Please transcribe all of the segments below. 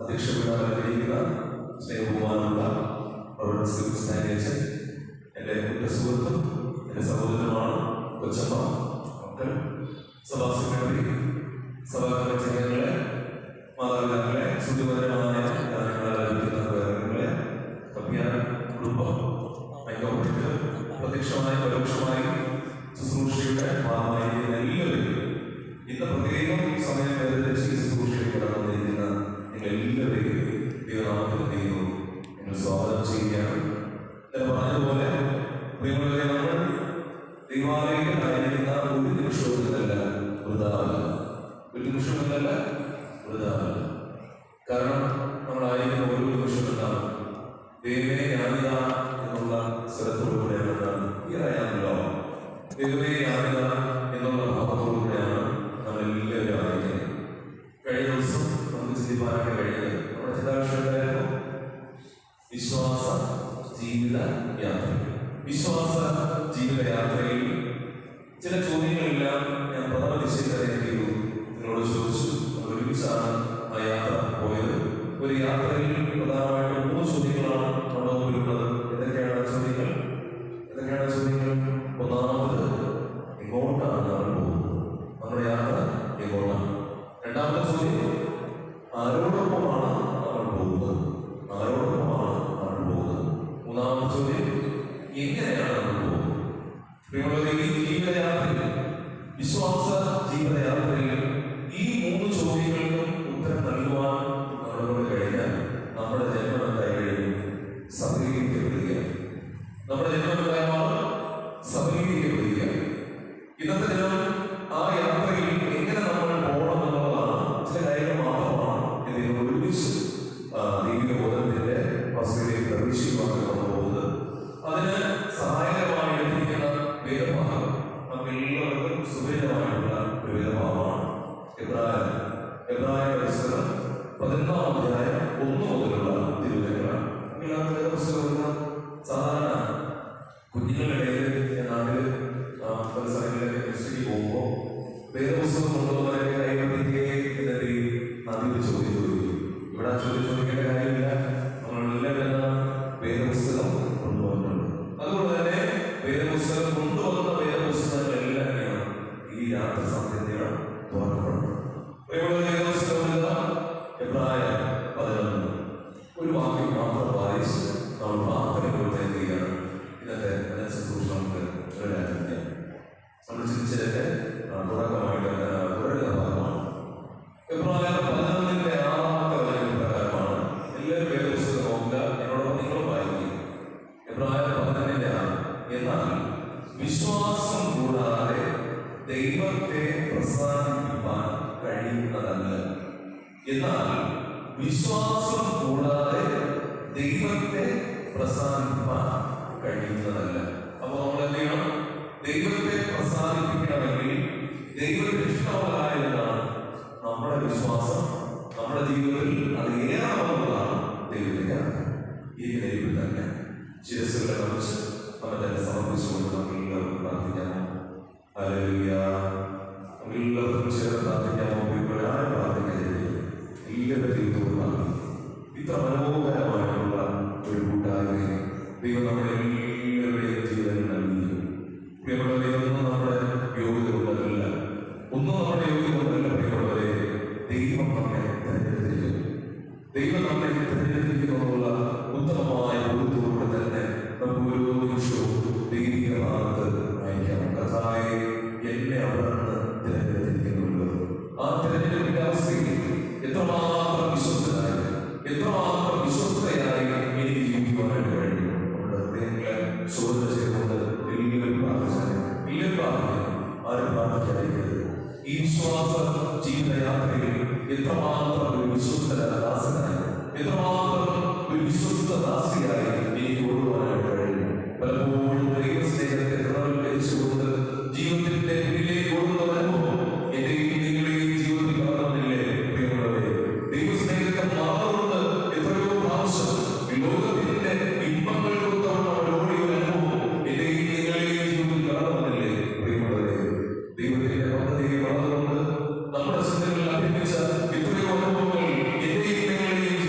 അധ്യക്ഷപ്പെടാനിരിക്കുന്ന സ്നേഹബഹുമാനമുള്ള സ്നേഹിച്ച് എൻ്റെ ഉറ്റ സുഹൃത്തും എൻ്റെ സഹോദരനുമാണ് കൊച്ചമ്മ മക്കൾ, സഭാ സെക്രട്ടറി, സഭാ കമ്മിറ്റികളെ, മാതാപിതാക്കളെ, ശുദ്ധിപരമായ ഗാനങ്ങളെ ലഭിക്കുന്ന കുടുംബം, മൈക്കോട്ടിട്ട് പ്രത്യക്ഷമായി പരോക്ഷമായി ശുശ്രൂഷയുടെ ഭാഗമായിരിക്കുന്ന എല്ലാവരും ഇന്ന് പ്രത്യേകം സമയം വേദനിച്ച് ശുശ്രൂഷയിൽ കടന്നിരിക്കുന്ന നിങ്ങൾ എല്ലാവരെയും ദൈവനാമത്തിൽ ദൈവം നിങ്ങൾ സ്വാഗതം ചെയ്യുകയാണ്. ഞാൻ പറഞ്ഞതുപോലെ പ്രിയമുള്ളവരെ, നമ്മൾ ദൈവാലയത്തിലായിരിക്കുന്ന ഒരു നിമിഷവുമല്ല വൃഥാവല്ല, ഒരു നിമിഷവുമല്ല വൃഥാവല്ല. കാരണം നമ്മളായിരിക്കുന്ന ഓരോ നിമിഷം എന്താണ്? ദൈവമേ ഞാനിത എന്നുള്ള സ്വരത്തോടുകൂടെയാണ് ഈറയാണല്ലോ. ദൈവമേ ഞാനിത എന്നുള്ള ഭാവത്തോടുകൂടെയാണ് നമ്മളെല്ലാവരും ആയിരിക്കുന്നത്. കഴിഞ്ഞ ദിവസം നമുക്ക് ചിന്തിപ്പാനായിട്ട് കഴിഞ്ഞത് നമ്മുടെ ചിന്താവിഷയമായിരുന്നു വിശ്വാസ ജീവിത യാത്ര. വിശ്വാസ ജീവിത യാത്രയിൽ ചില ചോദ്യങ്ങളെല്ലാം ഞാൻ പ്രഥമ ദിശയിലേക്കു നിങ്ങളോട് ചോദിച്ചു. നമ്മൾ ഒരുമിച്ചാണ് ആ യാത്ര പോയത്. ഒരു യാത്രയിൽ പ്രധാനമായിട്ടും 3 ചോദ്യങ്ങളാണ് നമ്മുടെ മുമ്പിലുള്ളത്. എന്തൊക്കെയാണ് ചോദ്യങ്ങൾ? ഒന്നാമത്, എങ്ങോട്ടാണ് നമ്മൾ പോകുന്നത്? നമ്മുടെ യാത്ര എങ്ങോട്ടാണ്? രണ്ടാമത്തെ ചോദ്യം, ആരോടൊപ്പമാണ് നമ്മൾ പോകുന്നത്? മൂന്നാമത്തെ ചോദ്യം, എങ്ങനെയാണ് നമ്മൾ പോകുന്നത്? ഈ ജീവിതയാത്രയിൽ, വിശ്വാസ ജീവിതയാത്രയിൽ ഈ 3 ചോദ്യങ്ങൾക്കും ഉത്തരം നൽകുവാൻ നമ്മളോട് കഴിഞ്ഞാൽ നമ്മുടെ ജന്മം എന്തായി കഴിഞ്ഞു? സഫലീകരിക്കപ്പെടുകയാണ്. നമ്മുടെ ജന്മം എന്തായാലും സഫലീകരിക്കപ്പെടുകയാണ്. ഇന്നത്തെ ദിനം ആ യാത്രയിൽ എങ്ങനെ നമ്മൾ പോകണം എന്നുള്ളതാണ്. ചില കാര്യങ്ങൾ മാത്രമാണ് ഇതിൽ ഒരുമിച്ച് ദൈവിക ബോധത്തിന്റെ വസ്തുതയിൽ പ്രവേശിക്കുവാൻ നമ്മൾ പോകുന്നത്. അതിന് സഹായകരമായി ലഭിക്കുന്ന വേദഭാഗം നമുക്ക് എല്ലാവർക്കും സുപരിതമായിട്ടുള്ള ഒരു വേദഭാഗമാണ് എബ്രായ പുസ്തകം 11-ാം അധ്യായം 1 മുതലുള്ള തിരുവചനങ്ങളാണ്. വേദപുസ്തകം സാധാരണ കുഞ്ഞുങ്ങളുടെ നാട്ടിൽ പല സ്ഥലങ്ങളിലേക്ക് ദൃഷ്ടിക്ക് പോകുമ്പോൾ വേദപുസ്തകം കൊണ്ടുപോകുന്നവരെ കൈവന്നിരിക്കുകയും ആദ്യം ചോദിക്കും. ഇവിടെ ചോദിക്കേണ്ട കാര്യമില്ല. നമ്മളെല്ലാം വേദപുസ്തകം കൊണ്ടുപോകുന്നുണ്ട്. അതുകൊണ്ട് തന്നെ വേദപുസ്തകം കൊണ്ടുവന്ന വേദപുസ്തകങ്ങളെല്ലാം ഈ യാത്ര സമയത്താണ് തുറക്കപ്പെടുന്നത്. എബ്രായ 11 ഒരു വാക്യം മാത്രം വായിച്ച് നമ്മൾ പ്രാർത്ഥനയോടെ ചെയ്യുകയാണ്. ഇന്നത്തെ ശുശ്രൂഷ നമുക്ക് നമ്മൾ ചിന്തിച്ചതിന്റെ തുടക്കമായിട്ട് തുടരുന്ന ഭാഗമാണ്. എബ്രായ 11-ന്റെ 6-ാമത്തെ വചനം പ്രകാരമാണ്. എല്ലാവരും വേദപുസ്തകം നോക്കുക, എന്നോടൊപ്പം നിങ്ങളും വായിക്കുക. എബ്രായ 11-ന്റെ 6. എന്നാൽ വിശ്വാസം കൂടാതെ ദൈവത്തെ പ്രസാദിപ്പിക്കാൻ കഴിയുന്നതല്ല. എന്നാൽ വിശ്വാസം കൂടാതെ ദൈവത്തെ പ്രസാദിപ്പിക്കാൻ കഴിയുന്നതല്ല. അപ്പൊ നമ്മൾ എന്ത് ചെയ്യണം? ദൈവത്തെ പ്രസാദിപ്പിക്കണമെങ്കിൽ ദൈവത്തിന് ഇഷ്ടമുള്ളതായതാണ് നമ്മുടെ വിശ്വാസം. നമ്മുടെ ജീവിതത്തിൽ അത് ഏറാവുന്നതാണ് ദൈവത്തിന്റെ ആഗ്രഹം. ഈ ദൈവം തന്നെ ശിരസ്സുകളെ കുറിച്ച് നമ്മൾ തന്നെ സമർപ്പിച്ചുകൊണ്ട് നമുക്ക് എല്ലാവർക്കും പ്രാർത്ഥിക്കാമോ? ഹല്ലേലൂയ. എല്ലാവർക്കും ചേർന്ന് പ്രാർത്ഥിക്കാമോ? ആരും പ്രാർത്ഥിക്കാതിരിക്കും. എല്ലാവരുടെ ജീവിതത്തോട് പ്രാർത്ഥിക്കും. ഇത്ര മനോഹരമായിട്ടുള്ള ഒരു കൂട്ടായ്മയെ ദൈവം നമ്മുടെ എല്ലാവരുടെയും ജീവിതത്തിൽ നൽകിയിരിക്കുന്നു. പ്രിയമുള്ളവരെ, ഒന്നും നമ്മുടെ യോഗ്യത കൊണ്ടല്ല, പ്രിയമുള്ളവരെ, ദൈവം നമ്മെ തിരഞ്ഞെടുത്തിരിക്കുന്നു. ദൈവം നമ്മെ തിരഞ്ഞെടുത്തിരിക്കുന്നുള്ള ഉത്തമമായ ബോധത്തോടുകൂടെ തന്നെ നമുക്ക് ഓരോ നിമിഷവും ദൈവിക ഭാഗത്ത് അയക്കാം. കർത്താവേ, എന്നെ അവിടെ നിന്ന് തിരഞ്ഞെടുത്തിരിക്കുന്നുണ്ട്. ആ തിരഞ്ഞെടുപ്പിന്റെ അവസ്ഥയിൽ എത്രമാത്രം വിശ്വസ്തയായി എനിക്ക് ജീവിക്കുവാനായിട്ട് കഴിയും. നമ്മുടെ ഹൃദയങ്ങളെ ശോധന ചെയ്തുകൊണ്ട് എല്ലാവരും ആരും പ്രാർത്ഥിക്കാതിരിക്കരുത്. ഈ വിശ്വാസ ജീവിതയാത്രയിൽ എത്രമാത്രം ഒരു വിശ്വസ്തദാസനായി, എത്രമാത്രം ഒരു വിശ്വസ്തദാസിയായി എനിക്ക് ഓടുവാനായിട്ട് കഴിയും. പലപ്പോഴും ദൈവസ്നേഹത്തെ ധരിച്ചുകൊണ്ട് ജീവിതത്തിന്റെ മുന്നിലേക്ക് ഓടുന്ന അനുഭവം എന്റെയും നിങ്ങളുടെയും ജീവിതത്തിൽ കാണുന്നില്ലേ? പ്രിയമുള്ളവരെ, ദൈവസ്നേഹത്തെ മറന്നുകൊണ്ട് എത്രയോ പ്രാവശ്യം ലോകത്തിന്റെ ഇമ്പങ്ങൾക്കൊത്തവണ ഓടിയ അനുഭവം എന്റെയും നിങ്ങളുടെയും ജീവിതത്തിൽ കാണുന്നില്ലേ? പ്രിയമുള്ളവരെ, ദൈവത്തിന്റെ പദ്ധതിയെ വളർന്നുകൊണ്ട് നമ്മുടെ ചിന്തകളിൽ അഭിനയിച്ച എത്രയോ അനുഭവങ്ങൾ എന്റെയും നിങ്ങളുടെയും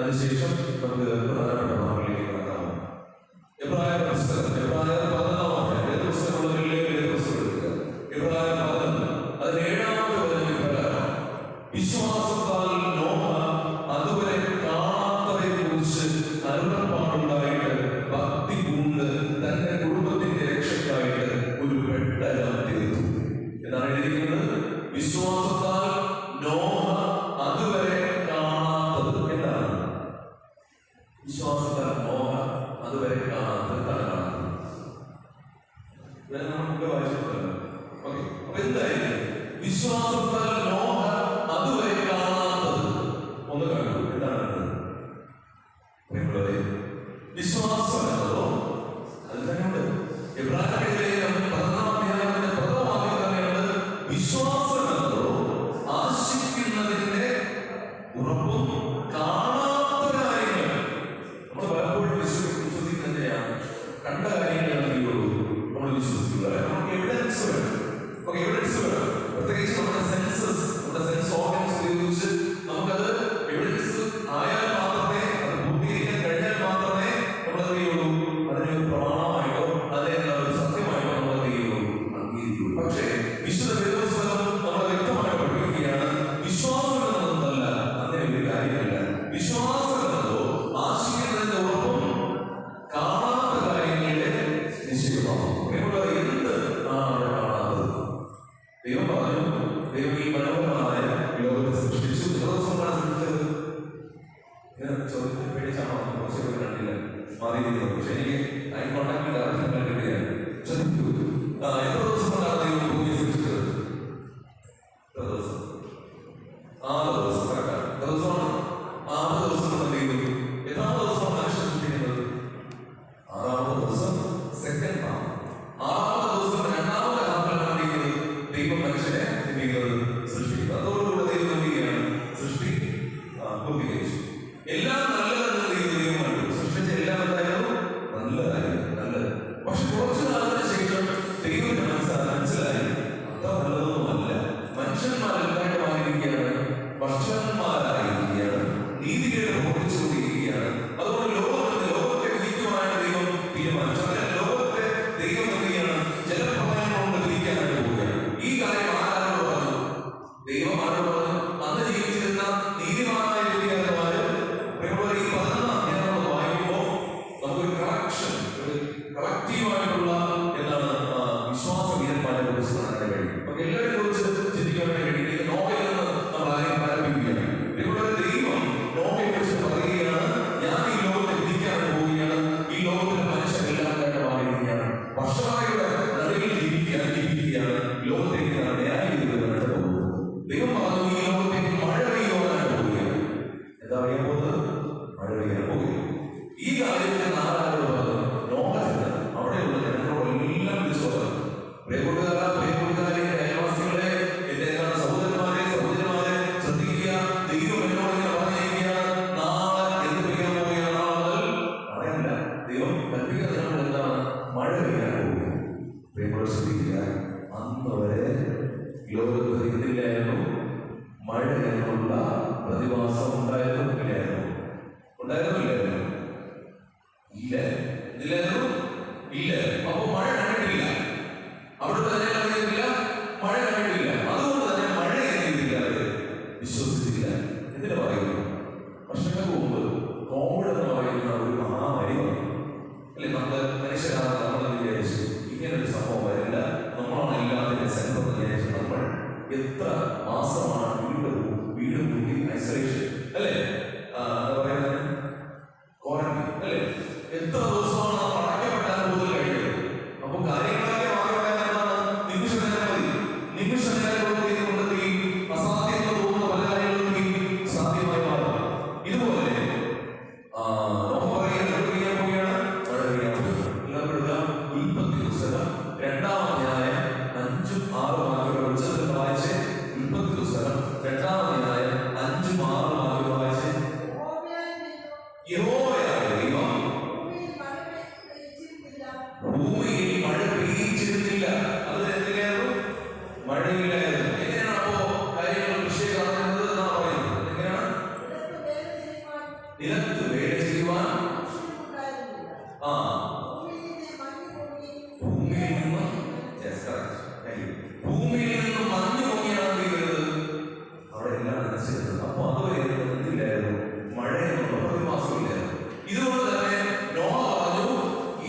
അതിനുശേഷം നമുക്ക് പ്രധാനപ്പെട്ട ഭാഗങ്ങളിലേക്ക് കടക്കാമോ? എബ്രായർ പുസ്തകം, എബ്രായർ 11 വേദപുസ്തകമുള്ളവരിലെ വേദപുസ്തകം എടുക്കുക. എബ്രായർ 11 അതിന് 7-ാമത്തെ വചനം ഇപ്രകാരം: വിശ്വാസത്താൽ നോഹ അതുവരെ കാണാത്തവരെ കുറിച്ച് അരുളപ്പാടുണ്ടായിട്ട് ഭക്തി പൂണ്ട് തന്റെ കുടുംബത്തിന്റെ രക്ഷയ്ക്കായിട്ട് ഒരു പെട്ടകം തീർത്തു എന്നാണ് എഴുതിയിരിക്കുന്നത്. വിശ്വാസത്താൽ നോഹ അതുവരെ കാണാത്തത് എന്താണ്? വിശ്വാസത്താൽ നോഹ അതുവരെ കാണാത്തത് എന്താണ്? കാണാത്തത് നമ്മൾ മുമ്പേ വായിച്ചിട്ടുണ്ടല്ലോ. ഓക്കെ, അപ്പൊ എന്തായാലും വിശ്വാസത്താൽ നോഹ അതുവരെ കാണാത്തത് ഒന്ന് കണ്ടു. എന്താണ് വിശ്വാസം എന്നതോ? അത് തന്നെയുണ്ട്. എബ്രായർക്കെതിരെ 11-ാം അധ്യായത്തിന്റെ 1-ാം വാക്യം തന്നെയുണ്ട്. വിശ്വാസം എന്നതോ ആശിക്കുന്നതിന്റെ ഉറപ്പും കാണാത്ത കാര്യങ്ങൾ. നമ്മൾ പലപ്പോഴും വിശ്വസിക്കുന്നതിനെയാണ് കണ്ട കാര്യങ്ങളാണ് നമ്മൾ വിശ്വസിക്കുക. നമുക്ക് എവിഡൻസ് വേണം. നമുക്ക് എവിഡൻസ് വേണം. പ്രത്യേകിച്ച് നമ്മുടെ സെൻസ് ഓർഗൻസ് ഉപയോഗിച്ച് നമുക്കത് എവിഡൻസ് ആയാൽ മാത്രമേ, അത് പൂർത്തീകരിക്കാൻ കഴിഞ്ഞാൽ മാത്രമേ നമ്മളത് ചെയ്യുള്ളൂ. അതിനൊരു പ്രമാണമായിട്ടോ അതിനെ ഒരു സത്യമായിട്ടോ നമ്മൾ അംഗീകരിക്കുള്ളൂ. പക്ഷേ വിശുദ്ധ വേദപുസ്തകം നമ്മളെ വ്യക്തമായി പഠിപ്പിക്കുകയാണ്, വിശ്വാസം എന്നതൊന്നല്ല, അങ്ങനെ ഒരു കാര്യമല്ല. വിശ്വാസം എന്നതോ ആശിക്കുന്നതിന്റെ ഉറപ്പും കാണാത്ത കാര്യങ്ങളുടെ നിശ്ചയമാണ്. എന്ത് ആണ് കാണാത്തത്? ദൈവം പറഞ്ഞു, ദൈവം ഈ മനോഹരമായ ലോകത്തെ സൃഷ്ടിച്ചു. എത്ര ദിവസമാണ് സൃഷ്ടിച്ചത്? ചോദ്യത്തിന് പേടിച്ചാണോ? കുറച്ച് കണ്ടില്ല, മാറിയിരിക്കുന്നത്. പക്ഷെ എനിക്ക് ഐ കോൺടാക്ട് ഡയറക്റ്റ് കിട്ടുകയാണ്. ശ്രദ്ധിക്കൂ, എത്ര ദിവസം കൊണ്ടാണ് ദൈവം ഭൂമിയെ സൃഷ്ടിച്ചത്? എത്ര ദിവസം? 6 ദിവസം. കറക്റ്റാണ്. എത്ര ദിവസമാണ്? 6 ദിവസം കൊണ്ട് ദൈവം. എത്രാമത്തെ ദിവസമാണ് മനുഷ്യൻ സൃഷ്ടിക്കുന്നത്? 6-ാമത്തെ ദിവസം സെക്കൻഡ് ഹാഫ്. 6-ാമത്തെ ദിവസം 2-ാമത്തെ ഹാഫിലാണ് ദൈവം മനുഷ്യനെ സൃഷ്ടിക്കുന്നത്. അതോടുകൂടെ ദൈവം നൽകുകയാണ് സൃഷ്ടി പൂർത്തീകരിച്ചു. എല്ലാം നല്ലതെന്ന് ദൈവം കണ്ടു. സൃഷ്ടിച്ച എല്ലാം എന്തായാലും നല്ലതായിരുന്നു, നല്ലത്. പക്ഷെ കുറച്ചു കാലത്തിന് ശേഷം ദൈവത്തിന് മനസ്സിലായി അത്ര നല്ലതൊന്നുമല്ല. മനുഷ്യന്മാരെല്ലാവരും ആയിരിക്കുകയാണ്, ഭക്ഷണന്മാരായിരിക്കുകയാണ്, നീതികേട് പ്രവർത്തിച്ചുകൊണ്ടിരിക്കുകയാണ്. അതുകൊണ്ട് ലോകത്തെ വിധിക്കുവാനാണ് ദൈവം തീരുമാനിച്ചു. അങ്ങനെ ലോകത്തെ ദൈവം നൽകുകയാണ് ജലപ്രളയം കൊണ്ട് വിധിക്കാനായിട്ട് പോവുകയാണ്. ഈ കാര്യം ആരോട് പറഞ്ഞു? ദൈവം ആരോട് പറഞ്ഞു? അന്ന് ജീവിച്ചിരുന്ന നീതിമാനായ വ്യക്തികാരന്മാര് ഈ 11-ാം അധ്യായം വായിക്കുമ്പോൾ നമുക്കൊരു കളക്റ്റീവായിട്ടുള്ള എന്താണ് വിശ്വാസവീരന്മാരെ കുറിച്ച് കാണാൻ കഴിയും. അപ്പൊ എല്ലാവരെ കുറിച്ച് ചിന്തിക്കാൻ വേണ്ടി നോവയിൽ നിന്ന് നമ്മൾ ആരംഭിക്കുകയാണ്. ദൈവം നോവയെ കുറിച്ച് പറയുകയാണ്, ഞാൻ ഈ ലോകത്തെ വിധിക്കാനായിട്ട് പോവുകയാണ്. ഈ ലോകത്തിലെ മനുഷ്യരെല്ലാം മാറിയിരിക്കുകയാണ്. വർഷമായുടെ നടുവിൽ ജീവിക്കുകയാണ്. ലോകത്തേക്ക് ന്യായീകരിക്കുന്നതിനായിട്ട് പോകുന്നത്. ദൈവം പറഞ്ഞു, ഈ ലോകത്തേക്ക് മഴ പെയ്യുവാനായിട്ട് പോവുകയാണ്. എന്താ പറയാൻ പോകുന്നത്? മഴ പെയ്യാൻ പോവുകയാണ്. ഈ കാര്യത്തിൽ ആരാരോട് പറഞ്ഞു? നോഹത്തിന് അവിടെയുള്ള ജനങ്ങളോടെല്ലാം വിളിച്ചു പറഞ്ഞു, പ്രിയകൂട്ടുകാരെ, അയൽവാസികളെ, എന്റെ സഹോദരന്മാരെ, ശ്രദ്ധിക്കുക. ദൈവം എന്നോട് ഇങ്ങനെ പറഞ്ഞിരിക്കുകയാണ്, നാളെ എന്ത് പെയ്യാൻ പോവുകയാണ്? അറിയല്ല, ദൈവം കൽപ്പിക്കുന്ന എന്താണ്? മഴ പെയ്യാൻ പോവുകയാണ്. പ്രിയപ്പെട്ടവരെ ശ്രദ്ധിക്കുക, അന്ന് വരെ ലോകത്ത് ഇതില്ലായിരുന്നു മഴ എന്നുള്ള പ്രതിഭാസം. ഉണ്ടായിരുന്നില്ലായിരുന്നു? ഇല്ല. ഇതില്ലായിരുന്നു? ഇല്ല. അപ്പൊ മഴ കണ്ടിട്ടില്ല. അവിടുത്തെ അറിയത്തില്ല, മഴ കണ്ടിട്ടില്ല. അതുകൊണ്ട് തന്നെ മഴ എഴുതിയില്ല, വിശ്വസിച്ചില്ല. എന്തിനു പറയുന്നു? വർഷങ്ങൾക്ക് മുമ്പ് കോവിഡ് എന്ന് പറയുന്ന ഒരു മഹാമാരി വന്നു അല്ലെ? നമ്മുടെ മനുഷ്യരാണ് നമ്മളെന്ന് വിചാരിച്ചു ഇങ്ങനൊരു സംഭവം വരില്ല, നമ്മളാണ് എല്ലാത്തിൻ്റെ സെന്റർ എന്ന് വിചാരിച്ചു നമ്മൾ എത്ര മാസമാണ് വീട് കൂട്ടി ഐസൊലേഷൻ അല്ലേ, എന്താ പറയുന്നത്, ക്വാറന്റൈൻ അല്ലേ? എത്ര ദിവസമാണ് നമ്മൾ അടയ്ക്കപ്പെട്ടാൽ കൂടുതൽ കഴിയുന്നത്? അപ്പൊ കാര്യങ്ങളൊക്കെ നിമിഷ നേരം കൊണ്ട് ഈ അസാധ്യം തോന്നുന്ന പല കാര്യങ്ങളും സാധ്യമായി മാറും. ഇതുപോലെ ഉൽപ്പത്തി പുസ്തകം 2-ാം അധ്യായം 5-6 വാക്യങ്ങൾ ഉച്ചത്തിൽ വായിച്ച്. ഉൽപ്പത്തി പുസ്തകം 2-ാം അധ്യായം 5-6 വാക്യങ്ങൾ വായിച്ച്. യഹോവയായ ദൈവം ഭൂമിയിൽ മഴ പെയ്യിച്ചിരുന്നില്ല. അത് എന്തിനായിരുന്നു? മഴയില്ലായിരുന്നു. എങ്ങനെയാണ് അപ്പോ കാര്യങ്ങൾ കൃഷി കാണുന്നത് എന്നാണ് പറയുന്നത്? എങ്ങനെയാണ്? നിലത്ത് വേല ചെയ്യുവാൻ ഭൂമിയിൽ നിന്ന് മഞ്ഞ് പൊങ്ങിയാണ് അവിടെ എല്ലാം നനച്ചിരുന്നത്. അപ്പൊ അതുവരെ എന്തില്ലായിരുന്നു? മഴയെന്നുള്ള പ്രതിഭാസമില്ലായിരുന്നു. ഇതുകൊണ്ട് തന്നെ നോഹ പറഞ്ഞു,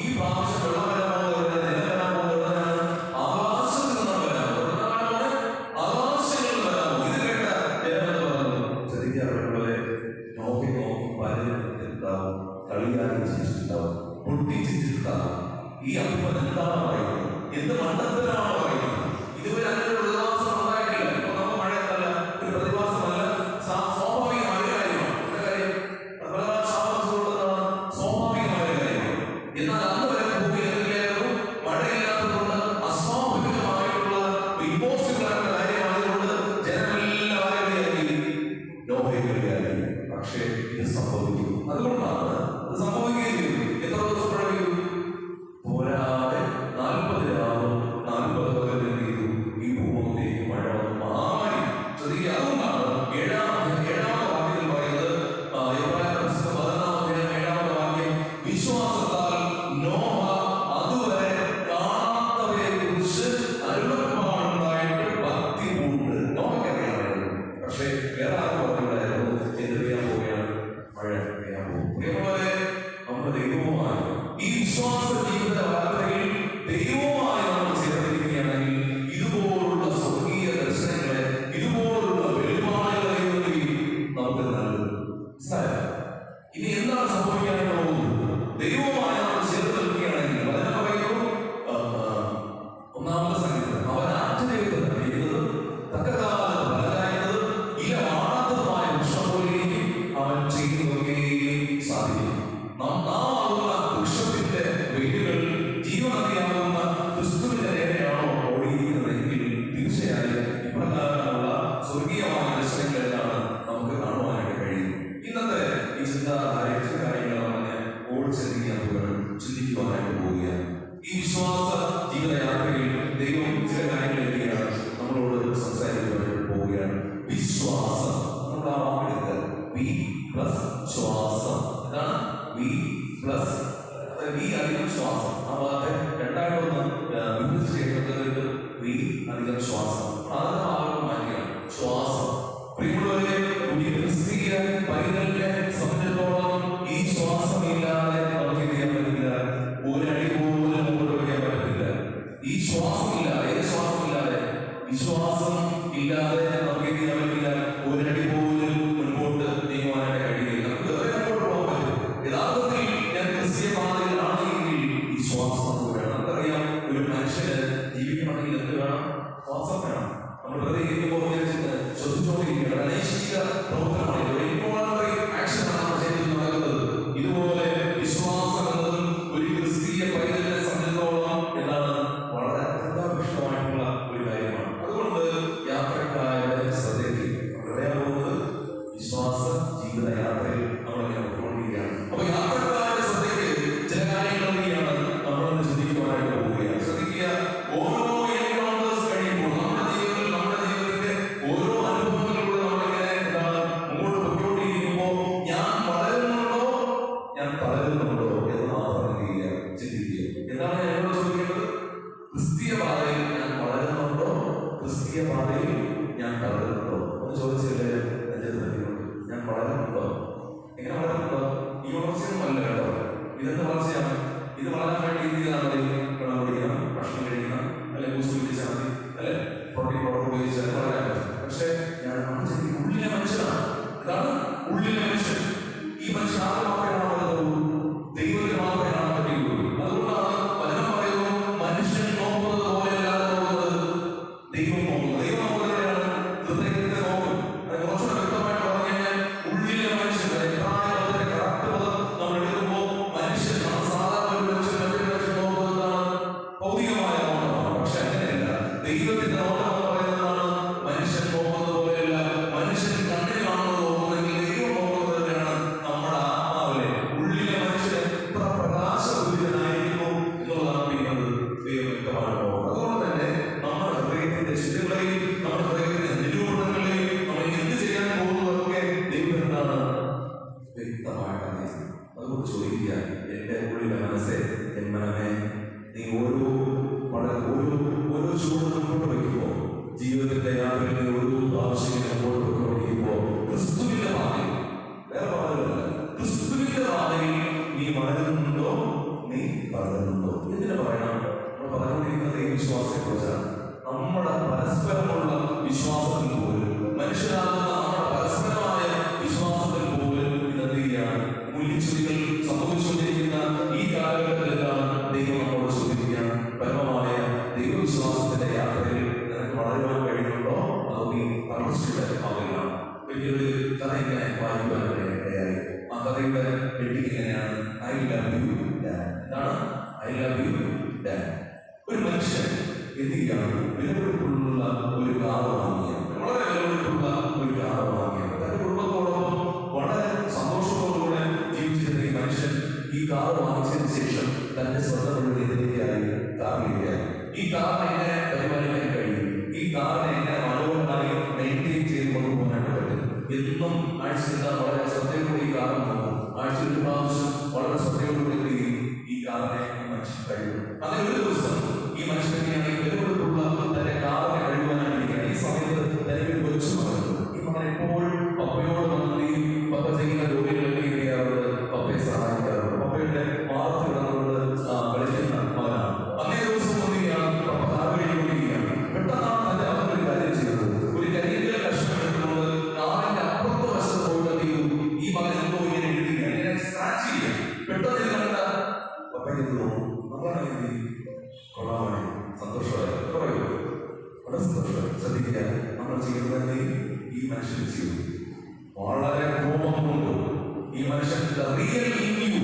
ഈ പ്രാവശ്യം വെള്ളം വരാൻ പോകുന്നത് നിലം വരാൻ പോകുന്നത് ആകാശത്തിൽ നിന്നും വരാൻ പോകുന്നത്, ആകാശങ്ങളിൽ വരാൻ പോകും. ഇത് കേട്ട ജനമെന്ന് പറഞ്ഞു ശ്രദ്ധിക്കാറുള്ളവരെ നോക്കി നോക്കി പലരുണ്ടാവും, കളിയാക്കി ചിരിച്ചിട്ടുണ്ടാവും, പൊട്ടിച്ചിട്ടുണ്ടാവും. ഈ അപ്പൻ എന്താണ് പറയുന്നത്? എന്ത് മണ്ഡലത്തിലാണ് പറയുന്നത്? ഇതുവരെ അങ്ങനെ ഒരു പ്രതിഭാസം ഉണ്ടായിട്ടില്ല. ഇപ്പൊ നമുക്ക് മഴയല്ല, ഒരു പ്രതിഭാസമല്ല, സ്വാഭാവികമായ കാര്യമാണ്. എന്താ കാര്യം? സ്വാഭാവികമായ കാര്യമാണ്. എന്നാൽ അന്ന് വരെ ഭൂമി എന്തില്ലായിരുന്നു? മഴയില്ലാത്തതുകൊണ്ട് അസ്വാഭാവികമായിട്ടുള്ള ഇമ്പോസിബിളായിട്ടുള്ള കാര്യമായതുകൊണ്ട് ജനമെല്ലാവരെയും നോഹയിലേക്ക്. പക്ഷേ ഇത് സംഭവിക്കും. അതുകൊണ്ടാണ് അത് സംഭവിക്കുകയും ചെയ്യും. എത്ര ദിവസം മഴ പെയ്യും? പോരാതെ 40 രാവും 40 പകലും പെയ്തു. ഈ ഭൂമിയിലേക്ക് മഴ വന്നു മാറി. ശ്രദ്ധിക്കുക. അതുകൊണ്ടാണ് ഏഴാമത്തെ വാക്യത്തിൽ പറയുന്നത്, എബ്രായർ പുസ്തകം 11-ാം അധ്യായം 7-ാമത്തെ വാക്യം, വിശ്വാസത്താൽ നോഹ അതുവരെ കാണാത്തവയെ കുറിച്ച് അരുളപ്പാടുണ്ടായിട്ട് ഭക്തി പൂണ്ട്. നോഹയ്ക്കറിയാമായിരുന്നു. പക്ഷേ വേറെ ആർക്കും പറഞ്ഞിട്ടുണ്ടായിരുന്നു എന്ത് പെയ്യാൻ പോവുകയാണ്? മഴ പെയ്യാൻ പോകും. അതേപോലെ നമ്മുടെ ദൈവവുമായി ഈ വിശ്വാസ ജീവിത യാത്രയിൽ ദൈവവുമായി നമ്മൾ ചേർന്നിരിക്കുകയാണെങ്കിൽ ഇതുപോലുള്ള സ്വർഗീയ ദർശനങ്ങളെ, ഇതുപോലുള്ള വെളിപാടുകളെ നമുക്ക് നൽകും. ഇനി എന്താണ് സംഭവിക്കാനായിട്ട് പോകുന്നത്? ദൈവവുമായി നമ്മൾ ചേർന്ന് നിൽക്കുകയാണെങ്കിൽ അതിനെ പറയുന്നു, ഒന്നാമത്തെ സംഗീതം, അവൻ ആറ്റദൈവത്തെ നൽകിയിരുന്നത് തക്കകാലത്ത് ഫലമായിരുന്നത് ഇല വാടാത്തതുമായ വൃക്ഷം പോലെയും അവൻ ചെയ്തു നോക്കുകയും സാധിക്കും. നാമാകുന്ന വൃക്ഷത്തിന്റെ വേരുകൾ ജീവനദിയാകുന്ന ക്രിസ്തുവിന്റെ നേരെയാണോ ഓടിയിരിക്കുന്നതെങ്കിൽ തീർച്ചയായും ഇപ്രകാരമുള്ള സ്വർഗീയമായ ദർശനങ്ങളെല്ലാം നമുക്ക് കാണുവാനായിട്ട് കഴിയും. ഇന്നത്തെ ഈ ചിന്താധാര ചില കാര്യങ്ങൾ പറഞ്ഞ് ചിന്തിക്കുവാനായിട്ട് പോവുകയാണ്. ഈ വിശ്വാസ ജീവിതയാത്രയിൽ ദൈവം ചില കാര്യങ്ങൾ എഴുതിയാണ് നമ്മളോട് സംസാരിക്കുവാനായിട്ട് പോവുകയാണ്. വിശ്വാസം, നമ്മൾ ആ വാക്കെടുക്കുക, വി പ്ലസ് ശ്വാസം. എന്താണ് വി പ്ലസ് വി അധികം ശ്വാസം? ആ ഭാഗത്തെ രണ്ടായിട്ടൊന്ന് വിഭജിച്ച് ചെയ്യുന്നത് വി അധികം ശ്വാസം. അതിന്റെ ഭാഗം മാറ്റുകയാണ് ശ്വാസം. പ്രിയമുള്ളവരെ, ഒരു ക്രിസ്തീയ പൈതലിനെ സംബന്ധിച്ചിടത്തോളം ഈ ശ്വാസം ഇല്ലാതെ നമുക്ക് എന്ത് ചെയ്യാൻ പറ്റില്ല? ഒരടി പോലും മുമ്പോട്ട് വയ്ക്കാൻ പറ്റത്തില്ല. ഈ ശ്വാസം ഇല്ലാതെ, ശ്വാസം ഇല്ലാതെ, വിശ്വാസം ഇല്ലാതെ നമുക്ക് എന്ത് ചെയ്യാൻ പറ്റില്ല? ഒരടി പോലും മുൻപോട്ട് നീങ്ങുവാനായിട്ട് കഴിയില്ല. നമുക്ക് മുമ്പോട്ട് പോകാൻ പറ്റും. യഥാർത്ഥത്തിൽ ഞാൻ ക്രിസ്തീയ പാതയിലാണെങ്കിൽ ഈ ശ്വാസം നമുക്ക് വേണം. നമുക്കറിയാം, ഒരു മനുഷ്യന് ജീവിക്കണമെങ്കിൽ എന്ത് വേണം? ശ്വാസം വേണം. നമ്മൾ വെറുതെ ഇരിക്കുമ്പോൾ ശ്വസിച്ചുകൊണ്ടിരിക്കുകയാണ്. അനൈശ്ചിക പ്രവർത്തനമാണ്. ആക്ഷനാണ് നമ്മുടെ ശരീരത്തിൽ നടക്കുന്നത്. ഇതുപോലെ വിശ്വാസം എന്നതും ഒരു ക്രിസ്തീയ പൈതലിനെ സംബന്ധിച്ചിടത്തോളം എന്താണ്? വളരെ അത്യന്താപേക്ഷിതമായിട്ടുള്ള ഒരു കാര്യമാണ്. അതുകൊണ്ട് യാത്രക്കാരുടെ ശ്രദ്ധയ്ക്ക് എവിടെയാണ് പോകുന്നത്? വിശ്വാസ ജീവിത യാത്രയിൽ നമ്മളിങ്ങനെ പോയിക്കൊണ്ടിരിക്കുകയാണ്. അപ്പൊ യാത്രക്കാരുടെ ശ്രദ്ധയ്ക്ക് ചില കാര്യങ്ങൾ എന്തൊക്കെയാണ് നമ്മളൊന്ന് ചിന്തിക്കുവാനായിട്ട് പോവുകയാണ്. ശ്രദ്ധിക്കുക, ഓരോ എൻകൗണ്ടേഴ്സ് കഴിയുമ്പോൾ നമ്മുടെ ജീവിതത്തിന്റെ ഓരോ അനുഭവങ്ങളിലൂടെ നമ്മളിങ്ങനെ എന്താണ് മുമ്പോട്ട് പൊയ്ക്കൊണ്ടിരിക്കുമ്പോൾ ഞാൻ വളരുന്നുണ്ടോ, ഞാൻ തളരുന്നുണ്ടോ എന്ന് മാത്രം ചിന്തിക്കുക. എന്താണ് ഞാൻ എന്നോട് ചോദിക്കേണ്ടത്? ക്രിസ്തീയ പാതയിൽ ഞാൻ വളരുന്നുണ്ടോ, ക്രിസ്തീയ പാതയിൽ ഞാൻ തളരുന്നുണ്ടോ? ഒന്ന് ചോദിച്ചില്ലേ? ഞാൻ വളരുന്നുണ്ടോ? എങ്ങനെ വളരുന്നുണ്ടോ? ഈ വളർച്ചയൊന്നും അല്ല കേട്ടോ. ഇതെന്ത് വളർച്ചയാണ്? ഇത് വളരാൻ വേണ്ടി എന്തിനാണ്? വെള്ളം കുടിക്കണം, ഭക്ഷണം കഴിക്കണം, അല്ലെ ബൂസ്റ്റ് കുടിച്ചാൽ മതി, അല്ലെ പ്രോട്ടീൻ പൗഡർ ഉപയോഗിച്ചാൽ വളരാൻ പറ്റും. പക്ഷെ ഞാൻ ചിന്തിക്കും, ഉള്ളിലെ മനുഷ്യനാണ്. ഇതാണ് ഉള്ളിലെ മനുഷ്യൻ. ഈ മനുഷ്യൻ ആദ്യം മാത്രമേ കാണാൻ പറ്റുള്ളൂ, ദൈവത്തിന് മാത്രമേ കാണാൻ പറ്റുകയുള്ളൂ. അതുകൊണ്ടാണ് വചനം പറയുന്നു, മനുഷ്യൻ നോക്കുന്നത് പോലെയല്ലാതെ നോക്കുന്നത് ദൈവം നോക്കുന്നത്. ദൈവം നോക്കുന്നതിനാണ് ഹൃദയത്തെ നോക്കും. അത് കുറച്ചുകൂടെ വ്യക്തമായിട്ട് പറഞ്ഞു കഴിഞ്ഞാൽ ഉള്ളിലെ മനുഷ്യൻ കറക്റ്റ് പദം നമ്മൾ എടുക്കുമ്പോൾ മനുഷ്യൻ സാധാരണ ഒരു മനുഷ്യൻ മറ്റൊരു മനുഷ്യൻ നോക്കുന്നതാണ് ഭൗതികമായ നോട്ടമാണ്. പക്ഷെ അങ്ങനെയല്ല. ദൈവത്തിന്റെ നോട്ടം എന്ന് പറയുന്നതാണ് മനുഷ്യൻ നോക്കുന്നത് പോലെയല്ല. മനുഷ്യൻ കണ്ണിൽ കാണുന്നത് നോക്കുന്നെങ്കിൽ ദൈവം നോക്കുന്നത് തന്നെയാണ് നമ്മുടെ ആത്മാവിലെ പറയുകയാണ്. അതുകൊണ്ട് ചോദിക്കുക, എൻ്റെ ഉള്ളിലെ മനസ്സേ, എൻ മനമേ, നീ ഓരോ ചൂട് മുമ്പോട്ട് വയ്ക്കുമ്പോൾ, ജീവിതത്തിന്റെ യാത്രയിൽ നീ ഓരോ പ്രാവശ്യം മുമ്പോട്ട് വെക്കുമ്പോൾ ക്രിസ്തുവിന്റെ പാതയിൽ, വേറെ പാതകളല്ല, ക്രിസ്തുവിന്റെ പാതയിൽ നീ വളരുന്നുണ്ടോ, നീ വളരുന്നുണ്ടോ? എന്തിനു പറയണം? നമ്മൾ പറഞ്ഞുകൊണ്ടിരിക്കുന്നത് ഈ വിശ്വാസത്തെ കുറിച്ചാണ്. നമ്മുടെ പരസ്പരമുള്ള വിശ്വാസത്തിൽ പോലും, മനുഷ്യരാകുന്ന നമ്മുടെ പരസ്പരമായ വിശ്വാസത്തിൽ പോലും ഇതെന്ത് ചെയ്യാണ്? മൂല്യച്യുതികൾ സംഭവിച്ചുകൊണ്ടിരിക്കുന്ന ഈ കാലഘട്ടത്തിലെല്ലാം ദൈവം നമ്മോട് ചോദിക്കുകയാണ്, പരമമായ ദൈവവിശ്വാസത്തിന്റെ യാത്രയിൽ നിനക്ക് വളരുവാൻ കഴിയുന്നുണ്ടോ, അതോ നീ തളർച്ചയുടെ പാതയിലാണ്? വലിയൊരു കഥ ഇങ്ങനെ വായിക്കുവാൻ ഇടയായി. ആ കഥയുടെ ഹെഡിങ് ഇങ്ങനെയാണ്, ഐ ലവ് യു ഡാഡ്. എന്താണ് ഐ ലവ് യു ഡാഡ്? ഒരു മനുഷ്യൻ എന്ത് ചെയ്യാണ്? വിലപിടിപ്പുള്ള ഒരു കാറ് വാങ്ങിയ, വളരെ വിലപിടിപ്പുള്ള ഒരു കാറ് വാങ്ങിയ, തന്റെ കുടുംബത്തോടൊപ്പം വളരെ സന്തോഷത്തോടുകൂടെ ജീവിച്ചിരുന്ന ഈ മനുഷ്യൻ ഈ കാർ വാങ്ങിച്ചതിന് ശേഷം തന്റെ സ്വന്തത്തിലേക്കായി കാറിലേക്കായി. ഈ കാറിനെ എങ്ങനെ പരിപാലിക്കാൻ കഴിയും? ഈ കാറിനെ എങ്ങനെ മനോഹരമായി മെയിൻറ്റെയിൻ ചെയ്ത് കൊണ്ടുപോകാനായിട്ട് പറ്റും? എന്നും ആഴ്ചയിൽ വളരെ ശ്രദ്ധയോടെ ഈ കാർ നോക്കും. ആഴ്ചയിൽ ഒരു പ്രാവശ്യം വളരെ ശ്രദ്ധയോടുകൂടി ഈ കാറിനെ മനുഷ്യൻ കഴിയും. അങ്ങനെ ഒരു ദിവസം ഈ മനുഷ്യനെയാണെങ്കിൽ വിലപിടിപ്പുള്ള തന്റെ കാറിനെ കഴിയുവാനായിരിക്കുകയാണ്. ഈ സമയത്ത് തനിക്ക് ഒരു കൊച്ചു മകനുണ്ട്. ഈ മകൻ എപ്പോഴും പപ്പയോട് വന്ന് ഈ പപ്പ ചെയ്യുന്ന ജോലികളൊക്കെ ചെയ്യാറുണ്ട്, പപ്പയെ സഹായിക്കാറുണ്ട്, പപ്പയുടെ വാർത്ത കിടന്നുകൊണ്ട് കളിക്കുന്ന മകനാണ്. അന്നേ ദിവസം വന്നിരിക്കുകയാണ്, പപ്പ കാർ കഴിയുകൊണ്ടിരിക്കുകയാണ്. പെട്ടെന്നാണ് തന്റെ മകൻ ഒരു കാര്യം ചെയ്തത്. ഒരു കരിയിലെ കഷ്ണം എടുത്തുകൊണ്ട് കാറിന്റെ അപ്പുറത്തെ വശത്ത് പോയിട്ട് ഈ മകൻ എന്തോ ഇങ്ങനെ എഴുതുകയാണ്, ഇങ്ങനെ സ്ക്രാച്ച് ചെയ്യുക. പെട്ടെന്ന് ഇത് കണ്ട പപ്പയ്ക്ക് തോന്നും, നമ്മളാണ് കൊള്ളാമണി, സന്തോഷമായി, പറയൂ, വളരെ സന്തോഷമായി. ശ്രദ്ധിക്കുക, നമ്മൾ ചെയ്യുന്നത് ഈ മനുഷ്യൻ ചെയ്തു. വളരെ കോപം കൊണ്ട് ഈ മനുഷ്യൻ റിയൽ ഇൻ യു,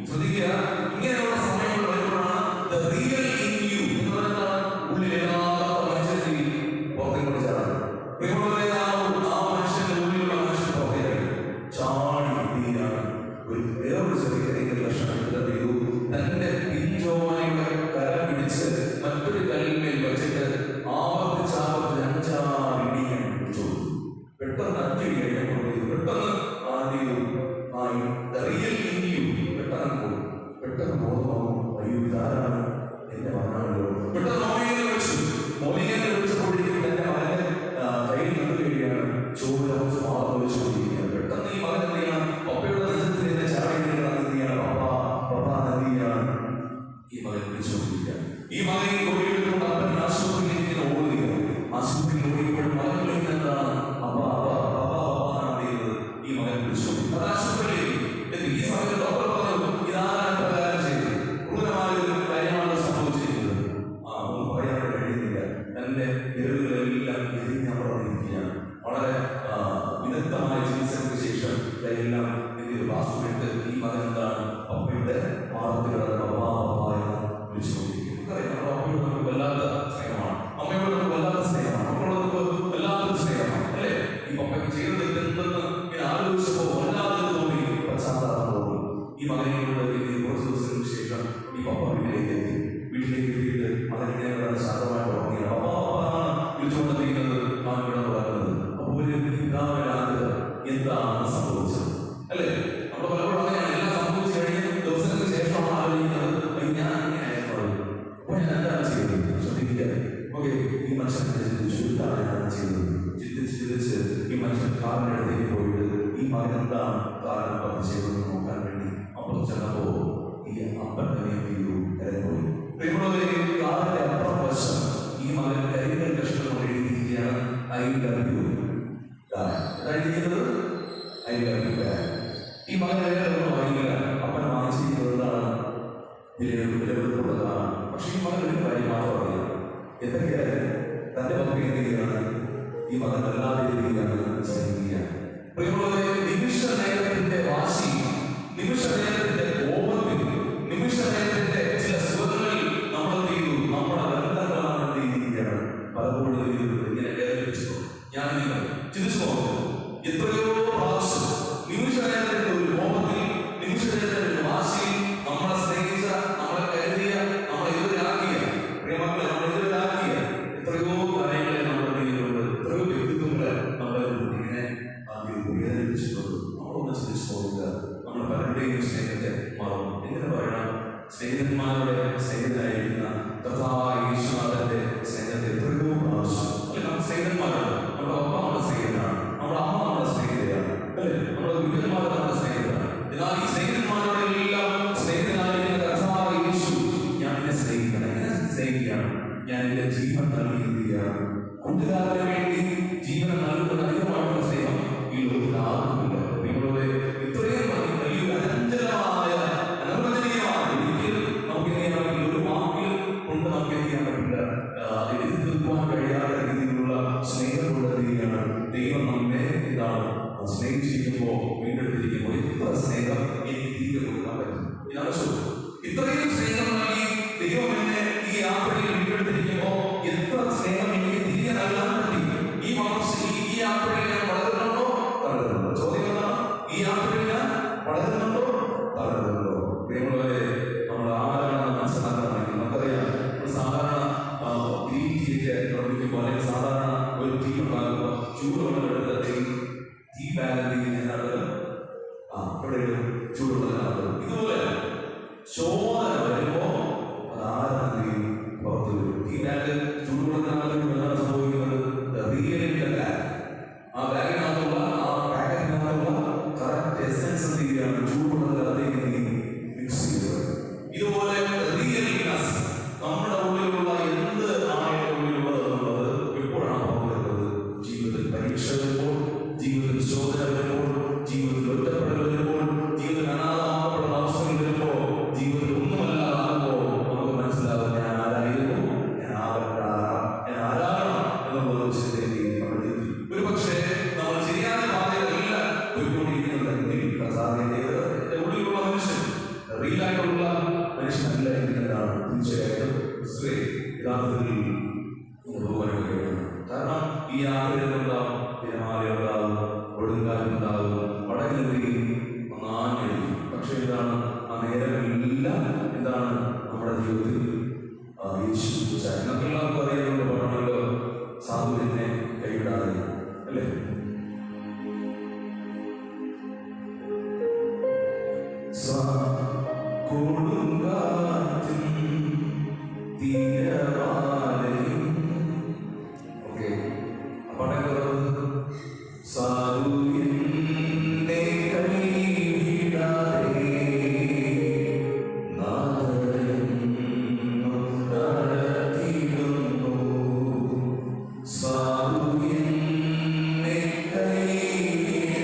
ശ്രദ്ധിക്കുക, ഇങ്ങനെയുള്ള സമയങ്ങൾ വരുമ്പോഴാണ് റിയൽ ഇൻ യു എന്ന് പറയുന്നത് ഉള്ളിലെല്ലാത്ത മനുഷ്യൻ പുറത്തേക്കൊണ്ട് ചാടാൻ. ആ മനുഷ്യന്റെ ഉള്ളിലുള്ള മനുഷ്യൻ പുറത്തേക്ക് ചാടി തീരാണ്. ഒരു വേറൊരു ചെറിയ ലക്ഷണം ചെയ്തു. തന്റെ പിഞ്ചോമനയുടെ കര പിടിച്ച് മറ്റൊരു കല്ലിന്മേൽ വെച്ചിട്ട് ആവർത്തിച്ച് 5-6 ഇടിക്കാൻ പിടിച്ചു. പെട്ടെന്ന് 5 ഇടി കഴിഞ്ഞപ്പോൾ പെട്ടെന്ന് പെട്ടെന്ന് അയ്യോ ഇതാരാണ്, എന്റെ മകനാണല്ലോ. പെട്ടെന്ന് മോനിയെ വിളിച്ചപ്പോഴേക്കും തന്റെ മകനെ കയ്യിൽ കണ്ടു കഴിയുകയാണ്. ചോറ് മാർന്ന് വെച്ചുകൊണ്ടിരിക്കുകയാണ്. പെട്ടെന്ന് ഈ മകൻ എന്ത് ചെയ്യണം? പപ്പയുടെ നെഞ്ചത്തിൽ എന്നെ ചാടി എന്തിയാണ്? പപ്പ എന്തിയാണ്? ഈ മകൻ വിളിച്ചുകൊണ്ടിരിക്കുകയാണ്. ഈ മകൻ ഓടിയെടുത്തുകൊണ്ട് അപ്പൻ ആശുപത്രിയിലേക്ക് ഓടുകയാണ്. ആശുപത്രിയിൽ ഓടിയപ്പോൾ മകൻ വിളിക്കുന്നത് എന്താണ്? ഈ മകൻ വിളിച്ചുകൊണ്ടിരിക്കുന്നത് ആശുപത്രിയിലേക്ക് എത്തി. ഈ സമയത്ത് ഡോക്ടർ പറഞ്ഞു, ഇതാണ് പ്രകാരം ചെയ്തത്, ക്രൂരമായൊരു കാര്യമാണ് സംഭവിച്ചിരിക്കുന്നത്. ഒന്നും പറയാൻ കഴിയുന്നില്ല. തന്റെ വിരലുകളെല്ലാം എരിഞ്ഞാൻ പറഞ്ഞിരിക്കുകയാണ്. വളരെ വിദഗ്ധമായ ചികിത്സയ്ക്ക് ശേഷം എല്ലാം വാസ്തുവിട്ട് ഈ മകൻ എന്താണ്? പപ്പയുടെ മാറത്തിലുള്ള പപ്പ എന്ന് വിളിച്ചുകൊണ്ടിരിക്കുന്നത്. നമ്മുടെ അമ്മയോട് നമുക്ക് വല്ലാത്ത സ്നേഹമാണ്, അമ്മയോട് നമുക്ക് വല്ലാത്ത സ്നേഹമാണ്, നമ്മളോട് നമുക്ക് വല്ലാത്തൊരു സ്നേഹമാണ്, അല്ലേ? ഈ പപ്പയ്ക്ക് ചെയ്തത് എന്തെന്ന് ഇങ്ങനെ ആലോചിച്ചപ്പോൾ വല്ലാതെ തോന്നി, പശ്ചാത്താപം തോന്നി. ഈ മകനോട് കുറച്ച് ദിവസങ്ങൾക്ക് ശേഷം ഈ പപ്പ വീട്ടിലേക്ക് എത്തിയിട്ട് മകൻ ഇങ്ങനെ വളരെ ശാന്തമായിട്ട് ഉറങ്ങിയാണ്. പപ്പാണ് വിളിച്ചുകൊണ്ടിരിക്കുന്നത്, നാം ഇവിടെ തുടങ്ങുന്നത്. അപ്പോൾ ഒരു പിതാവിന്റെ ആഗ്രഹം എന്താണ് സംഭവിച്ചത്, അല്ലേ? നമ്മൾ പലപ്പോഴും അങ്ങനെയാണ്, എല്ലാം സംഭവിച്ചു കഴിഞ്ഞ് ദിവസങ്ങൾക്ക് ശേഷമാണ് ആലോചിക്കുന്നത്, ഞാൻ ഇങ്ങനെയായിരുന്നു, അപ്പൊ ഞാൻ എന്താണ് ചെയ്തത്? ശ്രദ്ധിക്കുക. ഓക്കെ, ഈ മനുഷ്യൻ ചിന്തിച്ചു, എന്താണ് ഞാൻ ചെയ്തത്? ചിന്തിച്ച് ഈ മനുഷ്യൻ കാറിന്റെ അടുത്തേക്ക് പോയിട്ട് ഈ മകൻ എന്താണ് കാരണം പറഞ്ഞ് ചെയ്തതെന്ന് നോക്കാൻ വേണ്ടി അപ്പോൾ ചെന്നപ്പോ ഈ അപ്പൻ തന്നെ പോയി. കാറിന്റെ അപ്പുറം വശം ഈ മകൻ കരിങ്കൽ കഷ്ണം കൊണ്ട് എഴുതിയിരിക്കുകയാണ്, ഐ ലവ് യു ഡാഡ്. എഴുതിയിരിക്കുന്നത് ഐ ലവ് യു ഡാഡ്. ഈ മകൻ ഒന്നും വാങ്ങിയില്ല, അപ്പൻ വാങ്ങിച്ചിരിക്കുന്നതാണ് വിലപിടിപ്പുള്ളതാണ്. പക്ഷെ ഈ മകൻ ഒരു കാര്യം മാത്രം അറിയാം, എന്തൊക്കെയായാലും തന്റെ പപ്പ എന്തിനാണ് ഈ മകൻ വല്ലാതെ രീതിയിലാണ് സ്നേഹിക്കുകയാണ്. നിമിഷ നേരത്തിന്റെ വാശി, നിമിഷ നേരത്തിന്റെ കോപത്തിൽ, നിമിഷ നേരത്തിന്റെ ചില സുഖങ്ങളിൽ നമ്മൾ എന്ത് ചെയ്തു? നമ്മുടെ ബന്ധങ്ങളാണ് എന്ത് ചെയ്യുകയാണ് പലപ്പോഴും ഇങ്ങനെ വേദനിപ്പിച്ചത്. ഞാൻ നിങ്ങൾ ചിന്തിച്ചു നോക്കുന്നത് എത്രയോ പ്രാവശ്യം നിമിഷ നേരത്തിന്റെ ഒരു കോപത്തിൽ, നിമിഷ നേരത്തിന്റെ ഒരു വാശിയിൽ നമ്മളെ സ്നേഹിച്ച, നമ്മളെ കരുതിയ, നമ്മളെ എതിരാക്കിയ പ്രിയമക്കളെ നമ്മളെ എതിരാക്കിയ എത്രയോ കാര്യങ്ങളെ നമ്മൾ ചെയ്യുന്നുണ്ട്, എത്രയോ വ്യക്തിത്വങ്ങളെ നമ്മളെ ഇങ്ങനെ വേദനിപ്പിച്ചിട്ടുണ്ട്. നമ്മളൊന്ന് ചിന്തിച്ചു നോക്കുക. നമ്മൾ പല പലരുടെയും സ്നേഹത്തെ മറന്നു. എങ്ങനെ പറയണം? സ്നേഹിതന്മാരുടെ സ്നേഹിതനായിരിക്കുന്ന കർത്താവായ യേശുനാഥന്റെ സ്നേഹത്തെ എത്രയോ പ്രാവശ്യം നമ്മുടെ സ്നേഹിതന്മാരാണ്. നമ്മുടെ അപ്പ നമ്മുടെ സ്നേഹിതനാണ്, നമ്മുടെ അമ്മ നമ്മുടെ സ്നേഹിതയാണ്, അല്ലേ? നമ്മുടെ ഗുരുക്കന്മാർ നമ്മുടെ സ്നേഹിതരാണ്. എന്നാൽ ഈ സ്നേഹിതന്മാരുടെ എല്ലാം സ്നേഹിതനായിരിക്കുന്ന കർത്താവായ യേശു ഞാൻ എന്നെ സ്നേഹിക്കണം. എങ്ങനെ സ്നേഹിക്കുകയാണ്? ഞാൻ എന്റെ ജീവൻ നൽകിയിരിക്കുകയാണ്. കൂട്ടുകാരന് വേണ്ടി ജീവൻ നൽകുന്ന അധികമായിട്ടുള്ള സ്നേഹം ഈ ലോകത്തിൽ ആർക്കുമില്ല. നിങ്ങളുടെ ഇത്രയും വലിയ അനന്തരമായ അനവചനീയമായ ഒരിക്കലും നമുക്ക് ഒരു വാക്കിലും കൊണ്ട് നമുക്ക് എന്ത് ചെയ്യാൻ പറ്റില്ല, എഴുതി തീർക്കുവാൻ കഴിയാത്ത രീതിയിലുള്ള സ്നേഹമുള്ള രീതിയാണ് ദൈവം നമ്മെ എന്താണ് സ്നേഹിച്ചിരിക്കുമ്പോൾ വീണ്ടെടുത്തിരിക്കുമ്പോൾ എത്ര സ്നേഹം എനിക്ക് തിരികെ കൊടുക്കാൻ പറ്റും. ഇതാണ് ചോദ്യം. ഇത്രയും സ്നേഹം നൽകി ദൈവം എന്നെ ഈ യാത്രയിൽ വീണ്ടെടുത്തിരിക്കുമ്പോൾ എത്ര സ്നേഹം എനിക്ക് തിരികെ നൽകാൻ പറ്റി? ഈ യാത്രയിൽ ഞാൻ വളരുന്നുണ്ടോ തളരുന്നുണ്ടോ? ചോദ്യം എന്താണ്? ഈ യാത്രയിൽ ഞാൻ വളരുന്നുണ്ടോ തളരുന്നുണ്ടോ? പ്രിയമുള്ളവരെ, നമ്മൾ ആരാണെന്ന് മനസ്സിലാക്കണമെങ്കിൽ നമുക്കറിയാം. സാധാരണ ഗ്രീൻ ടീയൊക്കെ നിർമ്മിക്കുമ്പോൾ അല്ലെങ്കിൽ സാധാരണ ഒരു ടീ ഉണ്ടാകുമ്പോൾ ചൂടുവെള്ളമെടുത്ത് ടീ ബാഗ് എവിടെയും ചൂടുവെള്ളത്തിനകത്ത് ഇതുപോലെ ചോദന വരുമ്പോ അത് ആരാണെങ്കിലും പുറത്ത് വരും. ടീ ബാഗ് ചൂടുവെള്ളത്തിനകത്ത് എന്താണ് സംഭവിക്കുന്നത്? റിയലിന്റെ ബാഗ്, ആ ബാഗിനകത്തുള്ള ആ പാക്കറ്റിനകത്തുള്ള കറക്റ്റ് എസൻസ് എന്ത് ചെയ്യുകയാണ്? ചൂടുവെള്ളത്തിനകത്തേക്ക് മിക്സ് ചെയ്യുന്നത്. ഇതുപോലെ റിയൽനെസ് നമ്മുടെ ഉള്ളിലുള്ള എന്ത് ആണ് ഉള്ളിലുള്ളത് എന്നുള്ളത് എപ്പോഴാണ് പുറത്തു വരുന്നത്? ജീവിതത്തിൽ പരീക്ഷ വരുമ്പോൾ, ജീവിതത്തിൽ ശോധന വരുമ്പോൾ, ജീവിതത്തിൽ ഒറ്റപ്പെടൽ വരുമ്പോൾ, ജീവിതത്തിൽ അനാഥമാക്കപ്പെടുന്ന അവസ്ഥകൾ വരുമ്പോൾ, ജീവിതത്തിൽ ഒന്നുമല്ലാതാകുമ്പോൾ നമുക്ക് മനസ്സിലാവും ഞാൻ ആരായിരുന്നു, ഞാൻ ആരാകണം എന്നുള്ളത് നമ്മൾ ജീവിതത്തിൽ. ഒരു പക്ഷേ നമ്മൾ ശരിയായ പാതയിലല്ല പോയിക്കൊണ്ടിരിക്കുന്നുണ്ടെങ്കിൽ കർത്താവിന്റെ ഉള്ളിലുള്ള മനുഷ്യൻ റിയലായിട്ടുള്ള മനുഷ്യനല്ല എന്നതാണ് തീർച്ചയായിട്ടും യഥാർത്ഥത്തിൽ പോകാൻ കഴിയണം. കാരണം ഈ യാത്രയിലുണ്ടാവും തിരമാലയുണ്ടാവും, കൊടുങ്കാറ്റുണ്ടാവും, വടകിലെയും നന്നാഞ്ഞടിക്കും. പക്ഷെ എന്താണ് ആ നേരങ്ങളെല്ലാം എന്താണ് നമ്മുടെ ജീവിതത്തിൽ യേശു നമുക്കെല്ലാവർക്കും അറിയാനുള്ള പഠനങ്ങളോ സാധുവിനെ കൈവിടാതെ, അല്ലേ? കൊടുങ്കാറ്റും തീരമാലയും ഓക്കെ പഠനങ്ങൾ സാധുവിനെ കൈവിടാതെ നടത്തിയിടുന്നു. സാധുവിനെ കൈവിടാതെ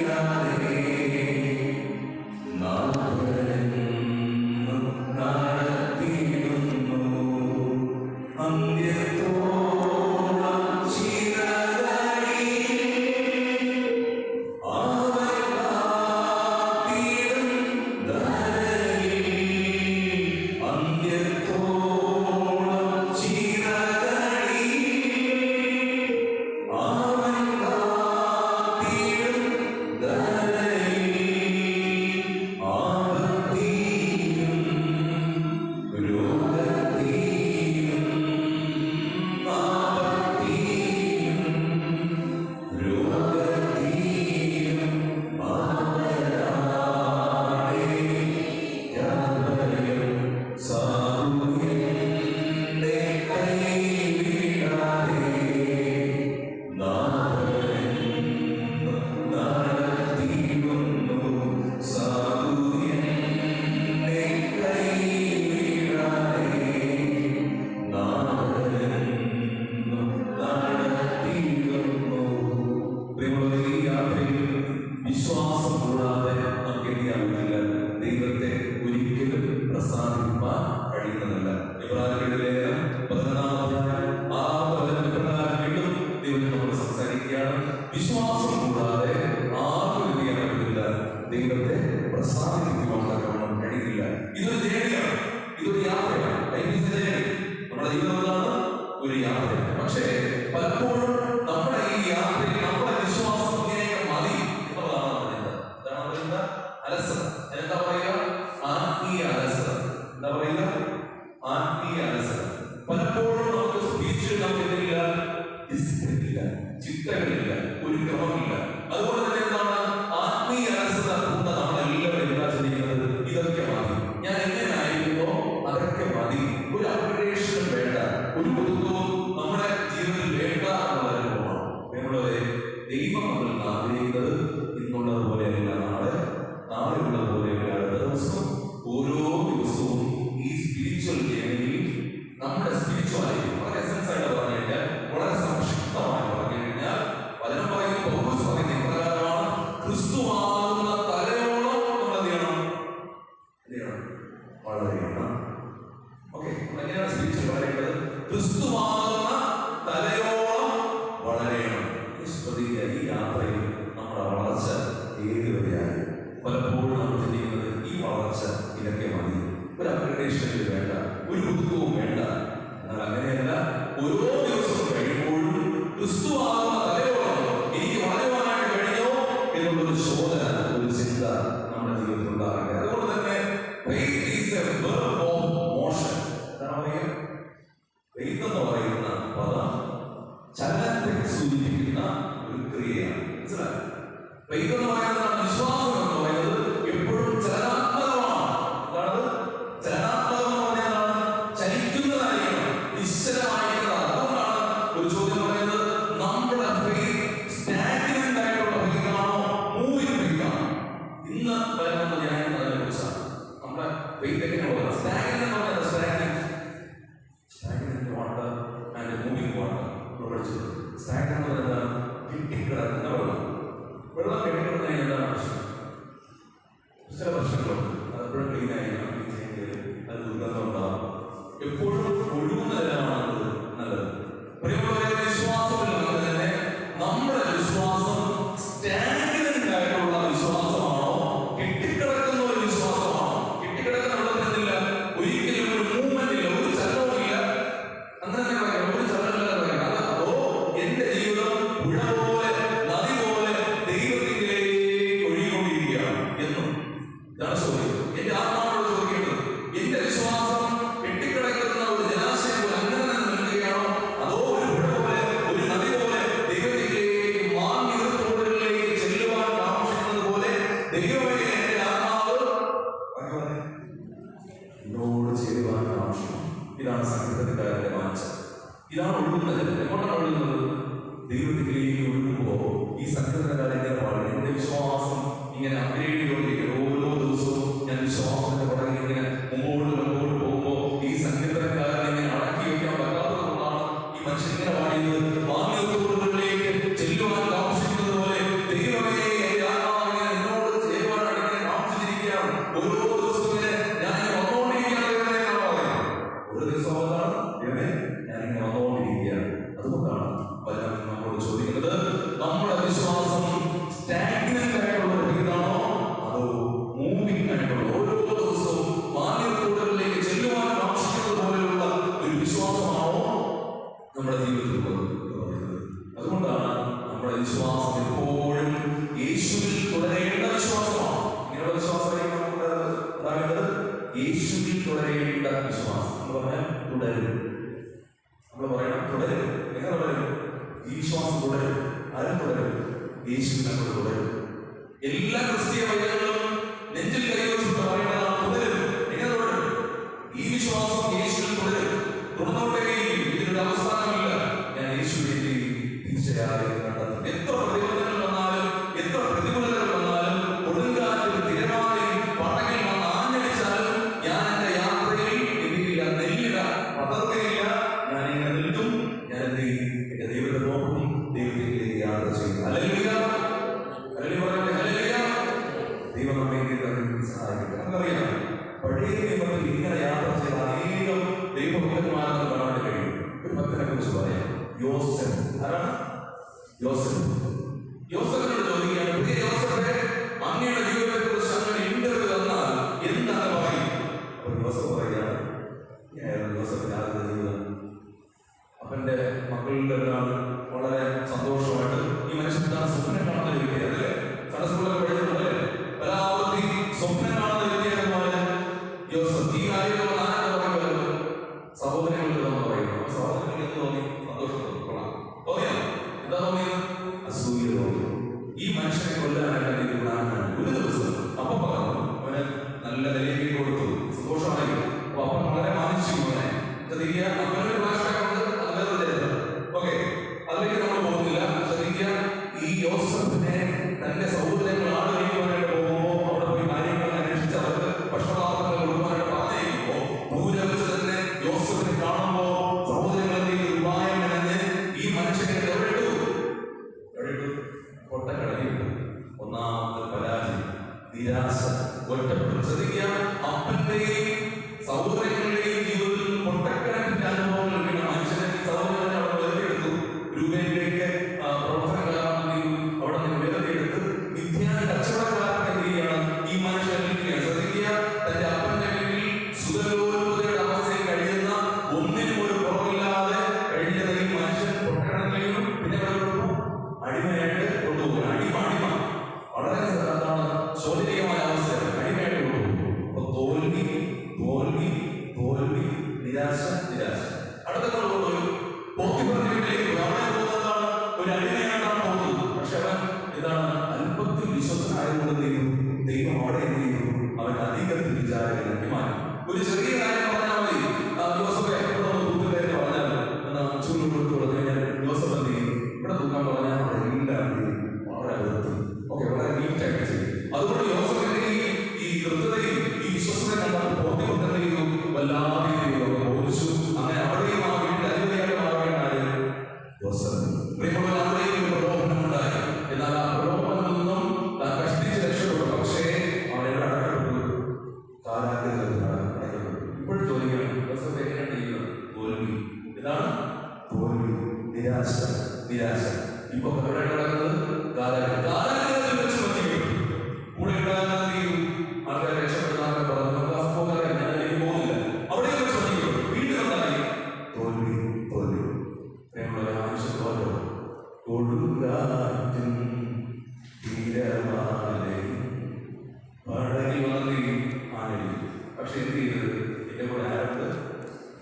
സ്പിരിച്വാലിറ്റി വളരെ എസൻസ് ആയിട്ട് പറഞ്ഞു കഴിഞ്ഞാൽ, വളരെ സംക്ഷിപ്തമായി പറഞ്ഞു കഴിഞ്ഞാൽ വചനം പറയുന്ന പൗലോസ് പറയുന്ന ഇപ്രകാരമാണ്: ക്രിസ്തുവാകുന്ന തലയോളം നമ്മൾ എന്ത് ചെയ്യണം? വളരെയണം. ഓക്കെ, എങ്ങനെയാണ് സ്പിരിച്വൽ വളരേണ്ടത്? ക്രിസ്തുവാകുന്ന തലയോളം വളരെയണം. ശ്രദ്ധിക്കുക, ഈ യാത്രയിൽ നമ്മുടെ വളർച്ച ഏത് വരെയായി? പലപ്പോഴും നമ്മൾ ചിന്തിക്കുന്നത് ഈ വളർച്ച ഇതൊക്കെ മതി, ഒരു അപ്ഗ്രഡേഷനിൽ വേണ്ട, ഒരു പുതുക്കവും വേണ്ട. എന്നാൽ അങ്ങനെയല്ല. ഓരോ ദിവസവും കഴിയുമ്പോഴും ക്രിസ്തുവാകുന്ന തലയോളം എനിക്ക് വളരുവാനായിട്ട് കഴിഞ്ഞോ എന്നുള്ളൊരു ചോദന, ഒരു ചിന്ത നമ്മുടെ ജീവിതത്തിൽ ഉണ്ടാകട്ടെ. അതുകൊണ്ട് തന്നെ faith is a verb of motion. എന്താണ് പറയുക? faith എന്ന് പറയുന്ന പദം ചലനത്തെ സൂചിപ്പിക്കുന്ന ഒരു ക്രിയയാണ്. മനസ്സിലായോ? faith എന്ന് പറയുന്നതാണ്. വിശ്വാസം എന്ന് പറയുന്നത് എപ്പോഴും ചലനാത്മകമാണ്. അതാണ് ചലനാത്മകം എന്ന് പറഞ്ഞാൽ ചലിക്കുന്നതായിരിക്കണം, നിശ്ചലമായിരിക്കണം. അതുകൊണ്ടാണ് ഒരു ചോദ്യം പറയുന്നത്: നമ്മുടെ faith സ്റ്റാഗ്നന്റ് ആയിട്ടുള്ള faith ആണോ, മൂവിംഗ് faith ആണോ? ഇന്ന് വരുന്ന ധ്യാനം അതിനെ കുറിച്ചാണ്. നമ്മുടെ faith എങ്ങനെയാണ്? സ്റ്റാഗ്നന്റ് എന്ന് പറഞ്ഞാൽ stagnant water and moving water പഠിച്ചത്. സ്റ്റാഗ്നന്റ് എന്ന് പറഞ്ഞാൽ കെട്ടിക്കിടക്കുന്ന വെള്ളം. വെള്ളം കെട്ടിക്കിടക്കുന്ന എന്താണ് പ്രശ്നം? ചില പ്രശ്നങ്ങളുണ്ട്. അതെപ്പോഴും ക്ലീനായി അത് ദുർഗന്ധമുണ്ടാകും. എപ്പോഴും ഒഴുകുന്നതിനാണ് നല്ലത്. പ്രിയമുള്ളവരെ, വിശ്വാസത്തിൽ തന്നെ നമ്മുടെ വിശ്വാസം സ്റ്റാഗ്നന്റ് ആയിട്ടുള്ള വിശ്വാസമാണോ, കെട്ടിക്കിടക്കുന്ന ഒരു വിശ്വാസമാണോ? കെട്ടിക്കിടക്കുന്ന വെള്ളത്തിനില്ല, ഒരിക്കലും ഒരു മൂവ്മെന്റ് ഇല്ല, ഒരു ചലനവും ഇല്ല. അങ്ങനെ പറയാം, ഒരു ചലനമില്ല പറയാം. അതോ എന്റെ ജീവിതം പുഴ പോലെ, നദി പോലെ ദൈവത്തിലേക്ക് ഒഴുകിക്കൊണ്ടിരിക്കുകയാണ് എന്നും ഇതാണ് ചോദ്യം. എന്റെ ആത്മാവോട് ചോദിക്കേണ്ടത്, എന്റെ വിശ്വാസം കെട്ടിക്കിടക്കുന്ന ഒരു ജലാശയം പോലെ അങ്ങനെ തന്നെ നിൽക്കുകയാണോ, അതോ ഒരു പുഴ പോലെ, ഒരു നദി പോലെ ദൈവത്തിലേക്ക് മാർഗികത്തോടുകളിലേക്ക് ചെല്ലുവാൻ താമസിക്കുന്നത് പോലെ ദൈവമേ എന്റെ ആത്മാവ് എന്നോട് ചേരുവാൻ താമസിക്കണം. ഇതാണ് സംഗീതക്കാരന്റെ വാഞ്ച. ഇതാണ് ഒഴുകുന്നത്. എങ്ങോട്ടാണ് ഒഴുകുന്നത്? ദൈവത്തിലേക്ക് ഒഴുകുമ്പോൾ ഈ സംഗീതക്കാരൻ ഇങ്ങനെ പാടും: എന്റെ വിശ്വാസം ഇങ്ങനെ അപ്ഗ്രേഡ് ചെയ്തുകൊണ്ടിരിക്കുന്നത്. ഓരോ ദിവസവും ഞാൻ വിശ്വാസത്തിന്റെ പുറകിൽ ഇങ്ങനെ മുമ്പോട്ട് പോകുമ്പോൾ ഈ സംഗീതക്കാരൻ ഇങ്ങനെ അടക്കി വയ്ക്കാൻ പറ്റാത്തതുകൊണ്ടാണ് ഈ മനുഷ്യൻ ഇങ്ങനെ പാടിയത്. മാർഗത്തോടുകളിലേക്ക് ചെല്ലുവാൻ താമസിക്കുന്നത് പോലെ ദൈവമേ എന്റെ ആത്മാവിനെ എന്നോട് ചേരുവാനാണ് ഇങ്ങനെ താമസിച്ചിരിക്കുകയാണ്. ഓരോ ദിവസവും ഞാൻ വന്നുകൊണ്ടിരിക്കുകയാണ്. ഓരോ ദിവസവും ഞാനിങ്ങനെ വന്നുകൊണ്ടിരിക്കുകയാണ്. അതുകൊണ്ടാണ് വചനം നമ്മളോട് ചോദിക്കുന്നത്: നമ്മുടെ വിശ്വാസം സ്റ്റാഗ്നന്റ് ആയിട്ടുള്ള ഇതാണോ, അതോ മൂവിംഗ് ആയിട്ടുള്ള ഓരോ ദിവസവും മാർഗത്തോടുകളിലേക്ക് ചെല്ലുവാൻ താമസിക്കുന്നത് പോലെയുള്ള ഒരു വിശ്വാസമാണോ നമ്മുടെ ജീവിതത്തിൽ പറയുന്നത്? അതുകൊണ്ടാണ് നമ്മുടെ വിശ്വാസം എപ്പോഴും യേശുവിൽ തുടരേണ്ട വിശ്വാസമാണ്. ഇങ്ങനെയുള്ള വിശ്വാസമായിരിക്കും നമുക്ക് ഉണ്ടാകേണ്ടത്. യേശുവിൽ തുടരേണ്ട വിശ്വാസം എന്ന് പറഞ്ഞാൽ തുടരും. നമ്മൾ പറയണം തുടരും. എങ്ങനെ തുടരും? ഈ വിശ്വാസം തുടരും. ആരും തുടരും? യേശുവിൽ നമ്മൾ തുടരും. എല്ലാ ക്രിസ്തീയ വചനങ്ങളും നെഞ്ചിൽ കൈവച്ചിട്ട് പറയുന്നതാണ് തുടരും. എങ്ങനെ തുടരും? ഈ വിശ്വാസം യേശുവിൽ തുടരും. തുടർന്നോട്ടേക്കും ഇതിനൊരു അവസാനമില്ല. ഞാൻ യേശുവിനെ തീർച്ചയായും കണ്ടെത്തും. എത്ര പ്രതിബന്ധങ്ങൾ വന്നാലും, എത്ര പ്രതികൂലതകൾ വന്നാലും, കൊടുങ്കാറ്റും തിരമാലയും പടകിൽ വന്ന് ആഞ്ഞടിച്ചാലും ഞാൻ എന്റെ യാത്രയിൽ എന്തില്ല, നെല്ലിട പതർക്കയില്ല. ഞാൻ ഇങ്ങനെ നിൽക്കും. ഞാൻ എന്ത് ചെയ്യും? എന്റെ ദൈവത്തെ നോക്കും, ദൈവത്തിലേക്ക് യാത്ര ചെയ്യും. Hallelujah, hallelujah. ദൈവം നമ്മെ സഹായിക്കട്ടെ. നമുക്കറിയാം, പഴയ നിയമത്തിൽ ഇങ്ങനെ യാത്ര ചെയ്ത അനേകം ദൈവഭക്തന്മാരെന്ന് കാണാൻ കഴിയും. ഒരു ഭക്തനെ കുറിച്ച് പറയാം. യോസെഫ്. ആരാണ് യോസെഫ്? യോസെഫിനോട് ചോദിക്കുകയാണ്: പുതിയ യോസെഫേ, അങ്ങയുടെ ജീവിതത്തെ കുറിച്ച് അങ്ങനെ ഇന്റർവ്യൂ തന്നാൽ എന്താണ് പറയും? അപ്പോൾ യോസെഫ് പറയുകയാണ്: യോസെഫിന്റെ ആദ്യത്തെ ജീവിതം അപ്പന്റെ മക്കളുടെ വളരെ സന്തോഷമായിട്ട് ഈ മനുഷ്യൻ സ്വപ്നം കാണുന്ന വ്യക്തിയല്ലേ? സൺഡേ പഠിച്ചിട്ടുണ്ടല്ലേ? പരാവധി സ്വപ്നം കാണുന്ന വ്യക്തിയായ യോസെഫ് ഈ കാര്യങ്ങൾ പറയുമല്ലോ. സഹോദരങ്ങൾക്ക് നമ്മൾ പറയുന്നു. സഹോദരങ്ങൾക്ക് എന്ത് തോന്നി? സന്തോഷം തോന്നിയോ? എന്താ തോന്നിയത്? അസൂയ തോന്നി. ഈ മനുഷ്യനെ കൊല്ലാനായിട്ട് ഇത് പ്ലാനാണ്. ഒരു ദിവസം അപ്പം പറഞ്ഞു, അവന് നല്ല നിലയിൽ കൊടുത്തു, സന്തോഷമായി. അപ്പൊ അവൻ വളരെ മാനിച്ചു. ശ്രദ്ധിക്കുക, അവനൊരു ഭാഷയുണ്ട്, അത് വേറൊരു ചരിത്രം. ഓക്കെ, അതിലേക്ക് നമ്മൾ പോകുന്നില്ല. ശ്രദ്ധിക്കുക, ഈ യോസെഫിനെ തന്റെ സഹോദരങ്ങൾ ആദരിക്കുവാനായിട്ട് പോകുമ്പോൾ അവിടെ പോയി കാര്യങ്ങൾ അന്വേഷിച്ച് അവർക്ക് ഭക്ഷണപാത്രങ്ങൾ കൊടുക്കുവാനായിട്ട് പറഞ്ഞിരിക്കുമ്പോൾ ദൂരെ വെച്ച് തന്നെ യോസെഫിനെ കാണുമ്പോൾ പരിചാരകനാക്കി മാറ്റി. ഒരു ചെറിയ കാര്യം പറഞ്ഞാൽ മതി, യോസഫെ ഇവിടെ തൂത്തുകാരെ പറഞ്ഞാൽ ചൂട് കൊടുത്തു കൊടുത്തു കഴിഞ്ഞാൽ യോസഫ് എന്ത് ചെയ്യും? ഇവിടെ തൂക്കാൻ പറഞ്ഞാൽ അവിടെ എല്ലാം വളരെ വൃത്തി, ഓക്കെ, വളരെ നീറ്റായിട്ട് ചെയ്യും. അതുകൊണ്ട് യോസഫിന്റെ ഈ കൃത്യതയും ഈ വിശ്വസത കണ്ടാൽ ബോധ്യപ്പെട്ടെങ്കിലും വല്ലാതെ ബോധിച്ചു. അങ്ങനെ അവിടെയും ആ വീട്ടിൽ അധിപതിയായിട്ട് മാറുകയാണ് യോസഫ്. പ്രിയമുള്ള അവിടെയും ഒരു പ്രലോഭനമുണ്ടായി. എന്നാൽ ആ പ്രലോഭനത്തിൽ നിന്നും കഷ്ടിച്ച് രക്ഷപ്പെട്ടു. പക്ഷേ അവൻ എവിടെ അടക്കപ്പെട്ടു? കാരാഗ്രഹത്തിൽ അടക്കപ്പെട്ടു. ഇപ്പോഴും ചോദിക്കണം, യോസഫ് എങ്ങനെയാണ് ചെയ്യുന്നത്? തോൽവി. ഇതാണ് തോൽവി, നിരാശ. നിരാശ ഇപ്പൊ എവിടെ നടക്കുന്നത്? കാരാഗ്രഹത്തിൽ വെച്ച് പറ്റിക്കും. കൂടെ ഉണ്ടാകുന്ന ആൾക്കാരെ രക്ഷപ്പെടുത്താനൊക്കെ പറഞ്ഞു. ഞാനതിലേക്ക് പോകുന്നില്ല. അവിടെ വെച്ച് പറ്റിക്കും. വീട്ടിൽ വന്നായി തോൽവി. തോൽവി. പ്രിയമുള്ള മനുഷ്യൻ തോറ്റോ? കൊടുങ്കാറ്റും തീരമാലയും പടകി വന്നേയും ആനയും. പക്ഷെ എന്ത് ചെയ്തത്? എന്റെ കൂടെ ആരുണ്ട്?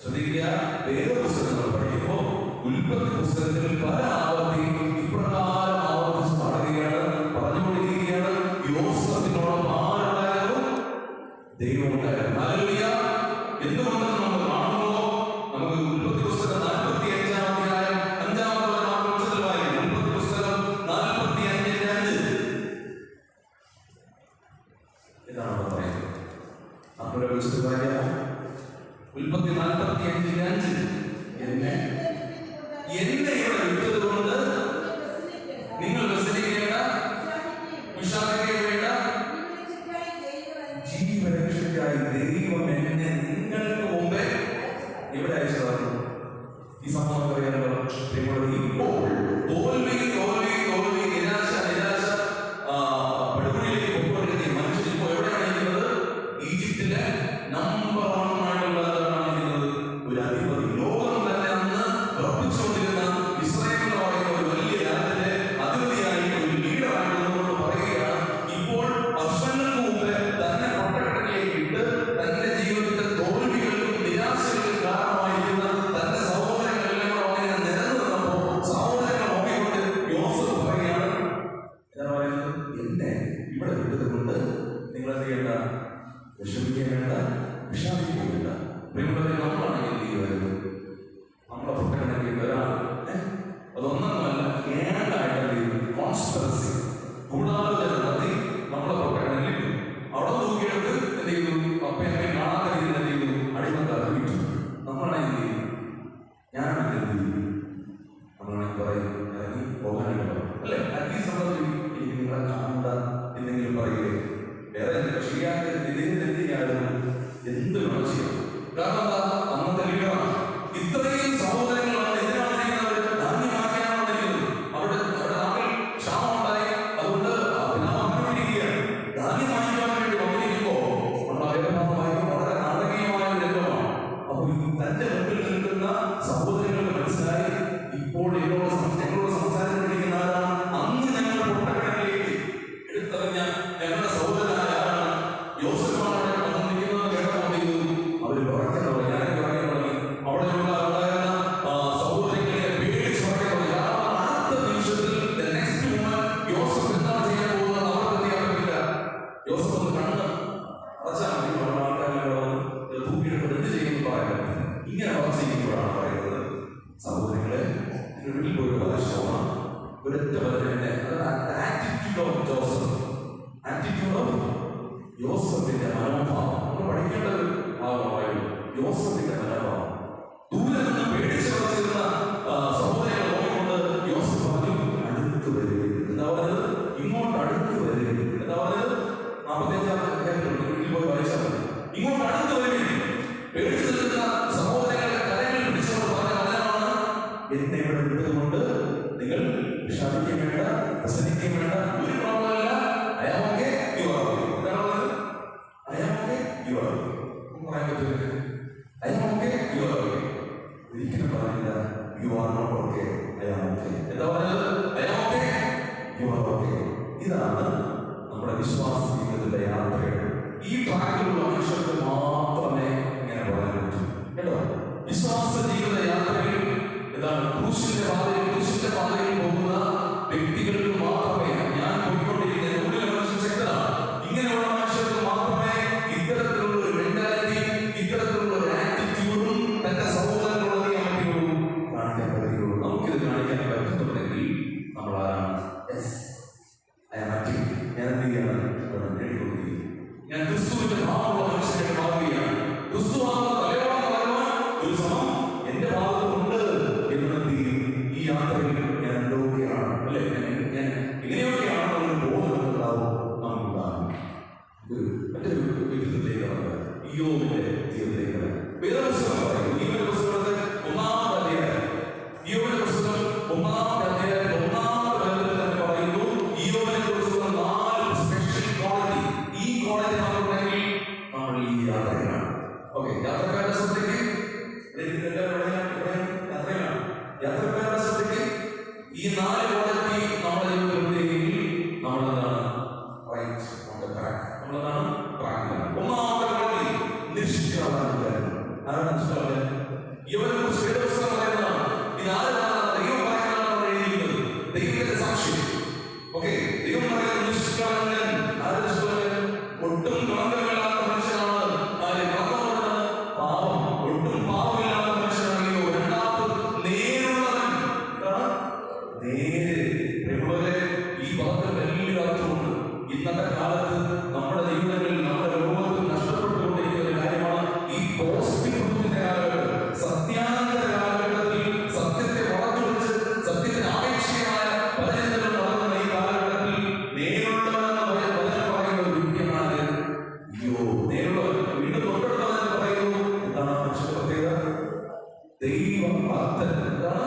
ശ്രദ്ധിക്കുക, വേദപുസ്തകങ്ങൾ പഠിക്കുമ്പോൾ ഉൽപ്പത്തി പുസ്തകത്തിൽ പല ആവർത്തിയും ഇപ്രകാരം ആവർത്തിച്ച് പാടുകയാണ്, പറഞ്ഞുകൊണ്ടിരിക്കുകയാണ്. യോസഫിനോടൊപ്പം ആരുണ്ടായിരുന്നു? ദൈവം ഉണ്ടായിരുന്നു. ഹല്ലേലൂയ. എന്തുകൊണ്ടെന്ന് നമ്മൾ കാണുമ്പോൾ നമുക്ക് ഉൽപ്പത്തി പുസ്തകം 45-ാം അധ്യായം 5-ാമത്തെ വാക്യത്തിൽ വായിക്കും. ഉൽപ്പത്തി പുസ്തകം 45:5 ഇതാണ് പറയുന്നത്. നമ്മുടെ വിശുദ്ധ കാര്യം ഉൽപ്പത്തി 45:5 എന്നെ ഇവിടെ വിട്ടത് കൊണ്ട് നിങ്ങൾ വ്യസനിക്കേണ്ട, വിഷാദിക്കേണ്ട, ജീവരക്ഷയ്ക്കായി ദൈവം എന്നെ നിങ്ങൾക്ക് മുമ്പേ ഇവിടെ അയച്ചതാണ്. ഈ സംഭവം പറയാനുള്ള ഇപ്പോൾ തോൽവി തോൽവി തോൽവി, നിരാശ നിരാശ, പടുകുഴിയിലേക്ക് പൊക്കോണ്ടിരിക്കുന്ന മനുഷ്യൻ ഇപ്പോൾ എവിടെയാണ് ഇരിക്കുന്നത്? ഈജിപ്തിലെ നമ്പർ 1 ആയിട്ടുള്ളത് ഒരു അധിപതി. ലോകം തന്നെ അന്ന് ഉറപ്പിച്ചുകൊണ്ടിരുന്ന ഇസ്രായേൽ എന്ന് പറയുന്ന ഒരു വലിയ രാജ്യത്തിലെ അധിപതിയായി ഒരു ലീഡറായിട്ട് പറയുകയാണ്. ഇപ്പോൾ വർഷങ്ങൾക്ക് മുമ്പ് തന്നെ പൊട്ടക്കടലിലേക്ക് ഇട്ട് തന്റെ ജീവിതത്തിലെ തോൽവികൾക്കും നിരാശകൾക്കും കാരണമായിരിക്കുന്ന തന്റെ സഹോദരങ്ങളെല്ലാം അങ്ങനെ നിലനിന്നപ്പോൾ സഹോദരങ്ങൾ നോക്കിക്കൊണ്ട് യോസഫ് പറയുകയാണ്, എന്താ പറയുന്നത്? എന്നെ ഇവിടെ വിട്ടത് കൊണ്ട് നിങ്ങൾ എന്ത് ചെയ്യേണ്ട? വിഷമിക്കേണ്ട, വിഷാദിക്കേണ്ട. പ്രിയമുള്ളവരെ, നമ്മളാണെങ്കിൽ എന്ത് ചെയ്യുമായിരുന്നു? നമ്മളെ പൊട്ടക്കണക്കിൽ ഒരാൾ അതൊന്നല്ല ഏണ്ടായിട്ട് കോൺസ്പിറസി കൂടാതെ നടത്തി നമ്മളെ പൊട്ടക്കണക്കിൽ അവിടെ നോക്കിയെടുത്ത് എന്ത് ചെയ്തു? അപ്പയമ്മയെ കാണാത്ത രീതിയിൽ എന്ത് ചെയ്തു? അടിമക്കാർക്ക് വിറ്റു. നമ്മളാണെങ്കിൽ എന്ത് ചെയ്യും? ഞാനാണെങ്കിൽ എന്ത് ചെയ്യും? നമ്മളാണെങ്കിൽ പറയും, ഇറങ്ങി പോകാനായിട്ട് അല്ലെ? അറ്റ്ലീസ്റ്റ് നമ്മൾ നിങ്ങളെ കാണണ്ട എന്തെങ്കിലും പറയുകയെ വേറെ ശരിയാക്കി എന്തിനായിരുന്നു എന്ത് വേണം ചെയ്യാം. കാരണം എന്താ? അന്നത്തെ ലീഡറാണ്. ഇത്രയും സഹോദരങ്ങളാണ് എതിരാണ് ചെയ്യുന്നവർ. ധാന്യം വാങ്ങിക്കാനാണ് വന്നിരിക്കുന്നത്. അവരുടെ നാട്ടിൽ ക്ഷാമം ഉണ്ടായി. അതുകൊണ്ട് പിതാവിരിക്കുകയാണ്. ധാന്യം വാങ്ങിക്കാൻ വേണ്ടി വന്നിരിക്കുമ്പോൾ വളരെ നാടകീയമായ ഒരു രംഗമാണ്. അപ്പൊ തന്റെ മുമ്പിൽ നിൽക്കുന്ന സഹോദരങ്ങൾക്ക് മനസ്സിലായി, ഇപ്പോൾ ഞങ്ങളോട് സംസാരിച്ചിരിക്കുന്ന ആരാണ്? അന്ന് ഞങ്ങൾ പൊട്ടക്കടലിലേക്ക് എടുത്തറിഞ്ഞ ഞങ്ങളുടെ സഹോദരനായ ആരാണ്? യോസഫാണ്. വന്നിരിക്കുന്നത് കേട്ടപ്പോൾ അവര് പറയാൻ തുടങ്ങി. അവിടെയുള്ള സഹോദരങ്ങളെ പേടിച്ച് പറയാൻ അടുത്ത നിമിഷത്തിൽ യോസഫ് എന്താണ് ചെയ്യാൻ പോകുന്നത് അവർക്ക് ചെയ്യാൻ പറ്റില്ല. യോസഫ് ഒന്ന് കണ്ണ് അടച്ചാൽ മതി. ആൾക്കാരെ തൂക്കിയെടുത്ത് എന്ത് ചെയ്യുമെന്ന് പറയാൻ പറ്റും. ഇങ്ങനെ ചെയ്യുമ്പോഴാണ് പറയുന്നത്, സഹോദരങ്ങളെ വീട്ടിൽ പോയി ആവശ്യമാണ് ഒരൊറ്റ പതിനെ. അതാണ് attitude of Joseph. Attitude of യോസഫിന്റെ മനോഭാവം നമ്മൾ പഠിക്കേണ്ട ഒരു ഭാവമായിരുന്നു. യോസഫിന്റെ മനോഭാവം ദൂരെ നിന്ന് പേടിച്ച് വച്ചിരുന്ന സഹോദരങ്ങൾ നോക്കിക്കൊണ്ട് യോസഫ് പറഞ്ഞു, അടുത്ത് വരികയും. എന്താ പറഞ്ഞത്? ഇങ്ങോട്ട് അടുത്ത് വരികയും. എന്താ പറഞ്ഞത്? 45-ാം അധ്യായത്തിൽ വീട്ടിൽ പോയി വായിച്ചാൽ മതി. ഇങ്ങോട്ട് അടുത്ത് വരികയും. പേടിച്ച് നിൽക്കുന്ന സഹോദരങ്ങളുടെ കരങ്ങൾ പിടിച്ചുകൊണ്ട് പറഞ്ഞ വചനമാണ്, എന്നെ ഇവിടെ വിട്ടതുകൊണ്ട് നിങ്ങൾ വിഷാദിക്കാൻ വേണ്ട, പ്രസംഗിക്കാൻ വേണ്ട, ഒരു പ്രോബ്ലമല്ല. അയാളൊക്കെ പറയാൻ പറ്റില്ല. അയാളൊക്കെ ഒരിക്കലും പറയില്ല യു ആർ നോട്ട് ഓക്കെ. അയാളൊക്കെ എന്താ പറയുന്നത്? അയാളൊക്കെ യു ആർ ഓക്കെ. ഇതാണ് നമ്മുടെ വിശ്വാസ ജീവിതത്തിലെ യാത്രകൾ. ഈ ട്രാക്കിലുള്ള മനുഷ്യർക്ക് മാത്രമേ ഇങ്ങനെ പറയാൻ പറ്റൂ കേട്ടോ. വിശ്വാസ ജീവിത യാത്രയിൽ എന്താണ്? ക്രൂശിന്റെ പാതയിൽ പോകുന്ന വ്യക്തികൾക്ക് മാത്രമേ, ഞാൻ പോയിക്കൊണ്ടിരിക്കുന്ന ഉള്ളിലെ മനുഷ്യൻ ശക്തനാണ്, ഇങ്ങനെയുള്ള മനുഷ്യർക്ക് മാത്രമേ ഇത്തരത്തിലുള്ള ഒരു യോബിന്റെ ജീവിതത്തിലേക്ക് വരാം. വേദപുസ്തകം പറയുന്നു, ഈയൊരു പുസ്തകത്തിൽ ഒന്നാമത്തെ അധ്യായം, ഈയൊരു പുസ്തകം ഒന്നാമത്തെ അധ്യായത്തിൽ ഒന്നാമത്തെ വചനത്തിൽ തന്നെ പറയുന്നു ഈയോബിനെ കുറിച്ചുള്ള 4 സ്പെഷ്യൽ ക്വാളിറ്റി. ഈ ക്വാളിറ്റി നമുക്കുണ്ടെങ്കിൽ നമ്മൾ ഈ യാത്രയിലാണ്. ഓക്കെ, യാത്രക്കാരുടെ ശ്രദ്ധയ്ക്ക് യാത്രക്കാരുടെ ശ്രദ്ധയ്ക്ക് ഈ 4 ക്വാളിറ്റി നമ്മുടെ ജീവിതത്തിലുണ്ടെങ്കിൽ നമ്മളെന്താണ് റൈറ്റ് ഓൺ ദ ട്രാക്ക്, നമ്മളെന്താണ് ട്രാക്കിലാണ്. ഒന്നാമത്തെ ക്വാളിറ്റി നിഷ്കളങ്കൻ. ആരാണ് നിഷ്കളങ്കൻ? ഇവരെ കുറിച്ച് വേദപുസ്തകം പറയുന്നതാണ്. ഇതാരാണ്? ദൈവം പറയുന്നതാണ് എഴുതിയിരിക്കുന്നത്, ദൈവത്തിന്റെ സാക്ഷി. ഓക്കെ, ദൈവം പറയുന്നത് നിഷ്കളങ്കൻ. ആര് നിഷ്കളങ്കൻ? ഒട്ടും കളങ്കമില്ലാത്ത മനുഷ്യനാണ്. പാപം, ഒട്ടും പാപമില്ലാത്ത മനുഷ്യനാണെങ്കിലോ. രണ്ടാമത് നേരുള്ളവൻ. നേര്. ഈ പദത്തിന് വലിയ അർത്ഥമുണ്ട്. ഇന്നത്തെ കാലത്ത് നമ്മുടെ ജീവിതങ്ങളിൽ നമ്മുടെ ലോകത്തിൽ നഷ്ടപ്പെട്ടുകൊണ്ടിരിക്കുന്ന ഒരു കാര്യമാണ് ഈ പോസ്റ്റിന്റെ കാലഘട്ടം. സത്യാനന്തര കാലഘട്ടത്തിൽ സത്യത്തെ വളർത്തുവെച്ച് സത്യത്തിന് ആപേക്ഷികമായ പലചിന്തകൾ വളർന്ന ഈ കാലഘട്ടത്തിൽ നേരുള്ളവനെന്ന് പറയുന്ന ഒരു വ്യക്തിയാണ് നേരുള്ളവൻ. വീണ്ടും തൊട്ടടുത്തവൻ പറയുന്നു, എന്താണ് മനുഷ്യന്റെ പ്രത്യേകത? ദൈവഭക്തൻ. എന്താണ്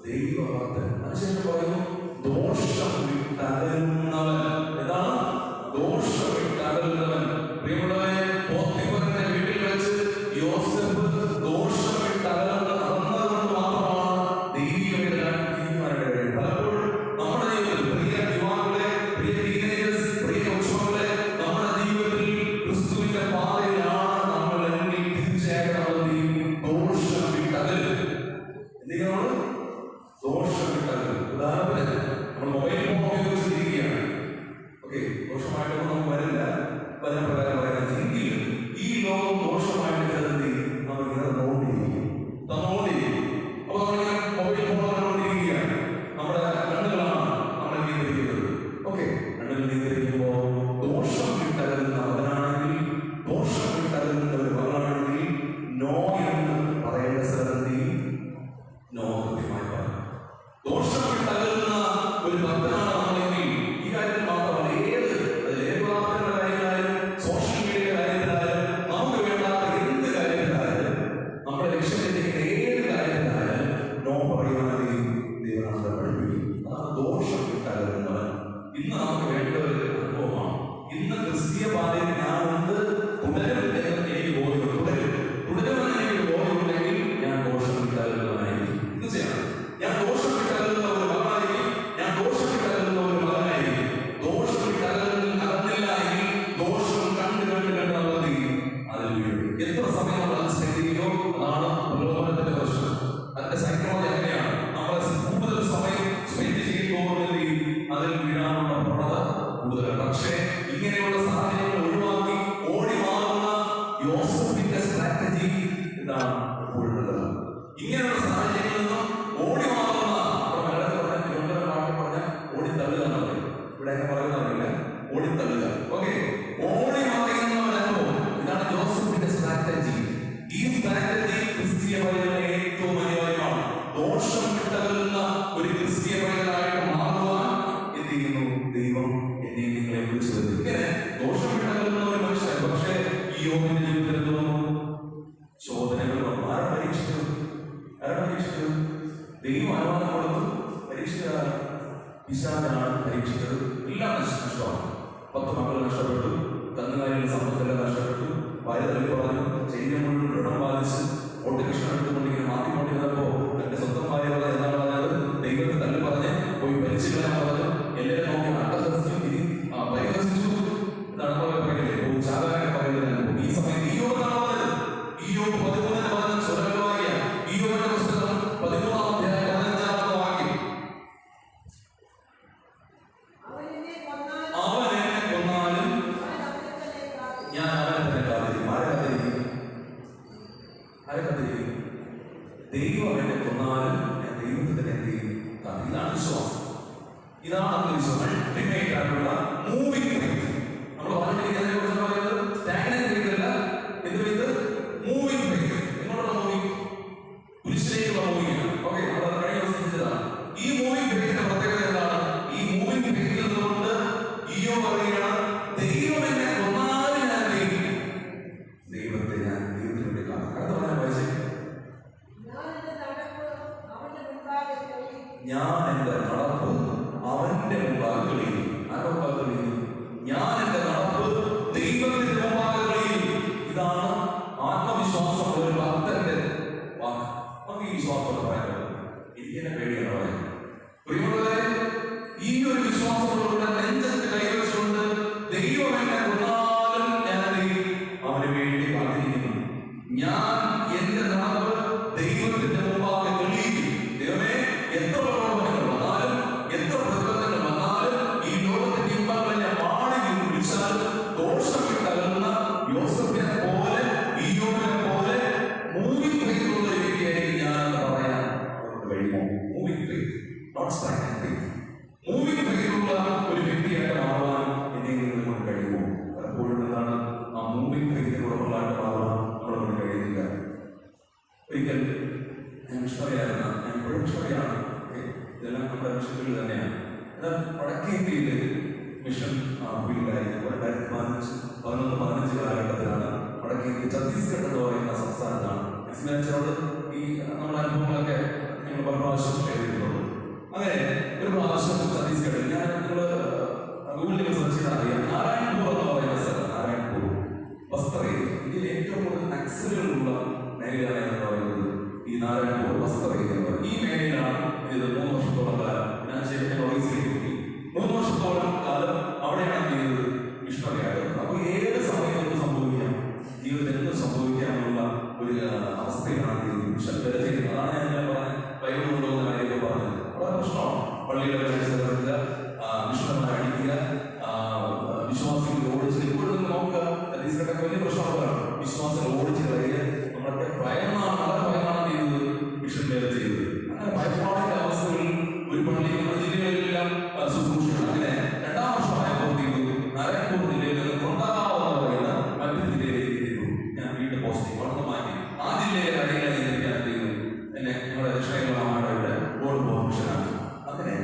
ദൈവഭക്തൻ? മനുഷ്യൻ പറയുന്നു ദോഷം വിട്ടകലുന്നവൻ. എന്താണ് ദോഷം വിട്ടകലുന്നവൻ? പ്രിയമുള്ളവരെ, പോത്തിഫറിന്റെ വീട്ടിൽ വെച്ച് യോസേഫ് ദോഷം വിട്ടകലുന്നതുകൊണ്ട് മാത്രമാണ് ദൈവമെല്ലാം തീരുമാനങ്ങൾ. പലപ്പോഴും നമ്മുടെ ജീവിതത്തിൽ പ്രിയ യുവാക്കളെ, പ്രിയ ടീനേജേഴ്സ്, പ്രിയ കൊച്ചുമക്കളെ, നമ്മുടെ ജീവിതത്തിൽ ക്രിസ്തുവിന്റെ പാതയിലാണ് നമ്മൾ എങ്കിൽ തീർച്ചയായും നമ്മൾ ദോഷം വിട്ടകലും. എന്തിനാണ് ദോഷം വിട്ടകലും? ഉദാഹരണത്തിന് നമ്മൾ മൊബൈൽ ഫോൺ ഉപയോഗിച്ചിരിക്കുകയാണ്. ഓക്കെ, ദോഷമായിട്ടൊന്നും നമുക്ക് വരില്ല. പ്രകാരം പറയുന്നെങ്കിൽ ഈ ലോകം ദോഷമായിട്ട് കരുതി നമ്മളിങ്ങനെ തന്നുകൊണ്ടിരിക്കും. അപ്പൊ നമ്മളിങ്ങനെ മൊബൈൽ ഫോൺ കണ്ടുകൊണ്ടിരിക്കുകയാണ്. നമ്മുടെ കണ്ണുകളാണ് നമ്മളെ നിയന്ത്രിക്കുന്നത്. ഓക്കെ, കണ്ണുകൾ നിയന്ത്രിക്കുമ്പോൾ ദോഷം വിട്ടകലുന്ന അവനാണെങ്കിൽ, ദോഷം വിട്ടകലുന്ന ഒരു മകളാണെങ്കിൽ നോ എന്ന് പറയേണ്ട സ്ഥലത്തിൽ നോ കൃത്യമായി പറയും. ദോഷം വിട്ടകലുന്ന ഒരു ഭക്തനാണ് നമ്മളെങ്കിൽ ഈ കാര്യത്തിൽ മാത്രമല്ല, ഏത് വാർത്തകളുടെ കാര്യത്തിലായാലും സോഷ്യൽ മീഡിയയുടെ കാര്യത്തിലായാലും നമുക്ക് വേണ്ടാത്ത എന്ത് കാര്യത്തിലായാലും നമ്മുടെ ലക്ഷ്യത്തിലേക്ക് ഏത് കാര്യത്തിലായാലും നോ പറയുവാണെങ്കിൽ ദൈവം പഠിപ്പിക്കും. അതാണ് ദോഷം വിട്ടകലുന്നവൻ. ഇന്ന് നമുക്ക് വേണ്ട ഒരു അനുഭവമാണ്. ഇന്ന് ക്രിസ്തീയ പാതയിൽ ഞാനുണ്ട്, തുടരും എന്ന് എനിക്ക് ബോധ്യമുണ്ട്. തുടരുമെന്ന് എനിക്ക് ബോധ്യമുണ്ടെങ്കിൽ ഞാൻ ദോഷം വിട്ടകലുന്നവനായിരിക്കും. ഇത് ചെയ്യണം. ഞാൻ ദോഷം വിട്ടകലുന്ന ഒരു മകനായിരിക്കും. ഞാൻ ദോഷം വിട്ടകലുന്ന ഒരു മകനായിരിക്കും. ദോഷം വിട്ടകലുന്നില്ല എങ്കിൽ ദോഷം കണ്ട് നമ്മൾ അതിൽ വീഴും. എത്ര സമയം നമ്മൾ അത് സ്പെൻഡ് ചെയ്യുമോ അതാണ് പ്രലോഭനത്തിന്റെ പ്രശ്നം. അതിന്റെ സൈക്കോളജി എങ്ങനെയാണ്? നമ്മൾ കൂടുതൽ സമയം സ്പെൻഡ് ചെയ്യുമ്പോഴെങ്കിൽ അതിൽ വീഴാനുള്ള പ്രവണത കൂടുതലാണ്. പക്ഷേ ഇങ്ങനെയുള്ള സാഹചര്യങ്ങൾ ഒഴിവാക്കി ഓടി മാറുന്ന യോസേഫിന്റെ സ്ട്രാറ്റജി എന്താണ്? എപ്പോഴും നല്ലതാണ്. ഇങ്ങനെയുള്ള സാഹചര്യങ്ങളിൽ നിന്നും ഓടി മാറുന്ന ഓടിത്തള്ളുക എന്ന് പറയും. ഇവിടെ പറയുന്നവരില്ല, ഓടിത്തള്ളുക. ഓക്കെ, ഓടി മറിയുന്ന അനുഭവം ഇതാണ് യോസേഫിന്റെ സ്ട്രാറ്റജി. ഈ സ്ട്രാറ്റജി ക്രിസ്തീയ പൈതലിന് ഏറ്റവും അനിവാര്യമാണ്. ദോഷം വിട്ടകലുന്ന ഒരു ക്രിസ്തീയ പൈതലായിട്ട് മാറുവാൻ എന്ത് ചെയ്യുന്നു? ദൈവം എന്നെ നിങ്ങളെ വിളിച്ചു വരുന്നു. ഇങ്ങനെ ദോഷം വിട്ടകലുന്ന ഒരു മനുഷ്യൻ. പക്ഷേ ഈ യോബിന്റെ ജീവിതത്തിൽ തോന്നുന്നു ശോധനകൾ വന്നു. ആരാണ് പരീക്ഷിച്ചത്? ദൈവം അനുവാദം കൊടുത്തു. പരീക്ഷിച്ചതാണ് പിശാചാണ് പരീക്ഷിച്ചത്. എല്ലാം നഷ്ടമാണ്. 10 മക്കൾ നഷ്ടപ്പെട്ടു, കന്നുകാലികളുടെ സമ്പത്തെല്ലാം നഷ്ടപ്പെട്ടു, ഭാര്യ തള്ളി പറഞ്ഞു, ശരീരം മുഴുവൻ വ്രണം ബാധിച്ച് ഓട്ടോറിക്ഷ എടുത്തുകൊണ്ടിങ്ങനെ മാറ്റിക്കൊണ്ടിരുന്നപ്പോ തന്റെ സ്വന്തം ഭാര്യ പറഞ്ഞ എന്താണ് പറഞ്ഞത്? ദൈവത്തെ തള്ളി പറഞ്ഞ് പോയി പരിശീലനം പറഞ്ഞു. എല്ലാവരും നോക്കി അട്ടഹസിച്ചു, പരിഹസിച്ചു. എന്താണ് പറയില്ലേ? ചാകാനെ പറയുന്നത്. ഈ സമയത്ത് ഈയോബാണ് പറഞ്ഞത്. ഈയോബ് 13 സ്വരങ്ങളുമായ ഈയോബിന്റെ പുസ്തകം 13-ാം അധ്യായം 15-ാമത്തെ വാക്യം. അവൻ എന്നെ കൊന്നാലും ഞാൻ അവനെ തന്നെ കാത്തിരിക്കും. ആരെ കാത്തിരിക്കും? ദൈവം എന്നെ കൊന്നാലും ഞാൻ ദൈവത്തെ തന്നെ എന്ത് ചെയ്യും? ഇതാണ് വിശ്വാസം. ഇതാണ് നമ്മുടെ വിശ്വാസം. അൾട്ടിമേറ്റ് ആയിട്ടുള്ള മൂവിംഗ് ഫെയ്ത്ത്. നമ്മൾ പറഞ്ഞിരിക്കുന്നതിനെ കുറിച്ച് പറയുന്നത് സ്റ്റാഗ്നന്റ് ഫെയ്ത്ത് അല്ല. ഇത് മൂവിംഗ് ഫെയ്ത്ത്. എങ്ങോട്ടുള്ള മൂവിംഗ്? കുരിശിലേക്കുള്ള മൂവിംഗ്. ഓക്കെ, നമ്മൾ കഴിഞ്ഞ ദിവസം ചിന്തിച്ചതാണ്. ഈ മൂവിംഗ് ഫെയ്ത്തിന്റെ പ്രത്യേകത എന്താണ്? ഈ മൂവിംഗ് ഫെയ്ത്തിൽ നിന്നുകൊണ്ട് ഈയോ പറയുകയാണ്, ദൈവം എന്നെ കൊന്നാലും ഞാൻ ദൈവത്തെ ഞാൻ എന്റെ നടപ്പ് അവന്റെ മുമ്പാകെ തെളിയും. ആരുടെ മുമ്പാകെ തെളിയും? ഞാൻ എന്റെ നടപ്പ് ദൈവത്തിന്റെ മുമ്പാകെ തെളിയും. ഇതാണ് ആത്മവിശ്വാസം ഒരു ഭക്തന്റെ വാക്ക്. നമുക്ക് ഈ വിശ്വാസം പറയാൻ എനിക്കെന്നെ പേടിയാണ് പറയാൻ. പ്രിയമുള്ളവരെ, ഈ ഒരു വിശ്വാസത്തോടെ നെഞ്ചത്ത് കൈവച്ചുകൊണ്ട് ദൈവം എന്നെ കൊന്നാലും ഞാൻ അവന് വേണ്ടി കാത്തിരിക്കുന്നു. ഞാൻ എന്റെ നടപ്പ് ദൈവത്തിന്റെ മുമ്പാകെ തെളിയിക്കും. ദൈവമേ, എത്ര പ്രലോഭനങ്ങൾ വന്നാലും എത്ര പ്രതിബന്ധങ്ങൾ വന്നാലും ഈ ലോകത്തിന്റെ ഇമ്പങ്ങളെ ഞാൻ മാടി വിളിച്ചാലും ദോഷമിട്ടകലുന്ന യോസഫിനെ പോലെ ഇയ്യോബിനെ പോലെ മൂവിംഗ് ഫെയ്ത്ത് ഉള്ള ഒരു വ്യക്തിയായി ഞാൻ പറയാൻ കഴിയുമോ? Moving faith, not standing faith. Moving faith ഉള്ള ഒരു വ്യക്തിയായിട്ട് മാറുവാൻ എന്തെങ്കിലും നമുക്ക് കഴിയുമോ? പലപ്പോഴും എന്താണ് ആ മൂവിംഗ് ഫെയ്ത്തിനുള്ളവர்களായിട്ട് മാറുവാൻ നമ്മളൊന്നും കഴിയുന്നില്ല. ഒരിക്കൽ ഞാൻ മിഷണറിയായിരുന്നു, ഞാൻ ഇപ്പോഴും മിഷണറിയാണ്. ഇതെല്ലാം നമ്മുടെ മിഷനുകളിൽ തന്നെയാണ്. എന്നാൽ വടക്കേ ഇന്ത്യയിൽ മിഷൻ ഫീൽഡായി 2015 കാലഘട്ടത്തിലാണ് വടക്കേ ഇന്ത്യ ഛത്തീസ്ഗഡ് എന്ന് പറയുന്ന സംസ്ഥാനത്താണ്. എക്സ്പീരിയൻസിനോട് ഈ നമ്മുടെ അനുഭവങ്ങളൊക്കെ ഞങ്ങൾ പല പ്രാവശ്യം ഷെയർ ചെയ്തിട്ടുണ്ട്. അങ്ങനെ ഒരു പ്രാവശ്യം ഛത്തീസ്ഗഡിൽ ഞാൻ നിങ്ങൾ ഗൂഗിളിൽ സെർച്ച് ചെയ്താൽ അറിയാം, നാരായൺപൂർ എന്ന് പറയുന്ന സ്ഥലം. നാരായൺപൂർ വസ്ത്രയിൽ ഇന്ത്യയിൽ ഏറ്റവും കൂടുതൽ നക്സലുകളുള്ള മേഖലയാണ് എന്ന് പറയുന്നത് ഈ നാരായൺപൂർ വസ്ത്രയിൽ എന്ന് പറയുന്നത്. ഈ മേഖലയിലാണ് ഇത് 3 വർഷത്തോളം കാലം ഞാൻ ശരിക്കും ഓഫീസിലേക്ക് പോയി. 3 വർഷത്തോളം കാലം അവിടെയാണ് ചെയ്തത് മിഷണറിയായിട്ട്. അപ്പോൾ ഏത് സമയം എന്ത് സംഭവിക്കാം, ജീവിതത്തിൽ എന്ത് സംഭവിക്കാനുള്ള ഒരു അവസ്ഥയാണ് മിഷൻ ചെയ്യുന്നത്. അതാണ് ഞാൻ പറഞ്ഞത്, ബൈബിൾ കൊണ്ടുപോകുന്ന കാര്യമൊക്കെ പറഞ്ഞത് വളരെ പ്രശ്നമാണ്. പള്ളികളെ മിഷണറിനെ അടിക്കുക, വിശ്വാസികൾ ഓടിച്ച് ഇപ്പോഴും നോക്കുക. ഛത്തീസ്ഗഡൊക്കെ വലിയ പ്രശ്നമുള്ളതാണ്. വിശ്വാസികൾ ഓടിച്ച് കളയുക. നമ്മളൊക്കെ ഭയമാണ്, വളരെ ഭയമാണ് ചെയ്തത് മിഷൻ വേല ചെയ്തത്. അങ്ങനെ ഭയപ്പാടിന്റെ അവസ്ഥകളിൽ ഒരു പള്ളി നമ്മുടെ ജില്ലകളിലെല്ലാം ശുശ്രൂഷകൾ. അങ്ങനെ 2ാം വർഷമായപ്പോൾ ചെയ്തു നാരായൺപൂർ ജില്ലയിൽ നിന്ന് കൊണ്ടാകാമെന്ന് പറയുന്ന മറ്റൊരു ജില്ലയിലേക്ക് ചെയ്തു. ഞാൻ വീണ്ടും പോസ്റ്റിംഗ് വളർന്നു മാറ്റി ആ ജില്ലയിലെ കാര്യങ്ങൾ ഞാൻ ചെയ്തു. എന്നെ ഞങ്ങളുടെ ദക്ഷിണയുടെ ബോർഡ് മിഷനാണ്. അങ്ങനെ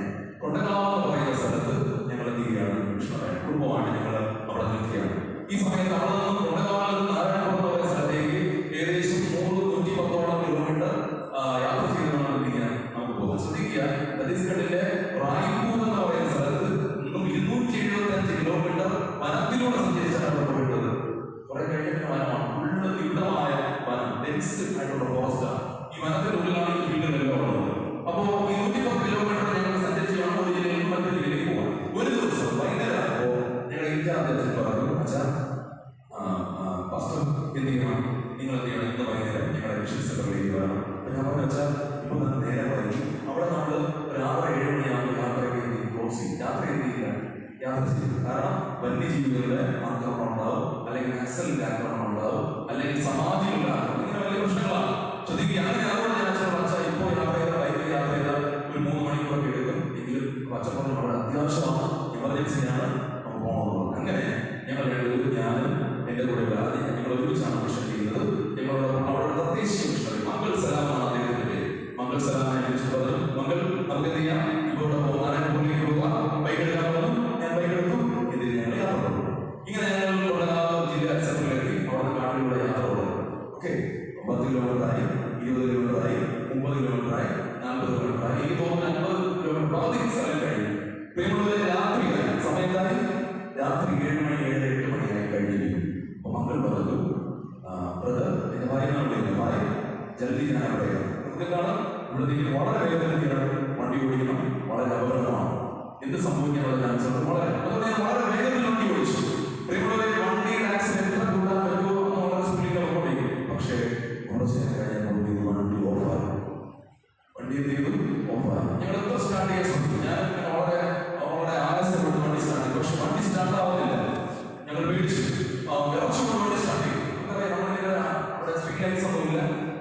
കൊണ്ടകാവെന്ന് പറയുന്ന സ്ഥലത്ത് ഞങ്ങൾ എന്ത് ചെയ്യുകയാണ്, മിഷണറി കുടുംബമായിട്ട് ഞങ്ങൾ അവിടെ നിൽക്കുകയാണ്. ഈ സമയത്ത് അവിടെ നിന്ന് കൊണ്ടകാവിൽ നിന്ന് നാരായണപുരം എന്ന് പറയുന്ന സ്ഥലത്തേക്ക് ഏകദേശം 110 കിലോമീറ്റർ യാത്ര ചെയ്തുകൊണ്ടാണ് നമുക്ക് പോകുന്നത്. ശ്രദ്ധിക്കുക, ഛത്തീസ്ഗഡിലെ റായ്പൂർ എന്ന് പറയുന്ന സ്ഥലത്ത് 275 കിലോമീറ്റർ വനത്തിലൂടെ സഞ്ചരിച്ചാണ് പോയിട്ടത്. കുറെ കഴിഞ്ഞിട്ട് വനമാണ്, ഫുള്ള് തീവ്രമായ വനം, ഡെൻസ് ആയിട്ടുള്ള ഫോറസ്റ്റാണ്. ഈ വനത്തിനുള്ളിലാണ് ഈ ഫീൽഡുകളെല്ലാം ഉള്ളത്. അപ്പോൾ 110 കിലോമീറ്റർ ഞങ്ങൾ സഞ്ചരിച്ചാണ് ഒരു ജില്ലയിൽ മറ്റൊരു ജില്ലയിലേക്ക് പോകാൻ. ഒരു ദിവസം വൈകുന്നേരമായപ്പോൾ ഞങ്ങൾ ഇൻചാർജ് പറഞ്ഞു, അച്ഛാ പാസ്റ്റർ എന്ത് ചെയ്യണം, നിങ്ങൾ എന്ത് ചെയ്യണം, ഇന്ന് വൈകുന്നേരം ഞങ്ങളുടെ മിഷൻ സെന്ററിലേക്ക് വരണം. അപ്പം ഞാൻ പറഞ്ഞു, വെച്ചാൽ ഇപ്പോൾ തന്നെ നേരെ വൈകി അവിടെ നമ്മൾ ഒരു 6-7 മണിയാകുമ്പോൾ യാത്രയ്ക്ക് ക്ലോസ് ചെയ്യും. യാത്ര ചെയ്യും. കാരണം വന്യജീവികളുടെ ആക്രമണം ഉണ്ടാവും, അല്ലെങ്കിൽ നക്സലിന്റെ ആക്രമണം ഉണ്ടാവും, അല്ലെങ്കിൽ സമാധികളുടെ ആക്രമണം, ഇങ്ങനെ വലിയ പ്രശ്നങ്ങളാണ്. ശ്രദ്ധിക്കുക. അങ്ങനെ അതുകൊണ്ട് ഞാൻ അച്ഛൻ ഇപ്പോൾ യാത്ര ചെയ്താൽ ബൈക്കിൽ യാത്ര ചെയ്താൽ ഒരു 3 മണിക്കൂറൊക്കെ എടുക്കും. എങ്കിലും പച്ചപ്പുറം വളരെ അത്യാവശ്യമാണ്, എമർജൻസിയാണ്, നമുക്ക് പോകണമെന്നുള്ളത്. അങ്ങനെ ഞങ്ങൾ രണ്ടുപേരും, ഞാനും എൻ്റെ കൂടെ ആദ്യം ഞങ്ങൾ ഒരുമിച്ചാണ് മിഷൻ ചെയ്യുന്നത്. ഞങ്ങളുടെ അവിടെ തദ്ദേശീയ മിഷണറി മംഗൾ സലാമാണ് അദ്ദേഹത്തിന്റെ. മംഗൾ സലാമായി പറഞ്ഞു, മംഗൾ നമുക്ക് എന്ത് ചെയ്യാം, ഇവിടെ നാരായണപൂരിലേക്ക് പോകാം, ബൈക്ക് എടുക്കാൻ പറഞ്ഞു. ഞാൻ ബൈക്ക് എടുത്തു. ഇതിൽ ഞങ്ങൾ യാത്ര പോകും. ഇങ്ങനെ ഞങ്ങൾ കൊണ്ടകാവ് ജില്ലാ സെന്ററിലെത്തി. അവിടെ കാട്ടിലൂടെ യാത്ര പോകും. ഓക്കെ, 10 കിലോമീറ്ററായി, 20 കിലോമീറ്ററായി, 30 കിലോമീറ്ററായി, 40 കിലോമീറ്ററായി, എനിക്ക് തോന്നുന്നു 50 കിലോമീറ്റർ പകുതി സ്ഥലം കഴിഞ്ഞു. പ്രിയമുള്ളവരെ, രാത്രിയായി, സമയത്തായി രാത്രി 7 മണി 7-8 മണിയായി കഴിഞ്ഞിരിക്കും. അപ്പൊ മക്കൾ പറഞ്ഞു, ബ്രദർ, എന്റെ ഭാര്യനാണ് ഭാര്യ, ജൽദി ഞാൻ പറയാം. നമുക്ക് കാണാം, ഇവിടത്തേക്ക് വളരെ വേഗത്തിലാണ് വണ്ടി ഓടിക്കണം, വളരെ അപകടമാണ്, എന്ത് സംഭവിക്കാനുള്ള ചാൻസ് ഉണ്ട് വളരെ. അതുകൊണ്ട് ഞാൻ വളരെ വേഗത്തിൽ വണ്ടി ഓടിച്ചു. പ്രിയമുള്ളവരെ, വണ്ടിയുടെ ആക്സിഡന്റ് എത്ര കൂട്ടാൻ പറ്റുമോ എന്ന് വളരെ സ്പീഡിൽ ഓടിക്കും. പക്ഷേ കുറച്ച് നേരം കഴിഞ്ഞാൽ വണ്ടി ഓഫായി. വണ്ടി എന്ത് ചെയ്തു? ഓഫായി. ഞങ്ങൾ എത്ര സ്റ്റാർട്ട് ചെയ്യാൻ ശ്രമിച്ചു. ഞാൻ വളരെ ആയാസപ്പെട്ട് വണ്ടി സ്റ്റാർട്ട് ചെയ്തു. പക്ഷെ വണ്ടി സ്റ്റാർട്ട് ആവുന്നില്ല. ഞങ്ങൾ പേടിച്ചു. കുറച്ചുകൂടെ വണ്ടി സ്റ്റാർട്ട് ചെയ്തു. അവിടെ സ്ട്രീറ്റ് ലൈറ്റ്സ് ഒന്നുമില്ല.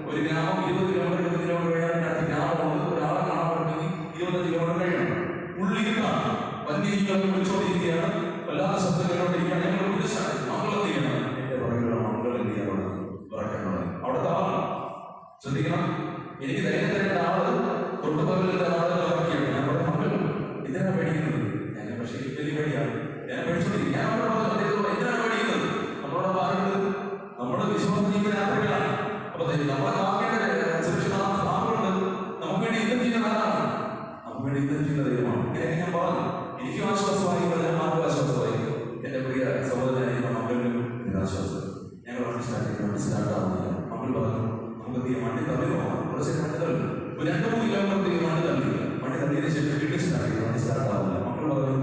ഒരു ഗ്രാമം 20 കിലോമീറ്റർ കഴിയാൻ അടുത്ത ഗ്രാമമുള്ളത്. ഒരാളെ കാണാൻ പറ്റുമെങ്കിൽ 25 കിലോമീറ്റർ കഴിയണം. ഉള്ളിരിക്കാണ്, വന്യജീവികളൊക്കെ വിളിച്ചോണ്ടിരിക്കുകയാണ്, വല്ലാത്ത ശബ്ദങ്ങളോണ്ടിരിക്കുകയാണ്. ഞങ്ങൾ വിളിച്ചാണ് മംഗൾ എന്ത് ചെയ്യണം, എന്റെ പറയുന്ന മംഗൾ എന്ത് ചെയ്യാൻ പറയാൻ അവിടുത്തെ ആളാണ്. ശ്രദ്ധിക്കണം, എനിക്ക് ധൈര്യം തരേണ്ട ആള് തൊട്ടുപകലിന്റെ ആളുകൾ ഇറക്കിയാണ്. ഞാൻ പറഞ്ഞ മംഗൾ ഇതിനാണ് പേടിക്കുന്നത്. ഞാൻ പക്ഷേ വലിയ പേടിയാണ്. ഞാൻ പേടിച്ചോണ്ടിരിക്കും. ഞാൻ എന്തിനാണ് പേടിക്കുന്നത്? നമ്മളോട് പറയുന്നത് നമ്മുടെ വിശ്വാസം ജീവിക്കുന്ന യാത്രകളാണ്. അപ്പൊ നമ്മളെ വാക്കേണ്ട സുരക്ഷിത ആളുകളുണ്ട്. നമുക്ക് വേണ്ടി യുദ്ധം ചെയ്യുന്ന ആളാണ്. വേണ്ടി യുദ്ധം ചെയ്യുന്ന ദൈവമാണ്. ഇങ്ങനെ ഞാൻ പറഞ്ഞു, എനിക്കും ആശ്വാസമായി, ആർക്കും ആശ്വാസമായി, എന്റെ പ്രിയ സഹോദരനായിരുന്ന മക്കളിലും ആശ്വാസം. ഞങ്ങൾ വണ്ടി സ്റ്റാർട്ടാവുന്നില്ല. മക്കൾ പറഞ്ഞു നമുക്ക് വണ്ടി തള്ളി പോകാം. കുറച്ച് വണ്ടി തള്ളി, ഒരു 2-3 കിലോമീറ്റർ വണ്ടി തള്ളിയതിനു ശേഷം വീട്ടിൽ വണ്ടി സ്റ്റാർട്ടാവുന്നില്ല. മക്കൾ പറഞ്ഞു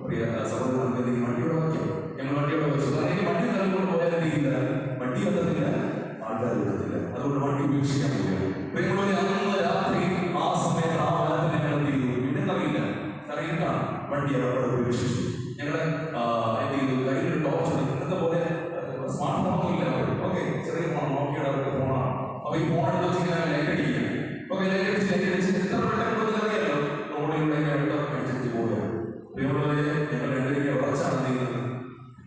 പ്രിയ സഹോദരൻ നമുക്ക് വണ്ടിയോടെ വയ്ക്കാം. ഞങ്ങൾ വണ്ടിയോടെ വെച്ചു. കാരണം വണ്ടി തള്ളിക്കൊണ്ട് പോയാൽ എന്തെങ്കില്ല, വണ്ടി എത്തത്തില്ല, ആൾക്കാർ എത്തത്തില്ല. അതുകൊണ്ട് വണ്ടി ഉപേക്ഷിക്കാൻ പോവുകയാണ്. പ്രിയമുള്ളവരെ, അന്ന് രാത്രി ആ സമയത്ത് ആ വനത്തിൽ ഞങ്ങൾ എന്ത് ചെയ്തു? വീട്ടിൽ അറിയില്ല, അറിയിട്ടാണ് വണ്ടി അവിടെ ഉപേക്ഷിച്ചു. ഞങ്ങളെ എന്ത് ചെയ്തു? കയ്യിൽ ടോർച്ച്, ഇന്നത്തെ പോലെ സ്മാർട്ട് ഫോണൊന്നും ഇല്ല. ഓക്കെ, ചെറിയ ഫോൺ, നോക്കിയുടെ ഫോണാണ്. അപ്പൊ ഈ ഫോൺ എടുത്ത് വെച്ചിങ്ങനെ ലൈറ്റ് അടിക്കുക. ഓക്കെ, ലൈറ്റ് അടിച്ച് എത്ര വെള്ളം അറിയാലോ, റോഡിലൂടെ വെള്ളം അടിച്ചിട്ട് പോവുകയാണ്. പ്രിയമുള്ളവരെ, ഞങ്ങൾ രണ്ടുപേരും ഉറച്ചാണ് ചെയ്യുന്നത്,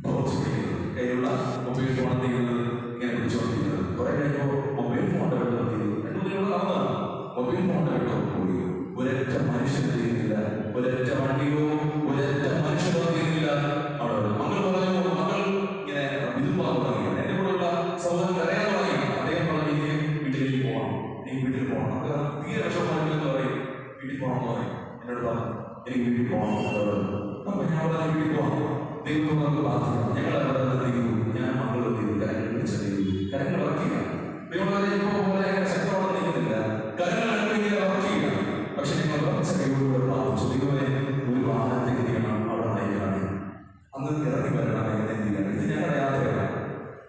ടോർച്ച് ചെയ്യുന്നത്, കയ്യിലുള്ള മൊബൈൽ ഫോൺ ചെയ്യുന്നത്, ഇങ്ങനെ പിടിച്ചുകൊണ്ടിരിക്കുന്നത്. കുറെ കഴിയുമ്പോൾ മൊബൈൽ ഫോണിന്റെ വെള്ളം ചെയ്യുന്നത് 2 ദിവസം നടന്നതാണ്. മൊബൈൽ ഫോണിന്റെ വെള്ളം പോയി. ഒരൊറ്റ മനുഷ്യൻ ചെയ്യുന്നില്ല, ഒരൊറ്റ വണ്ടിയോ ഒരൊറ്റ മനുഷ്യനോ ചെയ്യുന്നില്ല. അവിടെ മകൾ പറഞ്ഞു, മകൾ ഇങ്ങനെ വിതുമ്പാൻ തുടങ്ങി. എന്റെ കൂടെയുള്ള സഹോദരൻ കരയാൻ തുടങ്ങി. അദ്ദേഹം പറഞ്ഞു എനിക്ക് വീട്ടിലേക്ക് പോകണം, എനിക്ക് വീട്ടിൽ പോകണം. നമുക്ക് തീരെ വിഷമമായില്ലെന്ന് പറയും, വീട്ടിൽ പോകണം എന്ന് പറയും. എന്നോട് പറഞ്ഞു എനിക്ക് വീട്ടിൽ പോകണം. അപ്പൊ ഞാൻ അവിടെ വീട്ടിൽ പോകാം, ദൈവം നമുക്ക് പ്രാർത്ഥിക്കാം. ഞങ്ങൾ അവിടെ എന്തെങ്കിലും, ഞാൻ മകൾ എന്തെങ്കിലും കരങ്ങൾ വിളിച്ചെന്തെങ്കിലും കരങ്ങൾ ഇറക്കുക. ദൈവങ്ങളെ പോലെ ശക്തമായി നിൽക്കുന്നില്ല, കരങ്ങൾ ഇറക്കുക. പക്ഷെ നിങ്ങൾ കുറച്ച് കൈകൊണ്ടുകൂടെ പ്രാർത്ഥിച്ചു, ദൈവമേ ഒരു വാഹനത്തെ ഗതിയാണ് അവിടെ നയിക്കുകയാണ്, അന്ന് ഇറങ്ങി വരണം, എന്തെങ്കിലും. ഇത് ഞങ്ങളുടെ യാത്രയാണ്.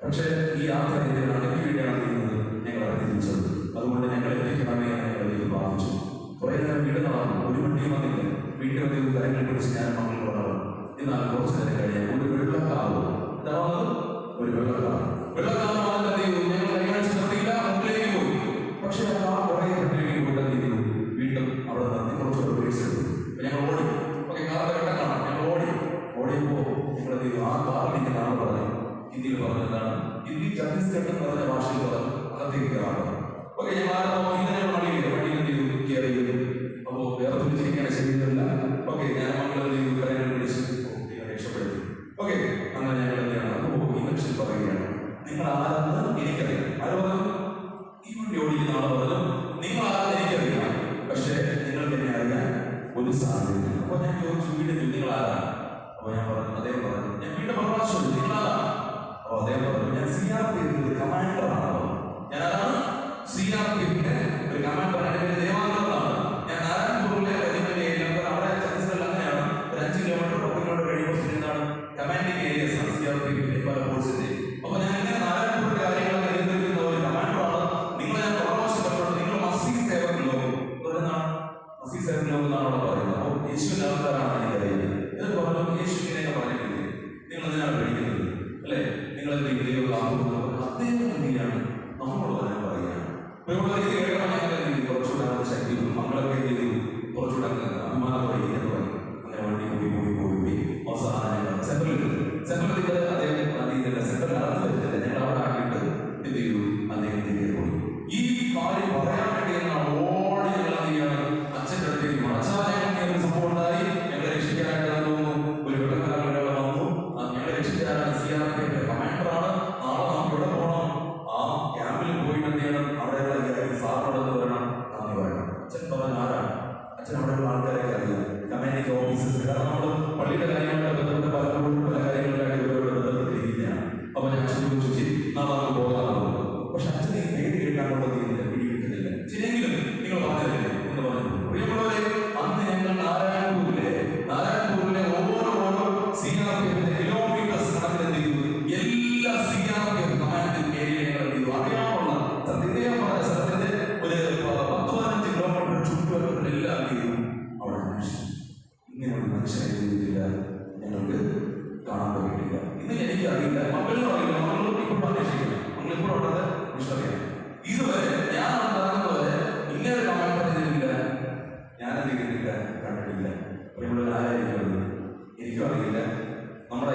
പക്ഷെ ഈ യാത്ര എന്തിനാണ്, എനിക്ക് വേണ്ടിയാണ് ചെയ്യുന്നത്, ഞങ്ങൾ അറിഞ്ഞിരിച്ചത്. അതുകൊണ്ട് ഞങ്ങൾ എത്തിക്കണമേ ഞങ്ങൾ പ്രാർത്ഥിച്ചു. കുറെ നേരം വീട് നടന്നു, ഒരു വണ്ടിയും വന്നില്ല. വീട്ടിൽ വന്ന് കാര്യങ്ങൾ പിടിച്ച് ഞാൻ മക്കൾ പറഞ്ഞു. എന്നാൽ കുറച്ച് നേരം കഴിഞ്ഞാൽ ഒരു വെള്ളക്കാവ്, ഇതാണ് ഒരു വെള്ളക്കാവ്. വെള്ളക്കാവ് ഞങ്ങൾ കൈകാണിച്ച് നിർത്തിയില്ല, മുമ്പിലേക്ക് പോയി. പക്ഷെ ആ കുറെ വീട്ടിലേക്ക് പോയിട്ട് വീണ്ടും അവിടെ നിർത്തി കുറച്ച് പേഴ്സ് എടുത്തു. ഞങ്ങൾ ഓടി. ഓക്കെ, കാറിന്റെ വെട്ടം കാണാം. ഞങ്ങൾ ഓടിയപ്പോ ഞങ്ങൾ ആ കാറിലേക്ക് നാളെ പറഞ്ഞു, ഹിന്ദിയിൽ പറഞ്ഞതാണ്, ഹിന്ദി ഛത്തീസ്ഗഡ് എന്ന് പറഞ്ഞ ഭാഷയിൽ പറഞ്ഞു, അകത്തേക്ക് കയറാറ്. ഓക്കെ, ഞങ്ങൾ ഇന്നലെ വണ്ടിയിൽ കയറി. അപ്പോ വേറെ തിരിച്ചിരിക്കാൻ ശരിയല്ല. ഓക്കെ, ഞാൻ മക്കളെ കാര്യങ്ങൾ വിളിച്ച് രക്ഷപ്പെടുത്തി. ഓക്കെ, അങ്ങനെ ഞങ്ങൾ എന്താണ് അപ്പോ ഈ മനുഷ്യൻ പറയുകയാണ്, നിങ്ങൾ ആരെന്ന് എനിക്കറിയാം. ആര് പറഞ്ഞു? ഈ വണ്ടി ഓടിക്കുന്ന ആള് പറഞ്ഞു, നിങ്ങൾ ആരെന്ന് എനിക്കറിയാം, പക്ഷെ നിങ്ങൾക്ക് എന്നെ അറിയാൻ ഒരു സാധ്യതയില്ല. അപ്പൊ ഞാൻ ചോദിച്ചു, വീട്ടിൽ നിങ്ങൾ ആരാണ്? അപ്പൊ ഞാൻ പറഞ്ഞു, അദ്ദേഹം പറഞ്ഞു, ഞാൻ വീണ്ടും പ്രഭാഷണം, നിങ്ങൾ ആരാണ്? അപ്പൊ അദ്ദേഹം പറഞ്ഞു, ഞാൻ CRPF കമാൻഡറാണ്. ഞാൻ ആരാണ്? CRPF ഒരു കമാൻഡറാണ്. എന്റെ പേര് ദേവാനന്ദനാണ്. ഞാൻ നാരായണപൂരിലെ അവിടെ ഛത്തീസ്ഗഡിൽ അങ്ങനെയാണ്. ഒരു 5 കിലോമീറ്റർ 10 കിലോമീറ്റർ കഴിയുമ്പോൾ എന്താണ് കമാൻഡിംഗ് ഏരിയസ് ആണ് CRPF പല ഫോഴ്സിന്റെ. അപ്പൊ ഞാൻ ഇങ്ങനെ നാരായണപൂരിന്റെ കാര്യങ്ങളൊക്കെ നിയന്ത്രിക്കുന്ന ഒരു കമാൻഡറാണ്. നിങ്ങളെ ഞാൻ പരാമർശിക്കപ്പെട്ടു, നിങ്ങൾ മസീദ് സേവകല്ലോ എന്നാണ്, മസീദ് സേവകല്ലോ എന്നാണ് അവിടെ പറയുന്നത്. അപ്പോൾ യേശുവിന്റെ ആൾക്കാരാണ് എനിക്കറിയുന്നത്. എന്ന് പറഞ്ഞു, യേശുവിനെയൊക്കെ പറഞ്ഞിട്ടില്ലേ, നിങ്ങൾ എന്തിനാണ് പഠിക്കുന്നത് അല്ലെ, നിങ്ങൾ എന്തെങ്കിലും അദ്ദേഹം എന്തിനാണ് നമ്മളോട് തന്നെ പറയുകയാണ്. ഇത് കേൾക്കണം, ഞങ്ങൾ കുറച്ചുകൂടെ ശക്തി മക്കളൊക്കെ എന്ത് ചെയ്തു, കുറച്ചുകൂടെ അഭിമാനത്തോടെ എന്ന് പറയും. അങ്ങനെ വണ്ടി പോയി അവസാനം സെൻട്രലിൽ അദ്ദേഹം സെൻട്രലിനകത്ത് വരുന്നില്ല, ഞങ്ങൾ അവിടെ ആക്കിയിട്ട് എന്ത് ചെയ്തു, അദ്ദേഹം തിരികെ പോയി. ഈ കാര്യം പറയാൻ വേണ്ടി ഓടി ഞങ്ങൾ എന്ത് ചെയ്യാണ്, അച്ഛൻ്റെ അടുത്തേക്ക് അച്ഛായ സംഭവം ഉണ്ടായി. ഞങ്ങളെ രക്ഷിക്കാനായിട്ട് തോന്നുന്നു ഒരു വെള്ളക്കാരൻ വന്നു. ഞങ്ങളെ രക്ഷിക്കാനാണ് CRPF കമാൻഡറാണ്. നാളെ നമുക്ക് ഇവിടെ പോകണം, ആ ക്യാമ്പിൽ പോയിട്ട് എന്ത് ചെയ്യണം, അവിടെയുള്ള സാറിനോട് പറയണം, നന്ദി പറയണം. അച്ഛൻ പറഞ്ഞ ആരാണ്? അച്ഛൻ അവിടെയുള്ള ആൾക്കാരെ അറിയാം, കമാൻഡിംഗ് ഓഫീസേഴ്സ്. കാരണം നമ്മൾ പള്ളിയുടെ കാര്യങ്ങളായിട്ട് ബന്ധപ്പെട്ട് പലപ്പോഴും പല കാര്യങ്ങളിലായിട്ട് ഇവരോട് ബന്ധപ്പെട്ടിരിക്കുന്നതാണ്. അപ്പൊ ഞാൻ അച്ഛൻ ചോദിച്ചു, ശരി നാളെ നമുക്ക് പോകാറുണ്ട്. പക്ഷെ അച്ഛൻ ഈ പേര് കേൾക്കാനുള്ള പിടികിട്ടുന്നില്ല. ശരിയെങ്കിലും നിങ്ങൾ പറഞ്ഞില്ലേ എന്ന് പറഞ്ഞു. പ്രിയമുള്ളവരെ, അന്ന് ഞങ്ങൾ നാരായണപൂരിലെ ഓരോ CRPF കിലോമീറ്റേഴ്സ് കണക്കിന് ചെയ്തു. എല്ലാ CRPF കമാൻഡിംഗ് ഏരിയകൾ അറിയാനുള്ള സ്ഥലത്തിന്റെ ഒരു 10-15 കിലോമീറ്റർ ചുറ്റുവട്ടത്തിലെല്ലാം ചെയ്തു. അവിടെ അന്വേഷിച്ചു. ഇങ്ങനെ ഒരു മനുഷ്യനെ ചെയ്തിട്ടില്ല, ഞങ്ങൾക്ക് കാണാൻ പറ്റിയിട്ടില്ല. ഇന്ന് എനിക്ക് അറിയില്ല, മക്കളിലും അറിയില്ല, മക്കളും ഇപ്പോഴും അന്വേഷിക്കില്ല. മക്കളിപ്പോഴും ഉള്ളത് വിഷറിയാം. ഇതുവരെ ഞാൻ ഉണ്ടാകുന്നവരെ ഇങ്ങനെ കാണാൻ പറ്റുന്നില്ല, ഞാൻ എന്തെങ്കിലും കണ്ടിട്ടില്ല. പ്രിയമുള്ള ആരായിരിക്കുന്നത് എനിക്കും അറിയില്ല. നമ്മുടെ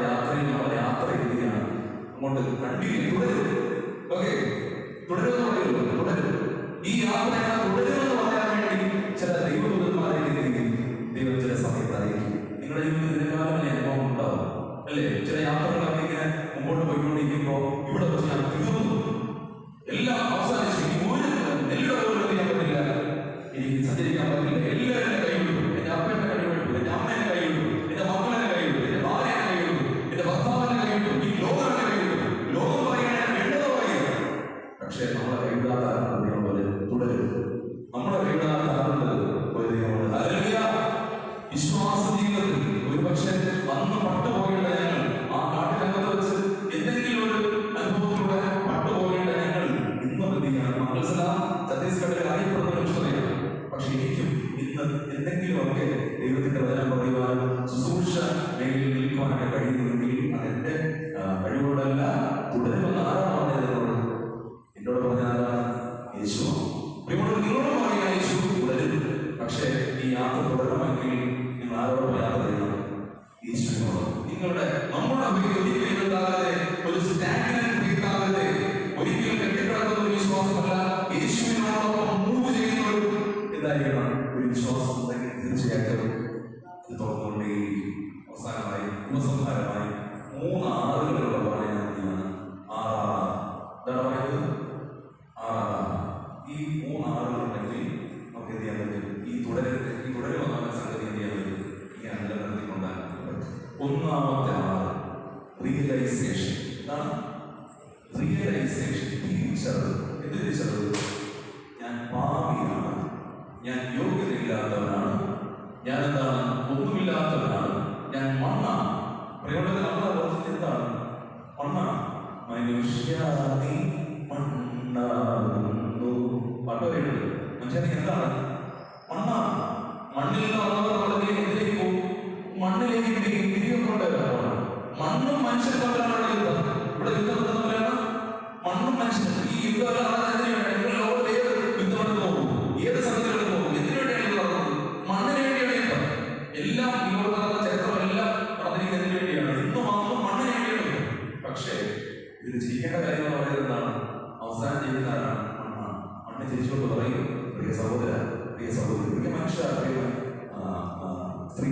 യാത്ര രീതിയാണ് അങ്ങോട്ട് കണ്ടിന്യൂ തുടരും. ഓക്കെ, തുടരുമെന്ന് പറയുള്ളൂ, തുടരും. ഈ യാത്ര തുടരുമെന്ന് പറയാൻ വേണ്ടി ചില ദൈവദൂതന്മാരെ ദൈവം ചില സമയത്ത് അറിയിക്കും. നിങ്ങളുടെ ജീവിതത്തിൽ ഇതിനെക്കാലം അനുഭവം ഉണ്ടാവും അല്ലേ? ചില യാത്രകളൊക്കെ ഇങ്ങനെ മുമ്പോട്ട് പോയിക്കൊണ്ടിരിക്കുമ്പോൾ ഇവിടെ വെച്ച് ഞാൻ തീർന്നു, എല്ലാം അവസാനിച്ചു, നെല്ലുടെ പോലും ചെയ്യാൻ പറ്റില്ല, എനിക്ക് സഞ്ചരിക്കാൻ പറ്റില്ല, എല്ലാവരും കൈവിട്ടു. പക്ഷെ നമ്മളെ കൈവിടാത്ത ദൈവം പോലെ തുടരും. നമ്മളെ കൈവിടാത്ത ഒരു ദൈവമുണ്ട്. ഹല്ലേലൂയ. വിശ്വാസ ജീവിതത്തിൽ ഒരു പക്ഷേ അന്ന് പട്ടുപോകേണ്ട ഞങ്ങൾ ആ കാട്ടിനകത്ത് വെച്ച് എന്തെങ്കിലും ഒരു അനുഭവത്തിലൂടെ പട്ടുപോകേണ്ട ഞങ്ങൾ ഇന്നും എന്ത് ചെയ്യണം? മംഗൾസലാം ഛത്തീസ്ഗഡിൽ അറിയപ്പെടുന്ന ഒരു വിഷയമാണ്. പക്ഷെ എനിക്കും ഇന്ന് എന്തെങ്കിലുമൊക്കെ ദൈവത്തിന്റെ വചനം പറയുവാനും ശുശ്രൂഷ മേഖലയിൽ നിൽക്കുവാനൊക്കെ കഴിയുന്നുവെങ്കിൽ അതെന്റെ കഴിവുകളല്ല തുടരുമെന്ന് ആരാണ് പറഞ്ഞത്? എന്നോട് പറഞ്ഞ ആരാണ്? യേശുവാണ്. നിങ്ങളോട് പറയുക യേശു തുടരും. പക്ഷേ ഈ യാത്ര തുടരണമെങ്കിൽ നിങ്ങൾ ആരോടൊപ്പം യാത്ര ചെയ്യണം? യേശുവിനോട്. നമ്മുടെ ഒരിക്കലും എന്താകാതെ, ഒരു സ്റ്റാഗ്നന്റ് ഫെയ്ത്ത് ആകാതെ, ഒരിക്കലും കെട്ടിക്കിടക്കുന്ന ഒരു വിശ്വാസമല്ല. യേശുവിനോടൊപ്പം മൂവ് ചെയ്യുന്ന എന്തായിരിക്കണം? ഒരു വിശ്വാസം ഉണ്ടെങ്കിൽ തീർച്ചയായിട്ടും ഇത് തുറന്നുകൊണ്ടേയിരിക്കും. അവസാനമായി ഉപസംഹാരമായി 3 ആറുകളുള്ള പറയാനാണ്. എന്താണ് പറയുന്നത്? ഈ 3 ആറുകളുണ്ടെങ്കിൽ നമുക്ക് എന്ത് ചെയ്യാൻ പറ്റും? ഈ തുടരുമെന്ന സംഗതി എന്ത് ചെയ്യാൻ പറ്റും? ഈ നിലനിർത്തിക്കൊണ്ടാൻ പറ്റും. ഒന്നാമത്തെ ആറ് റിയലൈസേഷൻ. എന്താണ് റിയലൈസേഷൻ? തിരിച്ചറിവ്. എന്ത് തിരിച്ചറിവ്? ഞാൻ പാപിയാണ്, ഞാൻ യോഗ്യതയില്ലാത്തവനാണ്, ഞാൻ എന്താണ്? ഒന്നുമില്ലാത്തവനാണ്, ഞാൻ മണ്ണാണ്. പ്രിയമുള്ളവരെ, നമ്മുടെ ഓർമ്മ എന്താണ്? മണ്ണാണ്. മനുഷ്യാദി മണ്ണാകുന്നു. പാട്ട് പറയുന്നത് മനുഷ്യനെ എന്താണ്? മണ്ണാണ്. മണ്ണിൽ നിന്ന് വന്നവർ വളരെ എന്തിലേക്ക് പോകും? മണ്ണിലേക്ക് തിരികെ കൊണ്ടുവരാണ്. മണ്ണും മനുഷ്യൻ തമ്മിലാണ് യുദ്ധം. ഇവിടെ യുദ്ധം തമ്മിലാണ് മണ്ണും മനുഷ്യനും. ഈ യുദ്ധം ലോകത്ത് ഏത് യുദ്ധമെടുത്ത് പോകും? ഏത് സംഗതികളെടുത്ത് പോകും? എന്തിനു വേണ്ടിയാണ് നടന്നത്? മണ്ണിന് വേണ്ടിയാണ് യുദ്ധം. എല്ലാം ഈ ലോകത്തുള്ള ചരിത്രം എല്ലാം നടന്നിരിക്കുന്നതിന് വേണ്ടിയാണ്. ഇന്നും അന്നും മണ്ണിന് വേണ്ടിയാണ്. പക്ഷേ ഇത് ജയിക്കേണ്ട കാര്യം എന്ന് പറയുന്നത് എന്താണ്? അവസാനം ചെയ്യുന്ന ആരാണ്? മണ്ണാണ്. മണ്ണ് ജയിച്ചുകൊണ്ട് പറയും, പ്രിയ സഹോദര, പ്രിയ സഹോദരി, പ്രിയ മനുഷ്യ, പ്രിയ സ്ത്രീ,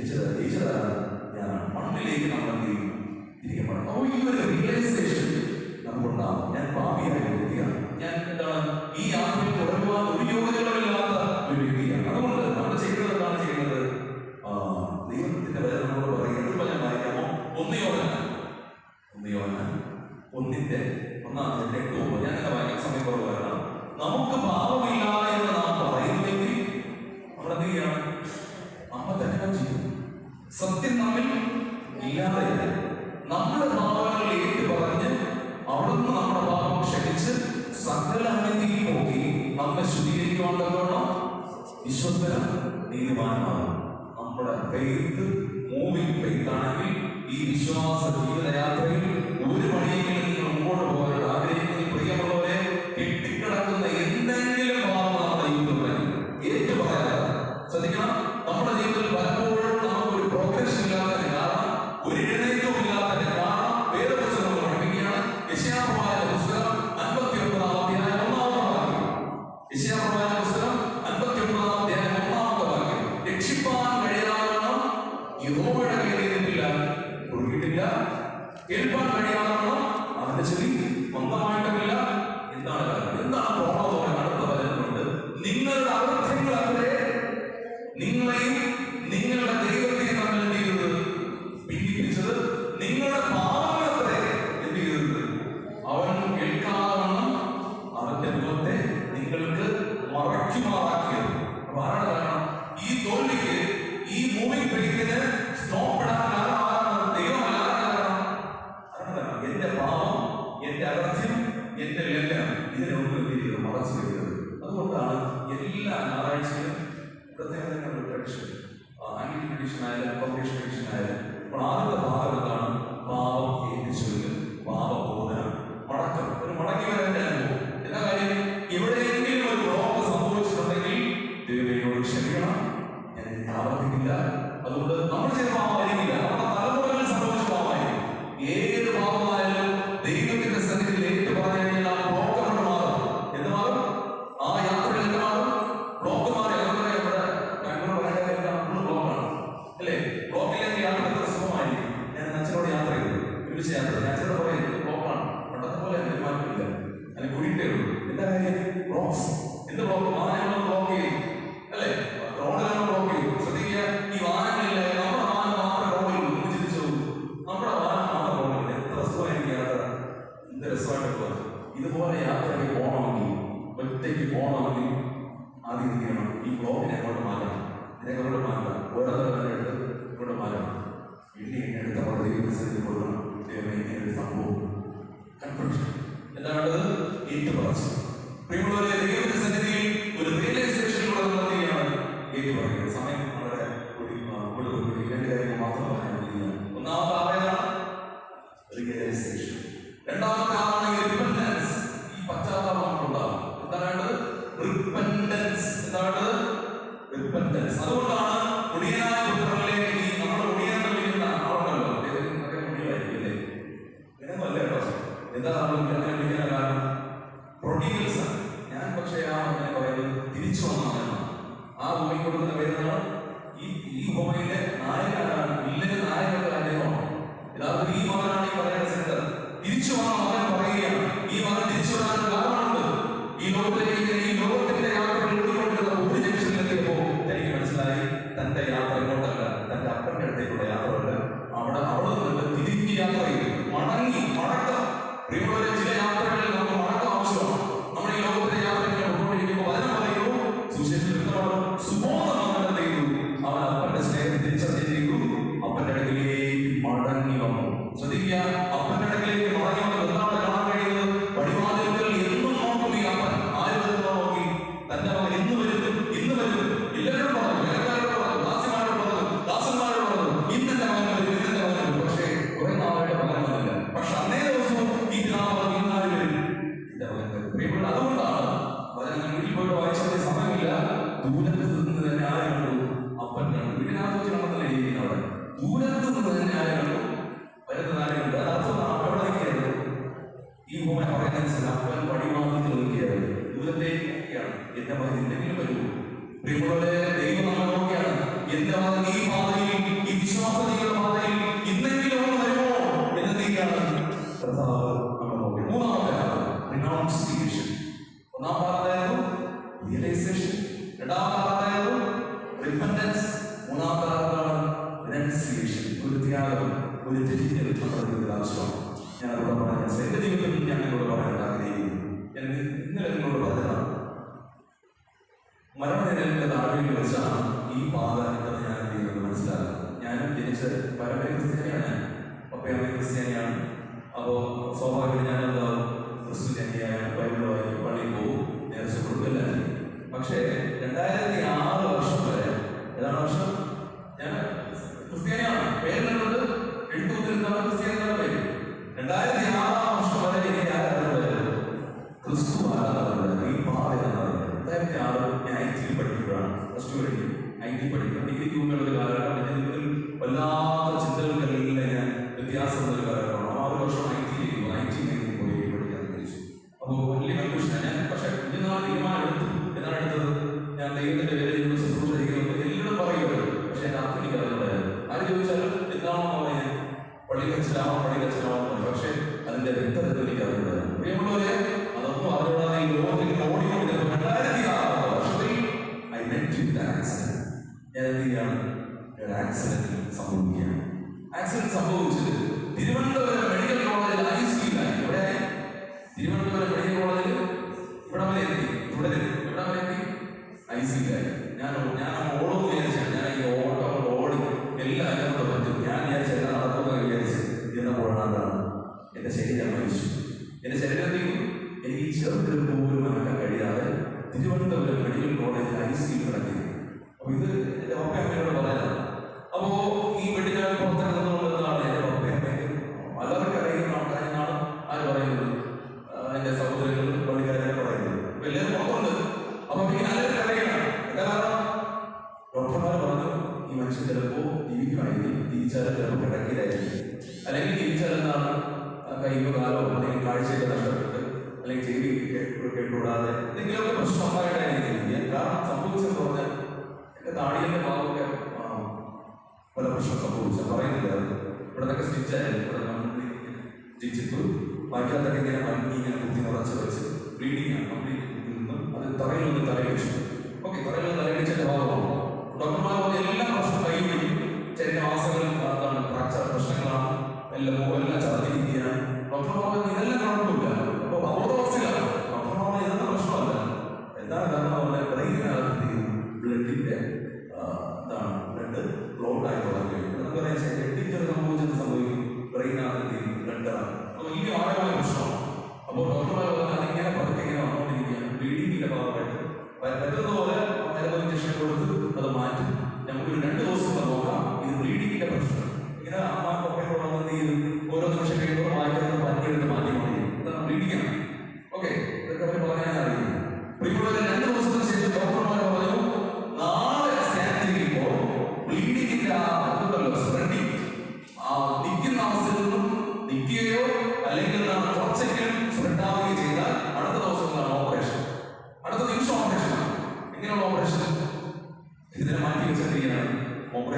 ജയിച്ചതാണ് ഞാനാണ്. മണ്ണിലേക്ക് നമ്മൾ എന്ത് ചെയ്യും? തിരികെപ്പെടണം. അപ്പോൾ ഈ ഒരു റിയലൈസേഷൻ നമുക്കുണ്ടാകും. ഞാൻ പാപിയായ വ്യക്തിയാണ്. ഞാൻ എന്താണ്? ഈ യാത്രയിൽ തുടരുവാൻ ഒരു യോഗ്യതകളില്ലാത്ത ഒരു വ്യക്തിയാണ്. അതുകൊണ്ട് നമ്മൾ ചെയ്യുന്നത് എന്താണ് ചെയ്യുന്നത്? ദൈവത്തിന്റെ വചനം നമ്മളോട് പറയുന്നത് ഞാൻ വായിക്കാമോ? 1 യോഹന്നാൻ 1:1-8. ഞാൻ എന്താ വായിക്കാൻ സമയം കുറവാണ്. നമുക്ക് പാപമില്ല എന്ന് നാം പറയുന്നെങ്കിൽ നമ്മൾ എന്ത് ചെയ്യണം? നമ്മൾ തന്നെ ചെയ്യും. സത്യം നമ്മിൽ ഇല്ലാതെയില്ല. നമ്മുടെ പാപങ്ങൾ ഏറ്റു പറഞ്ഞ് അവിടുന്ന് നമ്മുടെ പാപം ക്ഷമിച്ച് സകല അനീതിയിൽ നോക്കി നമ്മെ ശുദ്ധീകരിക്കുവാൻ വിശ്വസ്തനും നീതിമാനുമാണ്. നമ്മുടെ ഫെയ്ത്ത് മൂവിംഗ് ഫെയ്ത്ത് ആണെങ്കിൽ ഈ വിശ്വാസ ജീവിതയാത്രയിൽ ഒരു വഴിയെങ്കിലും നിങ്ങൾ മുമ്പോട്ട് പോകാൻ ആഗ്രഹിക്കുന്ന പ്രിയമുള്ളവരെ, കെട്ടിക്കിടക്കുന്ന എന്തെങ്കിലും പാപം നമ്മുടെ ജീവിതത്തിൽ ഏറ്റു പറയാതെ ശ്രദ്ധിക്കണം. നമ്മുടെ ജീവിതത്തിൽ പലപ്പോഴും നമുക്കൊരു പ്രോഗ്രഷൻ ഇല്ലാത്തതിന് കാരണം, ഒരു എഴുന്നേറ്റവും ഇല്ലാത്തതിന് കാരണം വേദപുസ്തകം പഠിപ്പിക്കുകയാണ്. യെശയ്യാപ്രവാചകന്റെ പുസ്തകം 51-ാം അധ്യായം 1-ാമത്തെ വാക്യം. യെശയ്യാപ്രവാചകന്റെ പുസ്തകം 51-ാം അധ്യായം 1-ാമത്തെ വാക്യം. രക്ഷിപ്പാൻ കഴിയാവണ്ണം യഹോവയുടെ കയ്യിലില്ല, കുറുകിയിട്ടില്ല. കേൾപ്പാൻ കഴിയാവണ്ണം അവന്റെ ചെവി മന്ദമായിട്ടുമില്ല. എന്താണ് കാരണം? എന്താണ് പ്രോബ്ലം? അടുത്ത വചനമുണ്ട്. നിങ്ങളുടെ അകൃത്യങ്ങൾ അത്രേ നിങ്ങളെയും നിങ്ങളുടെ ദൈവത്തെയും തമ്മിൽ എന്ത് ചെയ്തത്? ഭിന്നിപ്പിച്ചത്. നിങ്ങളുടെ പാപങ്ങൾ അത്രേ എന്ത് ചെയ്തത്? അവൻ കേൾക്കാവണ്ണം അവന്റെ മുഖത്തെ നിങ്ങൾക്ക് മറയ്ക്കുമാറാക്കിയത്. അപ്പൊ ആരാണ് കാരണം? ഈ തോൽവിക്ക്, ഈ മൂവിംഗ് ഫെയ്ത്തിന് സ്റ്റോപ്പ് ഇടാൻ കാരണം ദൈവമല്ല. കാരണം എന്റെ പാപം, എന്റെ അകൃത്യം, എന്റെ ലംഘനം, ഇതിനൊന്നും എന്ത് ചെയ്തത്? മറച്ചു വെക്കുന്നത്. അതുകൊണ്ടാണ് എല്ലാ ഞായറാഴ്ചയിലും പ്രത്യേകതകളുടെ ട്രഡിഷൻ, ആംഗ്ലിക്കൻ ട്രഡിഷൻ ആയാലും കോൺഗ്രസ് ട്രഡിഷൻ ആയാലും ഇപ്പോൾ ആദ്യത്തെ ഭാഗം എന്താണ്? പാപം ഏറ്റുചൊല്ലുക, പാപബോധനം, മടക്കം. ഒരു മടക്കി വരേണ്ട അനുഭവം. എന്താ കാര്യം? എവിടെയെങ്കിലും ഒരു ബ്ലോക്ക് സംഭവിച്ചിട്ടുണ്ടെങ്കിൽ ദൈവമേയോട് ക്ഷമിക്കണം, ഞാൻ ആവർത്തിക്കില്ല. അതുകൊണ്ട് നമ്മൾ ചെയ്ത പാപമായിരിക്കില്ല, നമ്മുടെ തലമുറകളിൽ സംഭവിച്ച പാപമായിരിക്കും. ഏത് പാപമായാലും ദൈവത്തിന്റെ സന്നിധിയിൽ ഏറ്റു പറഞ്ഞു കഴിഞ്ഞാൽ ആ ബ്ലോക്ക് കൊണ്ട് മാറും. എന്ത് മാറും? ആ യാത്രയിൽ എന്ത് മാറും? ബ്ലോക്ക് മാറി. അല്ലേ? ബ്ലോക്കിലേക്ക് യാത്ര എത്ര സുഖമായിരിക്കും. ഞാൻ അച്ഛനോട് യാത്ര ചെയ്തു, ഒരുമിച്ച് യാത്ര. ഞാൻ അച്ഛനോട് പറയുന്നത് ബ്ലോക്കാണ്, പണ്ടത്തെ പോലെ പെരുമാറ്റമില്ല, അതിന് കുഴിയിട്ടേ ഉള്ളൂ. എന്താ കാര്യം? ബ്ലോക്സ്. എന്ത് ബ്ലോക്ക്? വാഹനങ്ങൾ ബ്ലോക്ക് ചെയ്യും, അല്ലേ? റോഡുകൾ ബ്ലോക്ക് ചെയ്യും. ശ്രദ്ധിക്കുക, ഈ വാഹനങ്ങളില്ല, നമ്മുടെ വാഹനം മാത്രമേ റോഡിൽ ഒന്ന് ചിന്തിച്ചു. നമ്മുടെ വാഹനം മാത്രം റോഡിൽ. എത്ര രസമായിരിക്കും യാത്ര? എന്ത് രസമായിട്ട് ഇതുപോലെ യാത്രയ്ക്ക് പോകണമെങ്കിൽ, ഒറ്റയ്ക്ക് പോകണമെങ്കിൽ ആദ്യം എന്ത് ചെയ്യണം? ഈ ബ്ലോക്കിനെ അങ്ങോട്ട് മാറ്റണം. ഇതിനെ അങ്ങോട്ട് മാറ്റണം. ഓരോ എടുത്ത് ഇങ്ങോട്ട് മാറ്റണം. എണ്ണി എടുത്ത് അവിടെ ദൈവത്തിന് കൊടുക്കണം. ഇങ്ങനെ ഒരു സംഭവം കൺഫ്യൂഷൻ എന്താണ്? ഏറ്റുപറച്ചു. പ്രിയമുള്ളവരെ, ദൈവത്തിന്റെ സന്നിധിയിൽ ഒരു റിയലൈസേഷനിലൂടെ നമ്മൾ എന്താണ് ഏറ്റുപറയുന്നത്? സമയം വളരെ രണ്ട് കാര്യങ്ങൾ മാത്രം പറയാൻ കഴിയുക. ഒന്നാമത്തെ ആവേദന റിയലൈസേഷൻ, രണ്ടാമത്തെ ആളാണ് റിപ്പന്റൻസ്. ഈ പശ്ചാത്താപം ഉണ്ടാകും. എന്താണ് വേണ്ടത്? റിപ്പന്റൻസ്. എന്താണ് റിപ്പന്റൻസ്? അതുകൊണ്ടാണ് മുടിയനായ പുത്രനിലേക്ക് ഈ നമ്മുടെ മുടിയനെ വിളിക്കുന്ന ആളുണ്ടല്ലോ, മുടിയായിരിക്കും അല്ലേ? ഇങ്ങനെയൊന്നുമല്ല കേട്ടോ. എന്താ നമ്മൾ അങ്ങനെ വിളിക്കുന്ന കാരണം? പ്രൊഡ്യൂസ് ആണ്. ഞാൻ പക്ഷേ അങ്ങനെ പറയുന്നത് തിരിച്ചു വന്നതാണ്. ആ ഭൂമി കൊടുക്കുന്ന പേരാണ് ഈ ഭൂമിയിലെ നായകനാണ്. വില്ലന് നായകന്റെ കാര്യമാണ്. യഥാർത്ഥത്തിൽ ഈ മകനാണ് ഈ പറയുന്ന സെന്റർ. തിരിച്ചു വന്ന മകൻ പറയുകയാണ്, ഈ മകൻ തിരിച്ചു വരാൻ കാരണമുണ്ട്. ഈ ലോകത്തിന്റെ യാത്രകൾ ഓടിക്കൊണ്ടിരുന്ന ഒരു ജംഗ്ഷനിലെത്തിയപ്പോൾ എനിക്ക് മനസ്സിലായി, തന്റെ യാത്ര ഇങ്ങോട്ടല്ല, തന്റെ അപ്പന്റെ അടുത്തേക്കുള്ള യാത്രയല്ല. അവിടെ നിന്ന് തിരിഞ്ഞ് യാത്ര ചെയ്തു, മടക്കം. പ്രിയമുള്ളവരെ, ചില യാത്രകളിൽ നമുക്ക് മടക്കം ആവശ്യമാണ്. നമ്മൾ ഈ ലോകത്തിന്റെ യാത്രകൾ കൊണ്ടുകൊണ്ടിരിക്കുമ്പോൾ അതിനെ പറയുന്നു സുശേഷം സുബോധം ചെയ്തു. അവൻ അപ്പന്റെ സ്നേഹം തിരിച്ചറിഞ്ഞു, അപ്പന്റെ അടുക്കിലേക്ക് മടങ്ങി വന്നു. ശ്രദ്ധിക്കുക, അപ്പന്റെ അടുക്കിലേക്ക് മടങ്ങി വന്നത് എന്താണ് കാണാൻ കഴിയുന്നത്? വഴിവാതിൽക്കൽ എന്നും നോക്കും ഈ അപ്പൻ. ആര് വരുന്നോ നോക്കി? തന്റെ മകൻ ഇന്ന് വരും. എല്ലാവരും പറഞ്ഞു, വേലക്കാരോട് പറഞ്ഞു, ദാസന്മാരോട് പറഞ്ഞു, ഇന്നെന്റെ മകൻ വരും, ഇന്നെന്റെ മകൻ വരും. പക്ഷേ കുറെ നാളായിട്ട് മകൻ വന്നില്ല. പക്ഷെ അന്നേ ദിവസവും ഈ പിതാവ് ഇന്നാല് വരും, എന്റെ മകൻ വരും. പ്രിയപ്പെട്ട, അതുകൊണ്ടാണ് ഞാൻ വീട്ടിൽ പോയിട്ട് വായിച്ചതിന് സമയമില്ല. ദൂരത്ത് നിന്ന് തന്നെ ആര് കണ്ടു? അപ്പൻ കണ്ടു. വീട്ടിനകത്ത് വെച്ച് കണ്ടെന്നല്ലേ ഇരിക്കുന്നത്. അവിടെ ദൂരത്ത് നിന്ന് തന്നെ ആര് കണ്ടു? വരുന്ന ആര് കണ്ടു? അതർത്ഥം അവിടെ നിൽക്കുകയായിരുന്നു. ഈ ഭൂമി പറയുന്നതനുസരിച്ച് അപ്പൻ വഴിമാർഗത്തിൽ നോക്കിയായിരുന്നു. ദൂരത്തേക്ക് നോക്കിയാണ്, എന്റെ മകൻ എന്തെങ്കിലും വരുമോ? പ്രിയമുള്ളവരെ, ദൈവം നമ്മൾ നോക്കിയാണ്, എന്റെ മകൻ ഈ പാതയിൽ, ഈ വിശ്വാസതയുടെ പാതയിൽ ഇന്നെങ്കിലും ഒന്ന് വരുമോ എന്നൊക്കെയാണ് കർത്താവ് നമ്മൾ നോക്കിയത്. മൂന്നാമത്തെ റിനൗൺസിയേഷൻ. ഒന്നാം പാഠമായിരുന്നു റിയലൈസേഷൻ, രണ്ടാമത്തെ പാഠമായിരുന്നു റിപ്പന്റൻസ്, മൂന്നാമത്തെ പാഠമാണ് റിനൗൺസിയേഷൻ. ഒരു ത്യാഗം, ഒരു തെറ്റിദ്ധൽ നമ്മുടെ ആവശ്യമാണ്. ഞാൻ അതോടെ പറയാൻ എന്റെ ജീവിതത്തിൽ ഞാൻ നിങ്ങളോട് പറയാൻ ആഗ്രഹിക്കുന്നു. ഞാൻ ഇന്നലെ നിങ്ങളോട് പറഞ്ഞതാണ്, മരണനിരലിന്റെ താഴെയിൽ വെച്ചാണ് ഈ പാത എന്ന് ഞാൻ എന്ത് ചെയ്യുന്നത് മനസ്സിലാക്കുന്നത്. ഞാനും ജനിച്ചത് പരമ്പര ക്രിസ്ത്യാനിയാണ്. ഞാൻ പപ്പയമ്മ ക്രിസ്ത്യാനിയാണ്. അപ്പോൾ സ്വാഭാവികമായിട്ട് ഞാൻ എന്താവും? ക്രിസ്ത്യാനിയായ ബൈബിൾ വായിക്കും, പള്ളിയിൽ പോകും, നേർച്ച കൊടുക്കില്ല. പക്ഷേ 2006 വർഷം വരെ, ഏതാണ് വർഷം, ഞാൻ ക്രിസ്ത്യാനിയാണ്. പേരിലുള്ളത് എഴുത്തുകൊണ്ടിരുന്ന ക്രിസ്ത്യാനിയുടെ പേര്. 2006 വർഷം വരെ എനിക്ക് ആരാധന ക്രിസ്തു ആരാധന. ഈ പാതയാണ് 2006 ഞാൻ IT പഠിക്കുമ്പോഴാണ്, പ്ലസ് 2 പഠിക്കും, IT പഠിക്കും. ഡിഗ്രിക്ക് മുമ്പുള്ള ഒരു കാലഘട്ടം. എൻ്റെ ജീവിതത്തിൽ വല്ലാത്ത ചിന്തകൾക്കെല്ലാം ഞാൻ വ്യത്യാസം ഒരു കാലഘട്ടമാണ്. 6 വർഷം IT മേഖലയിൽ പോയി പഠിക്കാൻ കഴിച്ചു. അപ്പോൾ വലിയ കൺഫ്യൂഷൻ. ഞാൻ പക്ഷേ കുഞ്ഞുനാൾ തീരുമാനം എടുത്തു. എന്നാണ് എടുത്തത്? ഞാൻ ദൈവത്തിന്റെ പേരിൽ ശുശ്രൂഷ ചെയ്യുന്നത് എല്ലാവരും പറയുമല്ലോ. പക്ഷെ എൻ്റെ അർത്ഥം എനിക്ക് അറിയുണ്ടായിരുന്നു. ആര് ചോദിച്ചാലും എന്താണോ പറയാൻ പള്ളിക്കച്ചലാവാം. പക്ഷെ അതിന്റെ വ്യക്തത എനിക്ക് അറിയുണ്ടായിരുന്നു. പ്രിയമുള്ളവരെ, അതൊന്നും അറിയാതെ ഈ ലോകത്തിൽ ഓടിക്കൊണ്ടിരുന്നത് 2006 വർഷത്തിൽ ഐ മെറ്റ് വിത്ത് ആക്സിഡന്റ്. ഞാൻ എന്ത് ചെയ്യാണ്? ഒരു ആക്സിഡന്റ് സംഭവിക്കുകയാണ്. ആക്സിഡന്റ് സംഭവിച്ചത് തിരുവനന്തപുരം മെഡിക്കൽ കോളേജിൽ ICU-ലായി. ഇവിടെ തിരുവനന്തപുരം മെഡിക്കൽ കോളേജിൽ ഇവിടെ വരെ എത്തി. ICU-ലായി. ഞാൻ ഓടുമെന്ന് വിചാരിച്ചാണ്. ഞാൻ ഈ ഓടി എല്ലാം അതിനകത്ത് പറ്റും. ഞാൻ വിചാരിച്ചെല്ലാം നടക്കുമെന്ന് വിചാരിച്ചു. ഇതിനെപ്പോഴാണ് എന്റെ ശരീരം മരിച്ചു. എന്റെ ശരീരത്തിൽ എനിക്ക് ചെറുതിൽ പോലും മനക്കാൻ കഴിയാതെ തിരുവനന്തപുരം മെഡിക്കൽ കോളേജിൽ ICU കിടക്കി. അപ്പൊ ഇത് എന്റെ പപ്പയമ്മയോട് പറയാനാണ്. അപ്പോ ഈ മെഡിക്കൽ പുറത്തിറങ്ങുന്നതാണ് എന്റെ പപ്പയമ്മയ്ക്ക് പലർക്ക് അറിയുന്ന ആൾക്കാരെന്നാണ് ആര് പറയുന്നത്? എന്റെ സഹോദരങ്ങൾ, പള്ളിക്കാരെ പറയുന്നത്. അപ്പൊ എല്ലാവരും പുറത്തുണ്ട്. അപ്പൊ ഇങ്ങനെ എല്ലാവരും അറിയണം. എന്താ കാരണം? ഡോക്ടർമാർ പറഞ്ഞു, ഈ മനുഷ്യൻ ചിലപ്പോൾ ജീവിക്കുമായിരിക്കും, തിരിച്ചാലും ചിലപ്പോൾ കിടക്കിലായിരിക്കും, അല്ലെങ്കിൽ തിരിച്ചാലെന്താണ് കൈയോ കാലോ അല്ലെങ്കിൽ കാഴ്ചയൊക്കെ നഷ്ടപ്പെട്ട് അല്ലെങ്കിൽ ചെവി കേട്ടുകൂടാതെ എന്തെങ്കിലുമൊക്കെ പ്രശ്നം ഉണ്ടായിട്ടായിരിക്കും. കാരണം സംഭവിച്ചെന്ന് പറഞ്ഞാൽ എന്റെ താടിയുടെ ഭാഗമൊക്കെ പല പ്രശ്നം സംഭവിച്ചാൽ പറയുന്നില്ല. ഇവിടെ നിന്നൊക്കെ സ്റ്റിച്ചായിരുന്നു. ഇവിടെ സ്റ്റിച്ചിട്ടു വായിക്കാത്തൊക്കെ ഇങ്ങനെ മഞ്ഞി ഇങ്ങനെ കുത്തി നിറച്ച് വെച്ച് ബ്ലീഡിങ് ആണ്. കംപ്ലീറ്റ് നിന്നും അത് തറയിലൊന്ന് തലയിടിച്ചു. ഓക്കെ, തറയിലൊന്ന് തലയിടിച്ചതിന്റെ ഭാഗമാണ്. ഡോക്ടർമാർ പറഞ്ഞ എല്ലാ പ്രശ്നം കൈവിടി. ശരീരമാസങ്ങളിൽ എന്താണ് ഫ്രാക്ചർ പ്രശ്നങ്ങളാണ്, എല്ലാം ചതഞ്ഞിരിക്കുകയാണ്. ഡോക്ടർമാർ പറഞ്ഞ ഇതെല്ലാം കുഴപ്പമില്ല. അപ്പോൾ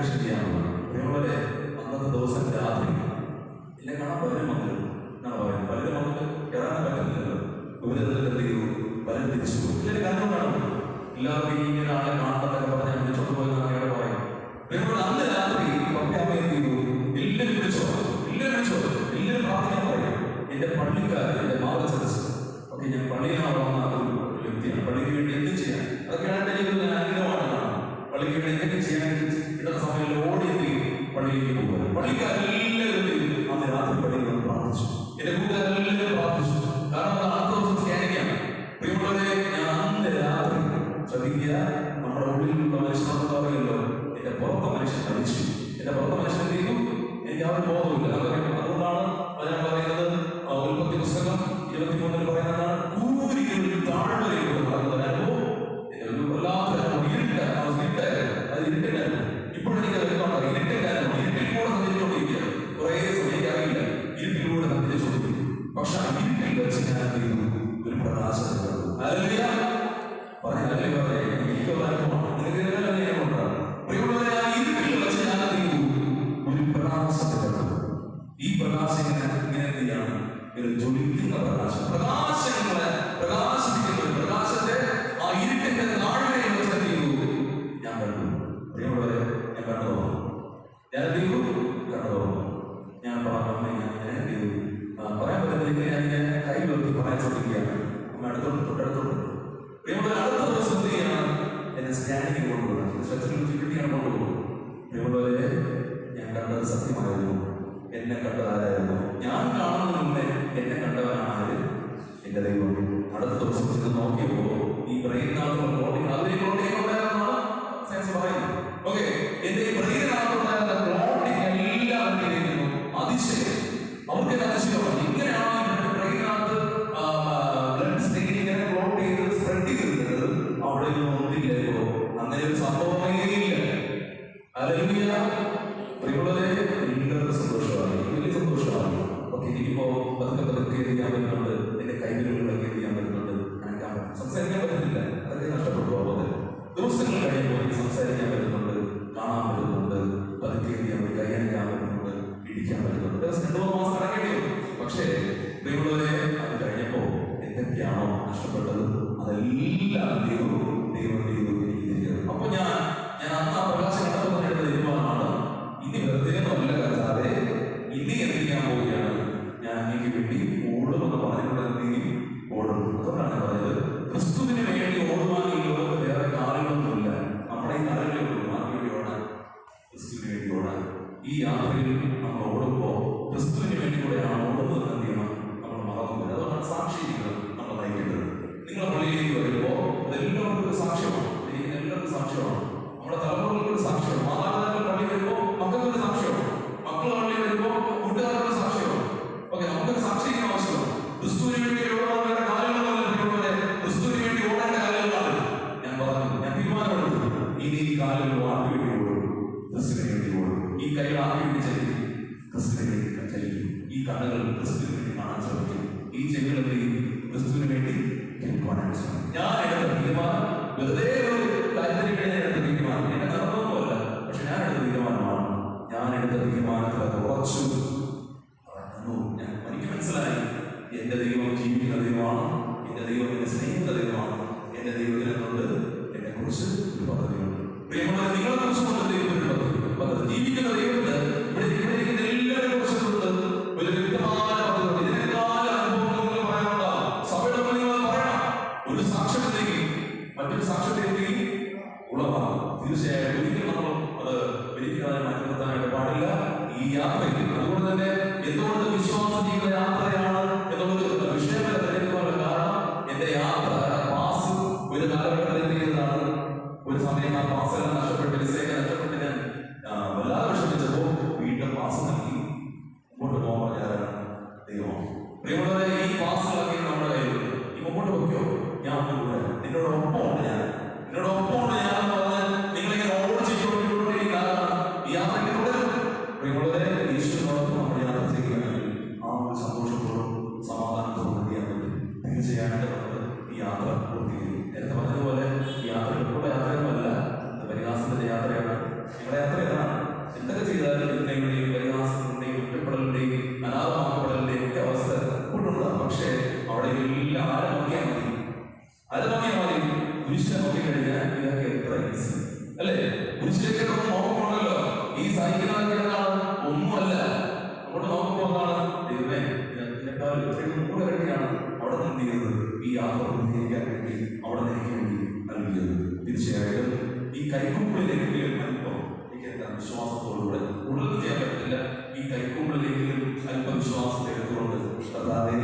അപ്ഡേഷൻ ചെയ്യാനുള്ളതാണ്. പ്രിയമുള്ളവരെ, അന്നത്തെ ദിവസം രാത്രി എന്നെ കാണാൻ പലരും വന്നിരുന്നു എന്നാണ് പറയുന്നത്. പലരും വന്നിട്ട് കയറാൻ പറ്റുന്നില്ലല്ലോ. വിവരത്തിൽ എന്ത് ചെയ്തു? പലരും തിരിച്ചു പോയി. എല്ലാവരും കാരണം കാണുന്നു. എല്ലാവർക്കും ഇങ്ങനെ ആളെ കാണണമെന്നൊക്കെ പറഞ്ഞാൽ വിളിച്ചോണ്ട് പോയെന്നാണ് അയാൾ പറയും. പ്രിയമുള്ള അന്ന് രാത്രി പപ്പയമ്മ എന്ത് ചെയ്തു? എല്ലാവരും വിളിച്ചോ, എല്ലാവരും പ്രാർത്ഥന പറയും. എന്റെ പള്ളിക്കാരൻ, എന്റെ മാതൃചർച്ച്, ഓക്കെ, ഞാൻ പള്ളിയിലാണ് വന്ന ഒരു വ്യക്തിയാണ്. പള്ളിക്ക് വേണ്ടി എന്ത് ചെയ്യാൻ, അതൊക്കെയാണ് എന്റെ ജീവിതത്തിൽ ആഗ്രഹമാണ് കാണാം. പള്ളിക്ക് വേണ്ടി എന്തൊക്കെ ചെയ്യാൻ കിട്ടുന്ന സമയത്ത് ഓടി എത്തി പള്ളിയിലേക്ക് പോകുന്നത്. പള്ളിക്കാരെല്ലാവരും അന്ന് രാത്രി പള്ളിയിൽ പ്രാർത്ഥിച്ചു. എന്റെ കൂട്ടുകാരെല്ലാവരും പ്രാർത്ഥിച്ചു. കാരണം അടുത്ത ദിവസം സ്കാനിങ്ങാണ്. പ്രിയമുള്ളവരെ, ഞാൻ അന്ന് രാത്രി ശ്രദ്ധിക്കുക, നമ്മുടെ ഉള്ളിലുള്ള മനുഷ്യനെന്ന് പറയുമല്ലോ, എന്റെ പുറത്തെ മനുഷ്യൻ മരിച്ചു. എന്റെ പുറത്തെ മനുഷ്യൻ എന്ത് ചെയ്തു? എനിക്ക് അവർ ബോധമില്ല. അതുകൊണ്ടാണ് ഞാൻ പറയുന്നത്, ഉൽപ്പത്തി പുസ്തകം 23 പറയുന്നതാണ്, കൂരിരുൾ താഴ്വരയിലൂടെ നടക്കുന്ന അനുഭവം. അത് ഇരുട്ടില്ലായിരുന്നു. ഇപ്പോഴെനിക്ക് അറിയാം, ഇരുട്ടില്ലായിരുന്നു. ഇരുട്ടിലൂടെ സഞ്ചരിച്ചുകൊണ്ടിരിക്കുക. കുറേ സമയം അറിയില്ല, ഇരുട്ടിലൂടെ സഞ്ചരിച്ചുകൊണ്ടിരിക്കും. പക്ഷെ ആ ഇരുട്ടിൽ വെച്ച് ഞാൻ എന്ത് ചെയ്തു? ഒരു പ്രകാശം ഈ പ്രകാശം ഇങ്ങനെ എന്ത് ചെയ്യാണ്? ഒരു ജ്വലിക്കുന്ന പ്രകാശം, പ്രകാശങ്ങളെ പ്രകാശിപ്പിക്കുന്ന ഒരു പ്രകാശത്തെ ആ ഇരുട്ടിന്റെ താഴ്വരയിൽ വെച്ച് എന്ത് ചെയ്തു? ഞാൻ കണ്ടു. പ്രിയമുള്ളവരെ, ഞാൻ കണ്ടു തോന്നുന്നു. ഞാൻ എന്ത് ചെയ്തു? കണ്ടു തോന്നുന്നു. ഞാൻ പറഞ്ഞു, ഞാൻ എന്ത് ചെയ്തു? പറയാൻ പറ്റുന്നില്ലെങ്കിൽ ഞാൻ കൈ വെറുതെ പറയാൻ ശ്രമിക്കുകയാണ്. അമ്മ തൊട്ടടുത്തോട്ട്. പ്രിയമുള്ളവരെ, അടുത്ത ദിവസം എന്ത് ചെയ്യണം? എന്നെ സ്കാനിങ്ങിന് കൊണ്ടുപോകുന്നത്, സ്ട്രെച്ചറിലാണ് കൊണ്ടുപോകുന്നത്. പ്രിയമുള്ളവരെ, ഞാൻ കണ്ടത് സത്യമായിരുന്നു. എന്നെ കണ്ടതാരായിരുന്നു? ഞാൻ കാണുന്നതിന് മുമ്പേ എന്നെ കണ്ടവനാണ് എന്റെ ദൈവം. അടുത്ത ദിവസം ഇത് നോക്കിയപ്പോ ഈ ബ്രെയിനകത്തുള്ള പ്ലോട്ടിങ് അതിനുണ്ടായിരുന്നാണ് സയൻസ് പറയുന്നത്. ഓക്കെ, എന്റെ ഈ ബ്രെയിനകത്തുണ്ടായിരുന്ന പ്ലോട്ടിങ് എല്ലാം ഇരിക്കുന്നു. അതിശയം, അവർക്ക് അതിശയമാണ്. ഇങ്ങനെയാണ് ബ്രെയിനകത്ത് ബ്ലഡ് സ്റ്റെയിൻ ഇങ്ങനെ പ്ലോട്ട് ചെയ്ത് സ്പ്രെഡ് ചെയ്തിരുന്നത്. അവിടെ ഒന്നില്ലല്ലോ, അങ്ങനെ ഒരു സംഭവമേ ഇല്ല. ഹല്ലേലൂയ. പ്രിയമുള്ളവരെ, എല്ലാവർക്കും സന്തോഷമാണ്, വലിയ സന്തോഷമാണ്. ഓക്കെ, ഇനിയിപ്പോ പതുക്കെ ചെയ്യാൻ പറ്റുന്നുണ്ട്. എന്റെ കൈവിരലുകളൊക്കെ ചെയ്യാൻ പറ്റുന്നുണ്ട്. സംസാരിക്കാൻ പറ്റുന്നില്ല, അതൊക്കെ നഷ്ടപ്പെട്ടു. അതുപോലെ ദിവസങ്ങൾ കഴിയുമ്പോൾ എനിക്ക് സംസാരിക്കാൻ പറ്റുന്നുണ്ട്, കാണാൻ പറ്റുന്നുണ്ട്, പതുക്കെ ചെയ്യാൻ പറ്റും, കൈയണിക്കാൻ പറ്റുന്നുണ്ട്, ഇടിക്കാൻ പറ്റുന്നുണ്ട്. 2 മാസം കടക്കേണ്ടി വരും. പക്ഷേ പ്രിയമുള്ളവരെ, അത് കഴിഞ്ഞപ്പോ എന്തൊക്കെയാണോ നഷ്ടപ്പെട്ടത് അതെല്ലാം ദൈവം ചെയ്തു എനിക്ക് തിരികെ. അപ്പൊ ഞാൻ അന്ന് ആ പ്രകാശം കണ്ടപ്പോൾ തീരുമാനമാണ്, ഇനി വെറുതെ നല്ല കഥാതെ ഇനി എന്ത് ചെയ്യാൻ പോവുകയാണ്? ഞാൻ എനിക്ക് വേണ്ടി ഓടുമെന്ന് പറഞ്ഞുകൊണ്ട് എന്തെങ്കിലും ഓടും. അതുകൊണ്ടാണ് ഞാൻ പറഞ്ഞത്, ക്രിസ്തുവിന് വേണ്ടി ഓടുവാൻ ഈ ലോകത്ത് വേറെ കാലുകളൊന്നുമില്ല. നമ്മുടെ ഈ കാലുകളെ ഉള്ളൂ. ആർക്ക് വേണ്ടി ഓടാൻ? ക്രിസ്തുവിന് വേണ്ടി ഓടാൻ. ഈ യാത്രയിൽ നമ്മൾ ഓടുമ്പോൾ ക്രിസ്തുവിന് വേണ്ടി കൂടെയാണ് ഓടുന്നത്. എന്ത് ചെയ്യണം? നമ്മൾ മറന്നുപോയി. അതുകൊണ്ടാണ് സാക്ഷികൾ നമ്മൾ നയിക്കേണ്ടത്. നിങ്ങൾ പള്ളിയിലേക്ക് വരുമ്പോൾ അതെല്ലാവർക്കും ഒരു സാക്ഷ്യമാണ്. എല്ലാവർക്കും സാക്ഷ്യമാണ്. നമ്മുടെ തലമുറകൾക്ക് ഒരു സാക്ഷ്യമാണ്. മാതാപിതാക്കൾ പള്ളി വരുമ്പോൾ മക്കൾക്കൊരു സാക്ഷ്യമാണ്. മക്കൾ പള്ളി വരുമ്പോൾ കൂട്ടുകാർക്കൊരു സാക്ഷ്യമാണ്. ഓക്കെ, നമുക്കൊരു സാക്ഷിക്കാൻ ആവശ്യമാണ്. ക്രിസ്തുവിന് വേണ്ടി ഓടാൻ വേറെ കാലുകളൊന്നുമില്ല. ക്രിസ്തുവിന് വേണ്ടി ഓടേണ്ട കാലുകളാണ്. ഞാൻ പറഞ്ഞു, ഞാൻ തീരുമാനമെടുത്തു, ഇനി ഈ കാലുകൾ ആർക്ക് വേണ്ടി ഓടും? ക്രിസ്തുവിന് വേണ്ടി ഓടും. ഈ കൈകൾ ആർക്ക് വേണ്ടി ചലിക്കും? ക്രിസ്തുവിന് വേണ്ടി ചലിക്കും. ഈ കണ്ണുകൾ ക്രിസ്തുവിന് വേണ്ടി കാണാൻ ശ്രമിക്കും. ഈ ചെവികൾ ക്രിസ്തുവിന് വേണ്ടി കേൾക്കുവാനാണ് ശ്രമിക്കും. ഞാൻ എടുത്ത തീരുമാനം വെറുതെ ഒരു കാര്യത്തിന് വേണ്ടി ഞാൻ എടുത്ത തീരുമാനം എന്നെ നടന്നൊന്നുമല്ല. പക്ഷെ ഞാൻ എടുത്ത തീരുമാനമാണ്. ഞാൻ എടുത്ത തീരുമാനത്തിൽ അത് ഉറച്ചു. എനിക്ക് മനസ്സിലായി, എന്റെ ദൈവം ജീവിക്കുന്ന ദൈവമാണ്. എന്റെ ദൈവം എന്നെ സ്നേഹിക്കുന്ന ദൈവമാണ്. എന്റെ ദൈവത്തിന് എന്നുണ്ട് എന്നെ കുറിച്ച് ഒരു പദ്ധതിയുണ്ട്. പ്രിയമുള്ളവരെ, നിങ്ങളെ കുറിച്ചുകൊണ്ട് ദൈവത്തിന് പദ്ധതി. ജീവിക്കുന്ന ദൈവത്തിന് ഇവിടെ എല്ലാവരെ കുറിച്ചുണ്ട് ഒരു വ്യക്തമായ പദ്ധതി. ഇതിനേക്കാൾ അനുഭവം നിങ്ങൾ പറയാനുണ്ടാവും. സഭയുടെ നിങ്ങൾ പറയണം. ഒരു സാക്ഷ്യത്തിലേക്ക് മറ്റൊരു സാക്ഷ്യത്തിലേക്ക് ഉളവാകും. തീർച്ചയായും ഒരിക്കലും നമ്മൾ അത് ഒരിക്കലും മാറ്റി നിർത്താനായിട്ട് പാടില്ല ഈ യാത്രയിൽ. അതുകൊണ്ട് തന്നെ എന്തുകൊണ്ട് വിശ്വാസം ചെയ്യുന്ന യാത്രയാണ് എന്നുള്ളൊരു വിഷയമല്ല തിരഞ്ഞെടുക്കാനുള്ള കാരണം, എന്റെ യാത്ര പാസ് ഒരു കാലഘട്ടത്തിൽ എത്തിയതാണ്. ഒരു സമയം ആ പാസ്സെല്ലാം നഷ്ടപ്പെട്ട്, വിസയൊക്കെ നഷ്ടപ്പെട്ട് ഞാൻ വല്ലാതെ വിഷമിച്ചപ്പോൾ വീണ്ടും പാസ് നൽകി മുമ്പോട്ട് പോകാൻ പറഞ്ഞാലാണ് ദൈവം. പ്രിയമുള്ളവരെ, ഈ പാസ്സുകളൊക്കെ നമ്മുടെ കയ്യിലുണ്ട്. ഈ മുമ്പോട്ട് വെക്കോ, ഞാൻ കൂടെ നിന്നോടൊപ്പമുണ്ട്. നിന്നോടൊപ്പമുണ്ട് ഞാൻ എന്ന് പറഞ്ഞാൽ നിങ്ങളിങ്ങനെ ഓടിച്ചിട്ടുള്ള ഈ യാത്രയ്ക്ക് തുടരും. പ്രിയമുള്ളവരെ, ഈശ്വരനോടൊപ്പം നമ്മൾ യാത്ര ചെയ്യുകയാണെങ്കിൽ ആ ഒരു സന്തോഷത്തോടും സമാധാനത്തോടും ചെയ്യാൻ പറ്റും. തീർച്ചയായും എല്ലാം ആരെ നോക്കിയാൽ മതി, ആരെ നോക്കിയാൽ മതി? കുരിശിനെ നോക്കി കഴിഞ്ഞാൽ ഇതൊക്കെ എത്ര ഈസി അല്ലേ? കുരിശിലേക്ക് നോക്കുമ്പോഴല്ലോ ഈ സഹിക്കുന്നതൊക്കെ എന്താണ്? ഒന്നുമല്ല. അങ്ങോട്ട് നോക്കുമ്പോൾ എന്താണ്? ദൈവമേ ഇതിനേക്കാൾ ഇത്രയും കൂടെ വേണ്ടിയാണ് അവിടെ നിന്ന് ചെയ്യുന്നത്, ഈ യാത്ര പൂർത്തീകരിക്കാൻ വേണ്ടി അവിടെ നിന്ന് എനിക്ക് വേണ്ടി നൽകിയത്. തീർച്ചയായിട്ടും ഈ കൈക്കൂപ്പിളിലെങ്കിലും അല്പം എനിക്ക് എന്താ വിശ്വാസത്തോടുകൂടെ കൂടുതൽ ചെയ്യാൻ പറ്റില്ല. ഈ കൈക്കൂപ്പിളിലെങ്കിലും അല്പം വിശ്വാസത്തെ എടുത്തുകൊണ്ട് കർത്താവേ